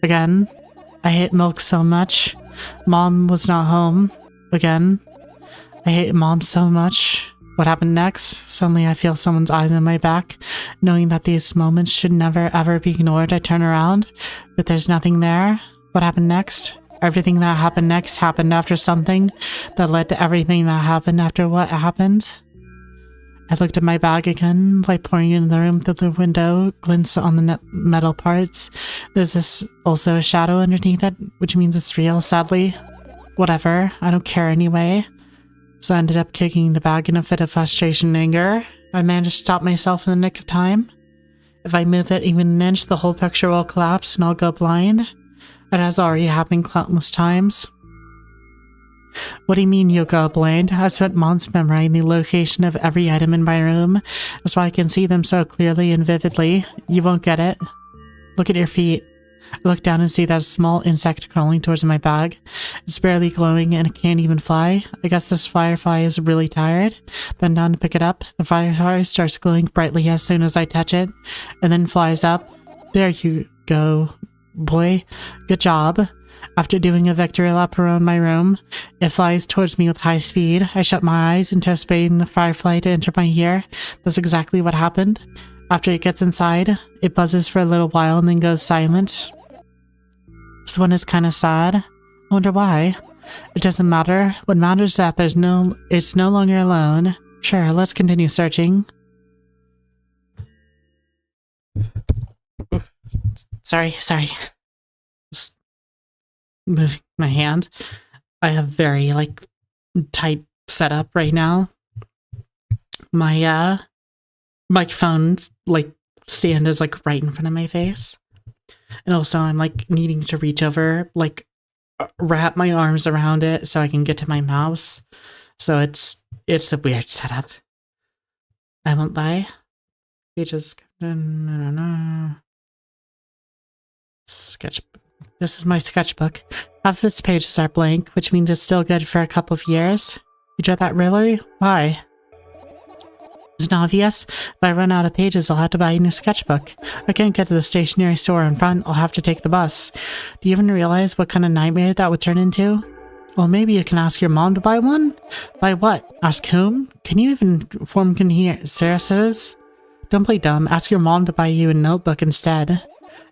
Again. I hate milk so much. Mom was not home. Again. I hate Mom so much. What happened next? Suddenly I feel someone's eyes on my back. Knowing that these moments should never ever be ignored, I turn around, but there's nothing there. What happened next? Everything that happened next happened after something that led to everything that happened after what happened. I looked at my bag again, light pouring into the room through the window, glints on the metal parts. There's also a shadow underneath it, which means it's real, sadly. Whatever, I don't care anyway. So I ended up kicking the bag in a fit of frustration and anger. I managed to stop myself in the nick of time. If I move it even an inch, the whole picture will collapse and I'll go blind. It has already happened countless times. What do you mean you'll go blind? I spent months memorizing the location of every item in my room. That's why I can see them so clearly and vividly. You won't get it. Look at your feet. I look down and see that small insect crawling towards my bag. It's barely glowing and it can't even fly. I guess this firefly is really tired. Bend down to pick it up. The firefly starts glowing brightly as soon as I touch it, and then flies up. There you go, boy. Good job. After doing a victory lap around my room, it flies towards me with high speed. I shut my eyes, anticipating the firefly to enter my ear. That's exactly what happened. After it gets inside, it buzzes for a little while and then goes silent. This one is kind of sad. I wonder why. It doesn't matter. What matters is that it's no longer alone. Sure, let's continue searching. Sorry. Just moving my hand. I have very, tight setup right now. My, microphone, stand is, right in front of my face. And also I'm, needing to reach over, wrap my arms around it so I can get to my mouse. So it's a weird setup. I won't lie. Pages. Sketchbook. This is my sketchbook. Half of its pages are blank, which means it's still good for a couple of years. You drew that really? Why? Isn't it obvious? If I run out of pages, I'll have to buy a new sketchbook. I can't get to the stationery store in front, I'll have to take the bus. Do you even realize what kind of nightmare that would turn into? Well, maybe you can ask your mom to buy one? Buy what? Ask whom? Can you even form sentences? Don't play dumb. Ask your mom to buy you a notebook instead.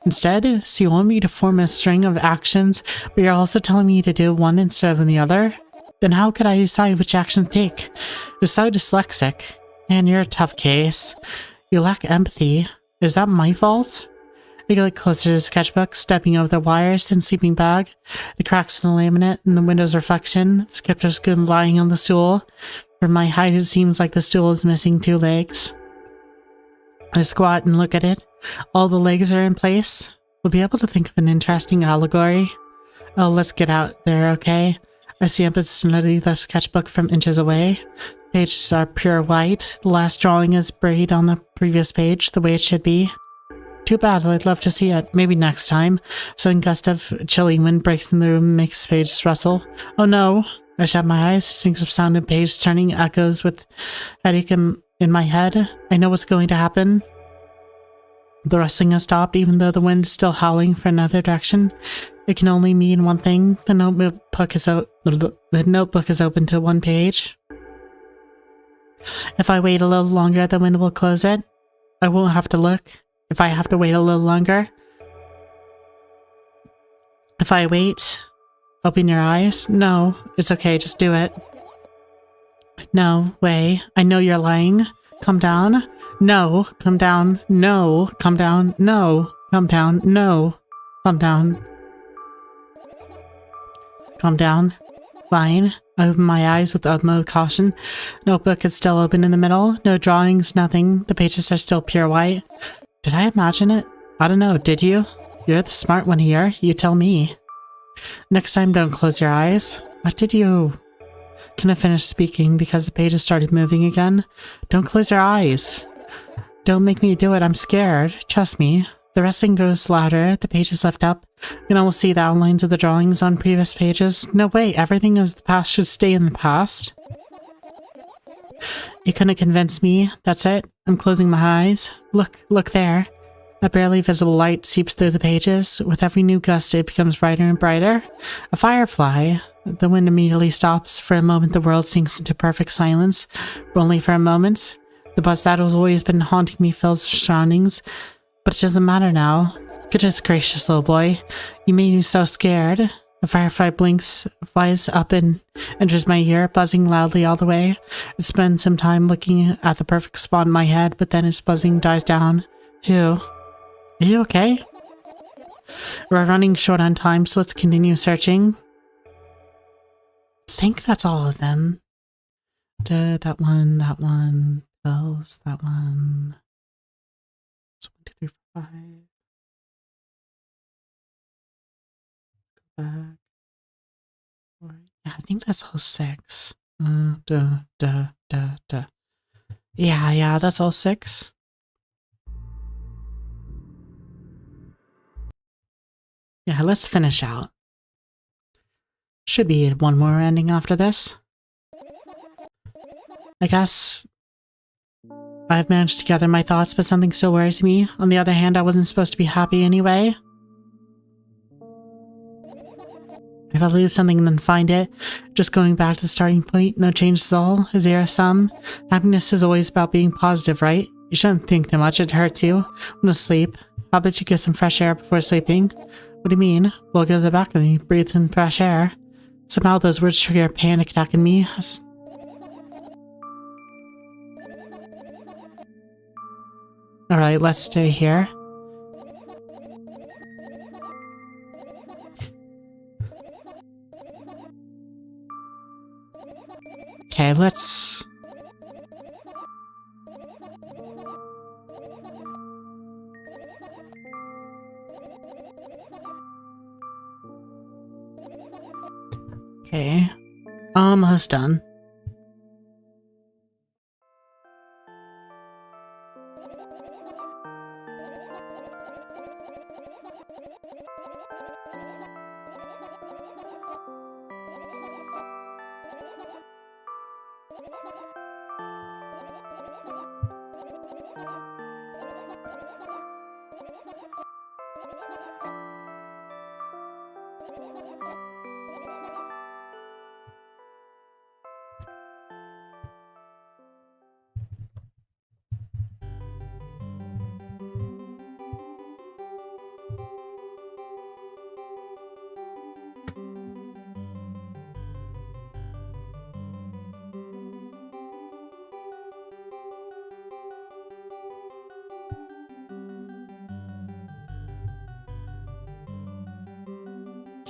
Instead? So you want me to form a string of actions, but you're also telling me to do one instead of the other? Then how could I decide which action to take? You're so dyslexic. Man, you're a tough case. You lack empathy. Is that my fault? I get closer to the sketchbook, stepping over the wires and sleeping bag, the cracks in the laminate and the window's reflection, the sketchbook's lying on the stool. From my height, it seems like the stool is missing 2 legs. I squat and look at it. All the legs are in place. We'll be able to think of an interesting allegory. Oh, let's get out there, okay? I stand up and study the sketchbook from inches away. Pages are pure white. The last drawing is buried on the previous page, the way it should be. Too bad, I'd love to see it. Maybe next time. Sudden gust of chilly wind breaks in the room and makes pages rustle. Oh no! I shut my eyes, distinct sound of page turning echoes with headache in my head. I know what's going to happen. The rustling has stopped, even though the wind is still howling for another direction. It can only mean one thing. The notebook is open to one page. If I wait a little longer, the wind will close it. I won't have to look. If I have to wait a little longer. If I wait, open your eyes. No, it's okay, just do it. No, way. I know you're lying. Come down. No, come down. No, come down. No, come down. No, come down. Calm down. Fine. I open my eyes with utmost caution. Notebook is still open in the middle. No drawings, nothing. The pages are still pure white. Did I imagine it? I don't know, did you? You're the smart one here. You tell me. Next time, don't close your eyes. What did you... Couldn't finish speaking because the pages started moving again. Don't close your eyes. Don't make me do it. I'm scared. Trust me. The rustling grows louder. The pages lift up. You can almost see the outlines of the drawings on previous pages. No way. Everything of the past should stay in the past. You couldn't convince me. That's it. I'm closing my eyes. Look there. A barely visible light seeps through the pages. With every new gust, it becomes brighter and brighter. A firefly. The wind immediately stops. For a moment, the world sinks into perfect silence. But only for a moment. The buzz that has always been haunting me fills the surroundings. But it doesn't matter now. Goodness gracious, little boy. You made me so scared. The firefly blinks, flies up and enters my ear, buzzing loudly all the way. It spends some time looking at the perfect spot in my head, but then its buzzing dies down. Are you okay? We're running short on time, so let's continue searching. I think that's all of them. That one, bells, that one. So 1, 2, 3, 4, 5. Go back. 4. Yeah, I think that's all 6. Yeah, that's all 6. Yeah, let's finish out. Should be one more ending after this. I guess I've managed to gather my thoughts, but something still worries me. On the other hand, I wasn't supposed to be happy anyway. If I lose something and then find it, just going back to the starting point, no change at all, is there a sum? Happiness is always about being positive, right? You shouldn't think too much, it hurts you. I'm gonna sleep. How about you get some fresh air before sleeping? What do you mean? We'll go to the balcony, breathe in fresh air. Somehow those words trigger a panic attack in me. Alright, let's stay here. Okay, let's... Okay. Almost done.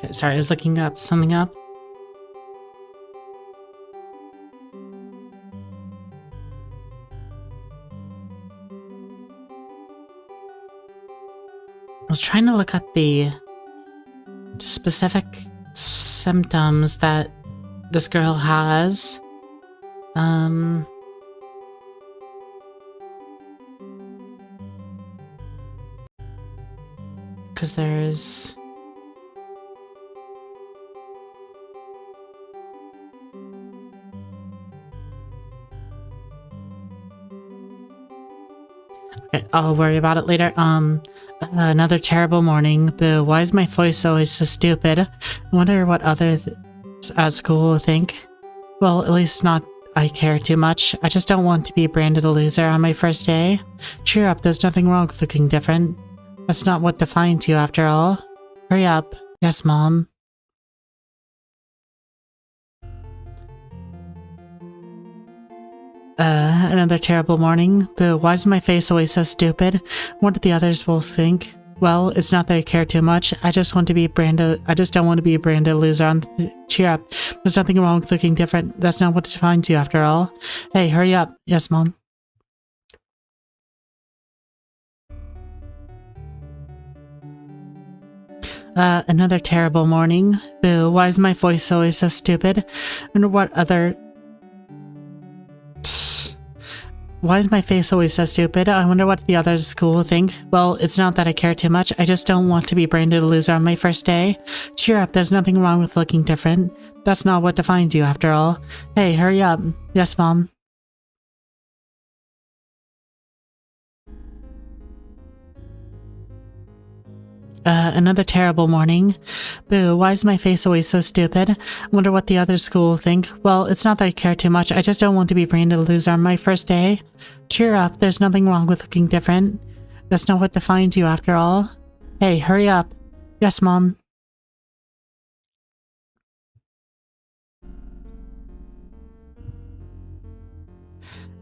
Okay, sorry, I was looking up something up. I was trying to look up the specific symptoms that this girl has. Because there's... Okay, I'll worry about it later. Another terrible morning. Boo, why is my voice always so stupid? I wonder what others at school will think. Well, at least not I care too much. I just don't want to be branded a loser on my first day. Cheer up, there's nothing wrong with looking different. That's not what defines you after all. Hurry up. Yes, Mom. Another terrible morning. Boo, why is my face always so stupid? What do the others will think? Well, it's not that I care too much. I just don't want to be branded a loser on cheer up. There's nothing wrong with looking different. That's not what defines you after all. Hey, hurry up. Yes, Mom. Another terrible morning. Boo, why is my voice always so stupid? Why is my face always so stupid? I wonder what the others at school will think. Well, it's not that I care too much. I just don't want to be branded a loser on my first day. Cheer up, there's nothing wrong with looking different. That's not what defines you after all. Hey, hurry up. Yes, Mom. Another terrible morning. Boo, why is my face always so stupid? I wonder what the other school will think. Well, it's not that I care too much. I just don't want to be branded a loser on my first day. Cheer up, there's nothing wrong with looking different. That's not what defines you after all. Hey, hurry up. Yes, Mom.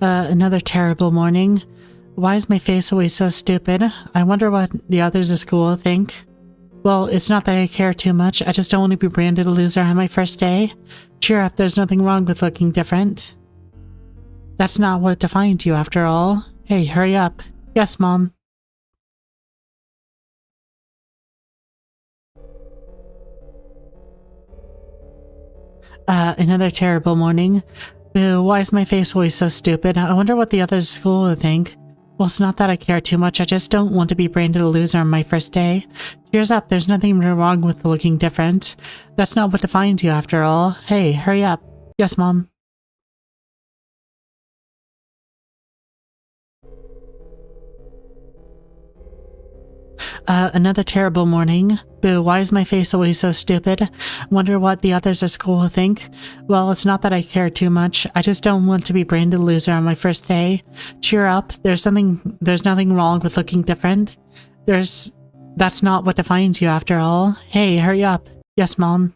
Another terrible morning. Why is my face always so stupid? I wonder what the others at school will think. Well, it's not that I care too much. I just don't want to be branded a loser on my first day. Cheer up, there's nothing wrong with looking different. That's not what defines you after all. Hey, hurry up. Yes, Mom. Another terrible morning. Boo, why is my face always so stupid? I wonder what the others at school will think. Well, it's not that I care too much. I just don't want to be branded a loser on my first day. Cheers up, there's nothing wrong with looking different. That's not what defines you after all. Hey, hurry up. Yes, Mom. Another terrible morning. Boo, why is my face always so stupid? Wonder what the others at school will think. Well, it's not that I care too much. I just don't want to be branded a loser on my first day. Cheer up, there's nothing wrong with looking different. That's not what defines you after all. Hey, hurry up. Yes, Mom.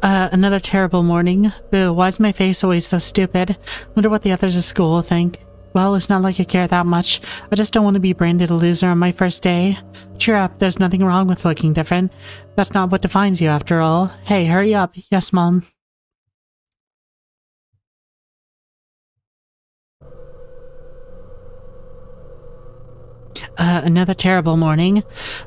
Another terrible morning. Boo, why is my face always so stupid? Wonder what the others at school will think. Well, it's not like I care that much. I just don't want to be branded a loser on my first day. Cheer up, there's nothing wrong with looking different. That's not what defines you after all. Hey, hurry up. Yes, Mom. Another terrible morning.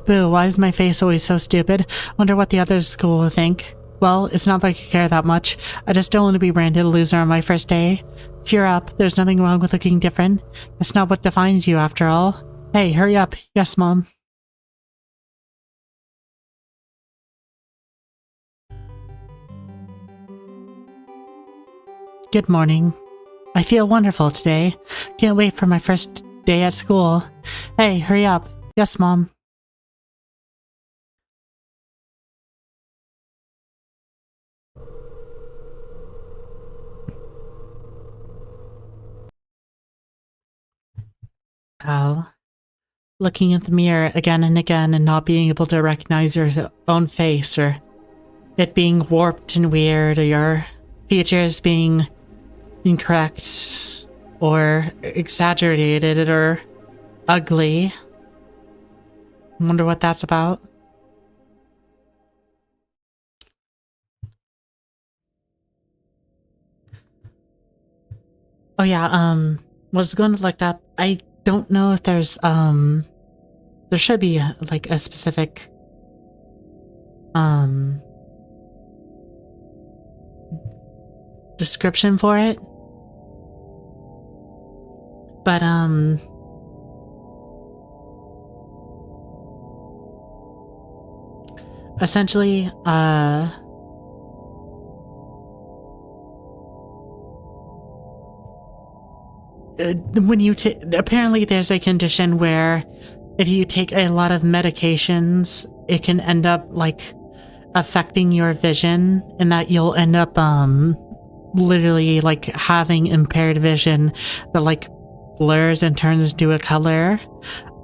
Boo, why is my face always so stupid? Wonder what the others at school will think. Well, it's not like I care that much. I just don't want to be branded a loser on my first day. Cheer up, there's nothing wrong with looking different. That's not what defines you after all. Hey, hurry up. Yes, Mom. Good morning. I feel wonderful today. Can't wait for my first day at school. Hey, hurry up. Yes, Mom. Oh. Looking at the mirror again and again and not being able to recognize your own face, or it being warped and weird, or your features being incorrect. or exaggerated or ugly. I wonder what that's about. Oh yeah, was going to look up. I don't know if there's, there should be like a specific, description for it. But, essentially, when you apparently there's a condition where if you take a lot of medications, it can end up like affecting your vision, and that you'll end up literally like having impaired vision that like blurs and turns into a color.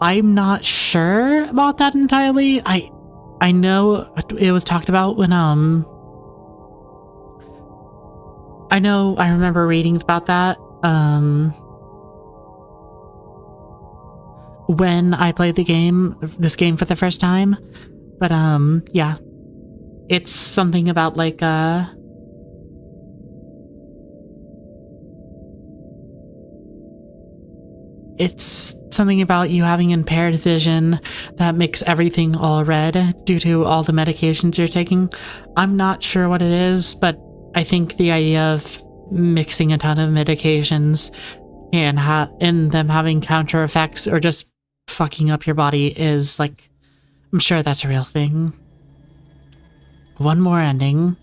I'm not sure about that entirely. I know it was talked about when I remember reading about that when I played this game for the first time. But yeah. It's something about like it's something about you having impaired vision that makes everything all red due to all the medications you're taking. I'm not sure what it is, but I think the idea of mixing a ton of medications and them having counter effects or just fucking up your body is like, I'm sure that's a real thing. One more ending.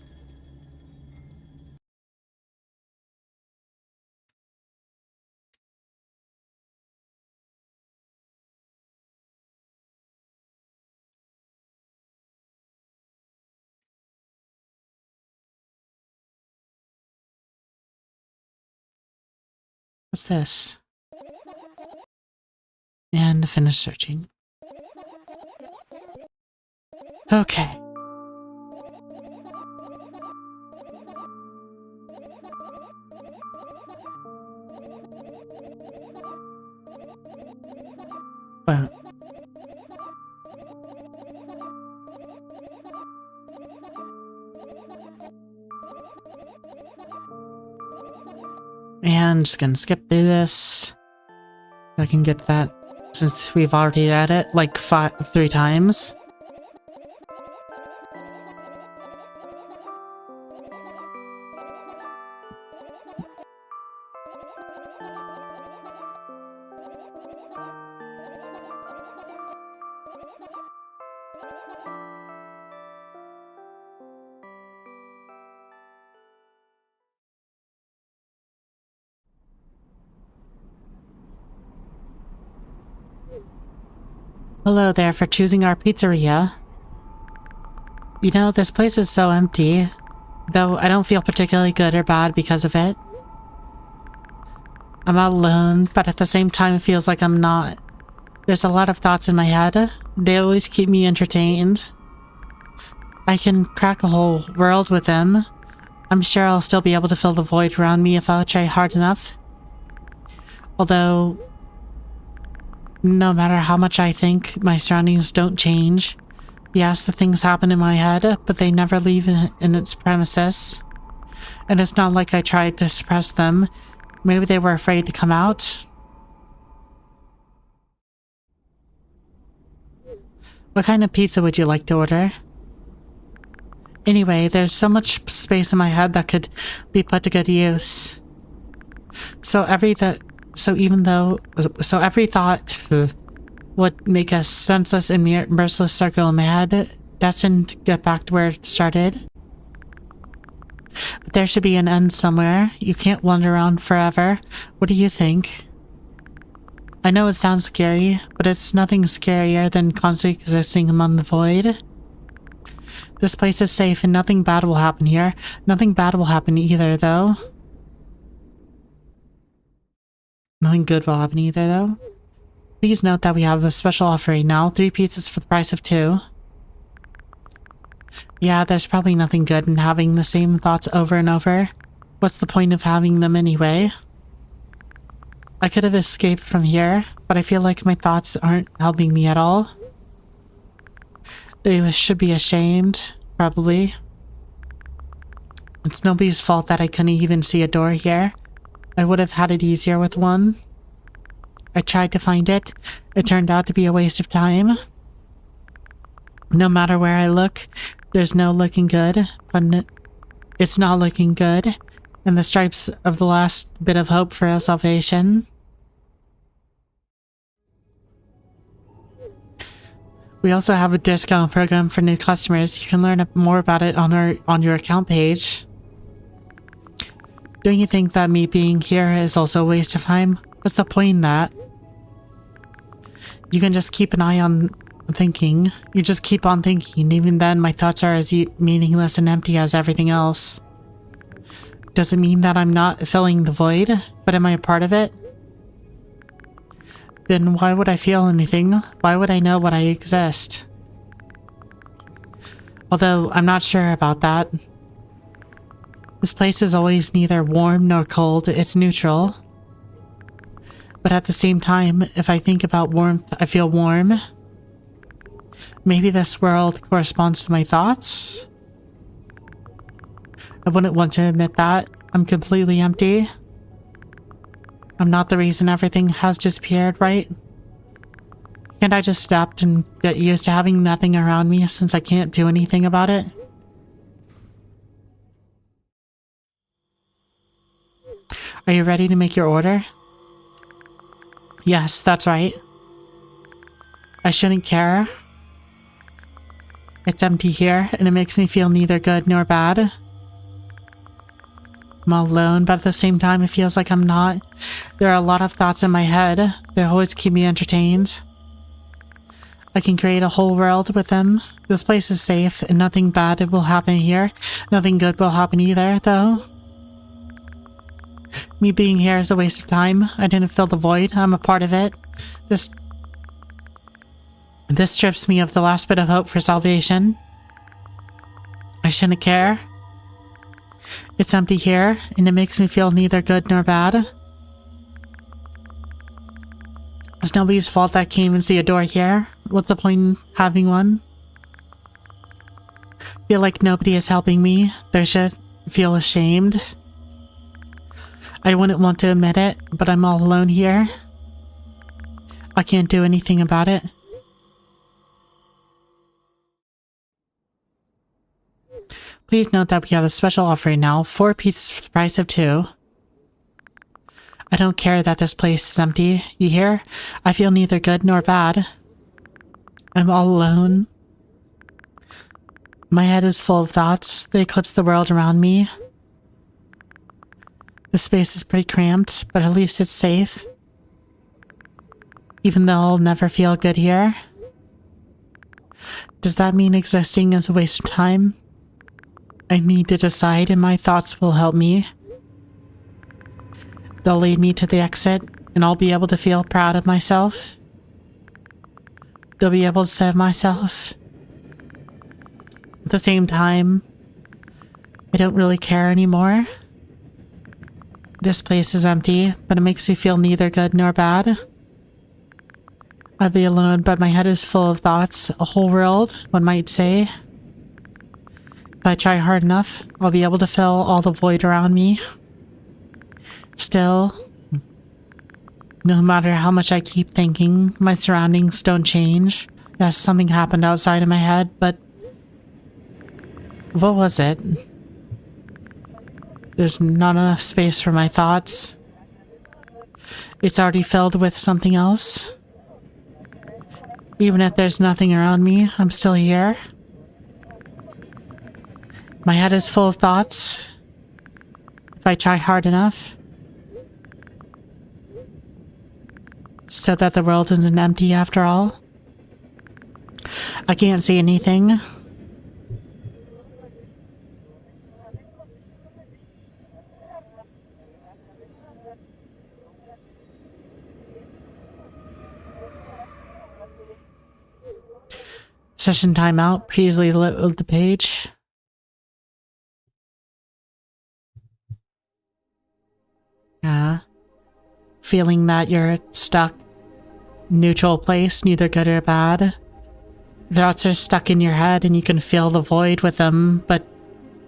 What's this? And finish searching. Okay. Well. And just gonna skip through this. I can get that since we've already read it like 3 times. Hello there for choosing our pizzeria. You know, this place is so empty, though I don't feel particularly good or bad because of it. I'm all alone, but at the same time it feels like I'm not. There's a lot of thoughts in my head. They always keep me entertained. I can crack a whole world with them. I'm sure I'll still be able to fill the void around me if I try hard enough. Although, no matter how much I think, my surroundings don't change. Yes, the things happen in my head, but they never leave in its premises. And it's not like I tried to suppress them. Maybe they were afraid to come out. What kind of pizza would you like to order? Anyway, there's so much space in my head that could be put to good use. So every thought would make a senseless and merciless circle in my head, destined to get back to where it started. But there should be an end somewhere. You can't wander around forever. What do you think? I know it sounds scary, but it's nothing scarier than constantly existing among the void. This place is safe and nothing bad will happen here. Nothing bad will happen either, though. Nothing good will happen either, though. Please note that we have a special offer right now. 3 pizzas for the price of 2. Yeah, there's probably nothing good in having the same thoughts over and over. What's the point of having them anyway? I could have escaped from here, but I feel like my thoughts aren't helping me at all. They should be ashamed, probably. It's nobody's fault that I couldn't even see a door here. I would have had it easier with one. I tried to find it. It turned out to be a waste of time. No matter where I look, there's no looking good, but it's not looking good. And the stripes of the last bit of hope for our salvation. We also have a discount program for new customers. You can learn more about it on your account page. Don't you think that me being here is also a waste of time? What's the point in that? You can just keep an eye on thinking. You just keep on thinking. Even then, my thoughts are as meaningless and empty as everything else. Does it mean that I'm not filling the void? But am I a part of it? Then why would I feel anything? Why would I know what I exist? Although, I'm not sure about that. This place is always neither warm nor cold, it's neutral. But at the same time, if I think about warmth, I feel warm. Maybe this world corresponds to my thoughts? I wouldn't want to admit that. I'm completely empty. I'm not the reason everything has disappeared, right? Can't I just adapt and get used to having nothing around me since I can't do anything about it? Are you ready to make your order? Yes, that's right. I shouldn't care. It's empty here, and it makes me feel neither good nor bad. I'm all alone, but at the same time it feels like I'm not. There are a lot of thoughts in my head. They always keep me entertained. I can create a whole world with them. This place is safe, and nothing bad will happen here. Nothing good will happen either, though. Me being here is a waste of time. I didn't fill the void. I'm a part of it. This strips me of the last bit of hope for salvation. I shouldn't care. It's empty here, and it makes me feel neither good nor bad. It's nobody's fault that I can't even see a door here. What's the point in having one? I feel like nobody is helping me. They should feel ashamed. I wouldn't want to admit it, but I'm all alone here. I can't do anything about it. Please note that we have a special offer now, 4 pieces for the price of 2. I don't care that this place is empty, you hear? I feel neither good nor bad. I'm all alone. My head is full of thoughts. They eclipse the world around me. The space is pretty cramped, but at least it's safe. Even though I'll never feel good here. Does that mean existing is a waste of time? I need to decide, and my thoughts will help me. They'll lead me to the exit, and I'll be able to feel proud of myself. They'll be able to save myself. At the same time, I don't really care anymore. This place is empty, but it makes me feel neither good nor bad. I'll be alone, but my head is full of thoughts. A whole world, one might say. If I try hard enough, I'll be able to fill all the void around me. Still, no matter how much I keep thinking, my surroundings don't change. Yes, something happened outside of my head, but what was it? There's not enough space for my thoughts. It's already filled with something else. Even if there's nothing around me, I'm still here. My head is full of thoughts. If I try hard enough. So that the world isn't empty after all. I can't see anything. Session timeout. Please reload the page. Yeah. feeling that you're stuck neutral place, neither good or bad. Thoughts are stuck in your head and you can fill the void with them, but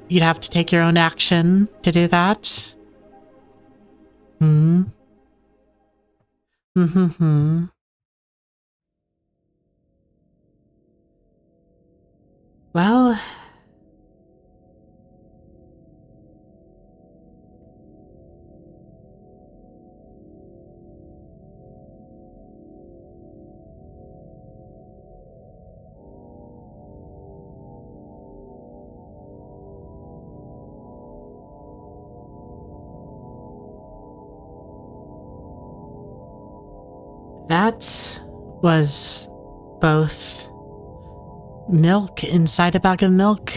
you'd have to take your own action to do that. Hmm. Hmm. Well, that was both milk inside a bag of milk,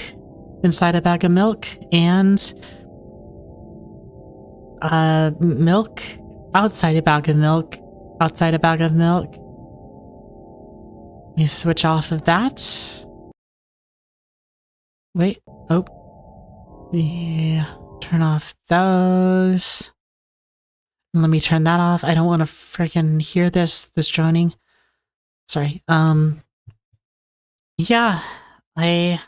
inside a bag of milk, and milk outside a bag of milk, outside a bag of milk. Let me switch off of that. Wait, oh. Yeah, turn off those. Let me turn that off. I don't want to freaking hear this droning. Sorry. Yeah, pretty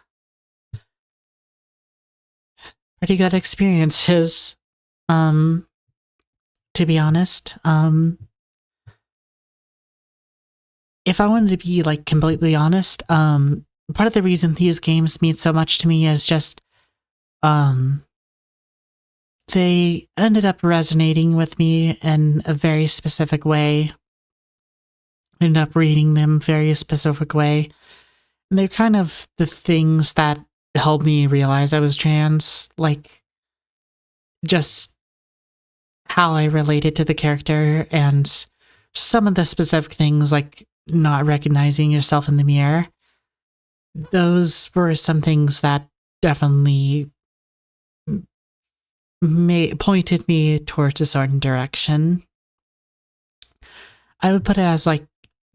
good experiences. To be honest. If I wanted to be like completely honest, part of the reason these games mean so much to me is just, they ended up resonating with me in a very specific way. I ended up reading them very specific way. And they're kind of the things that helped me realize I was trans, like just how I related to the character and some of the specific things like not recognizing yourself in the mirror. Those were some things that definitely pointed me towards a certain direction. I would put it as like,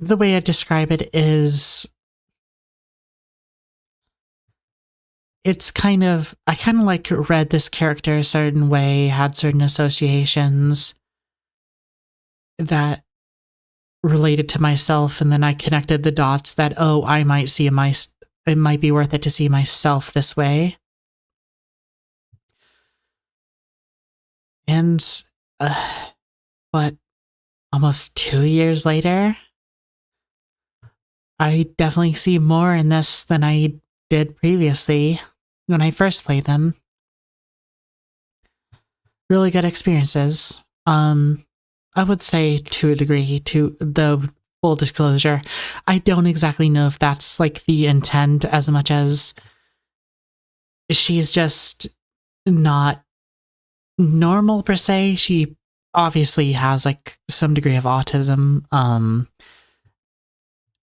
the way I describe it is, it's kind of, I kind of like read this character a certain way, had certain associations that related to myself, and then I connected the dots that, oh, I might see it might be worth it to see myself this way. And, but almost 2 years later, I definitely see more in this than I did previously when I first played them. Really good experiences. I would say to a degree, to the full disclosure, I don't exactly know if that's like the intent as much as she's just not normal per se. She obviously has like some degree of autism,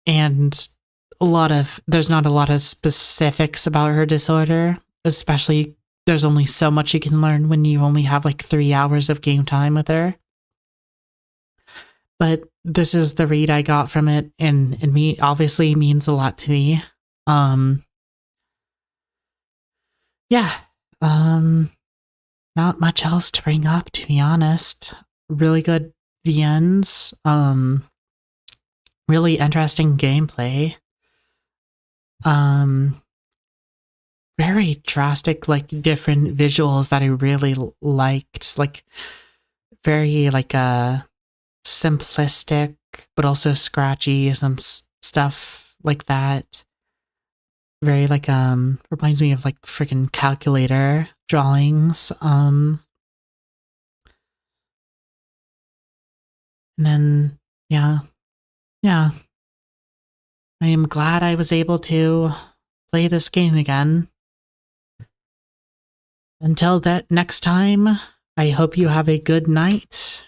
and there's not a lot of specifics about her disorder, especially there's only so much you can learn when you only have like 3 hours of game time with her. But this is the read I got from it, and me obviously means a lot to me. Yeah. Not much else to bring up, to be honest. Really good VNs. Really interesting gameplay. Very drastic, like different visuals that I really liked. Like very like simplistic, but also scratchy, some stuff like that. Very like reminds me of like freaking calculator drawings. And then yeah. I am glad I was able to play this game again. Until that next time, I hope you have a good night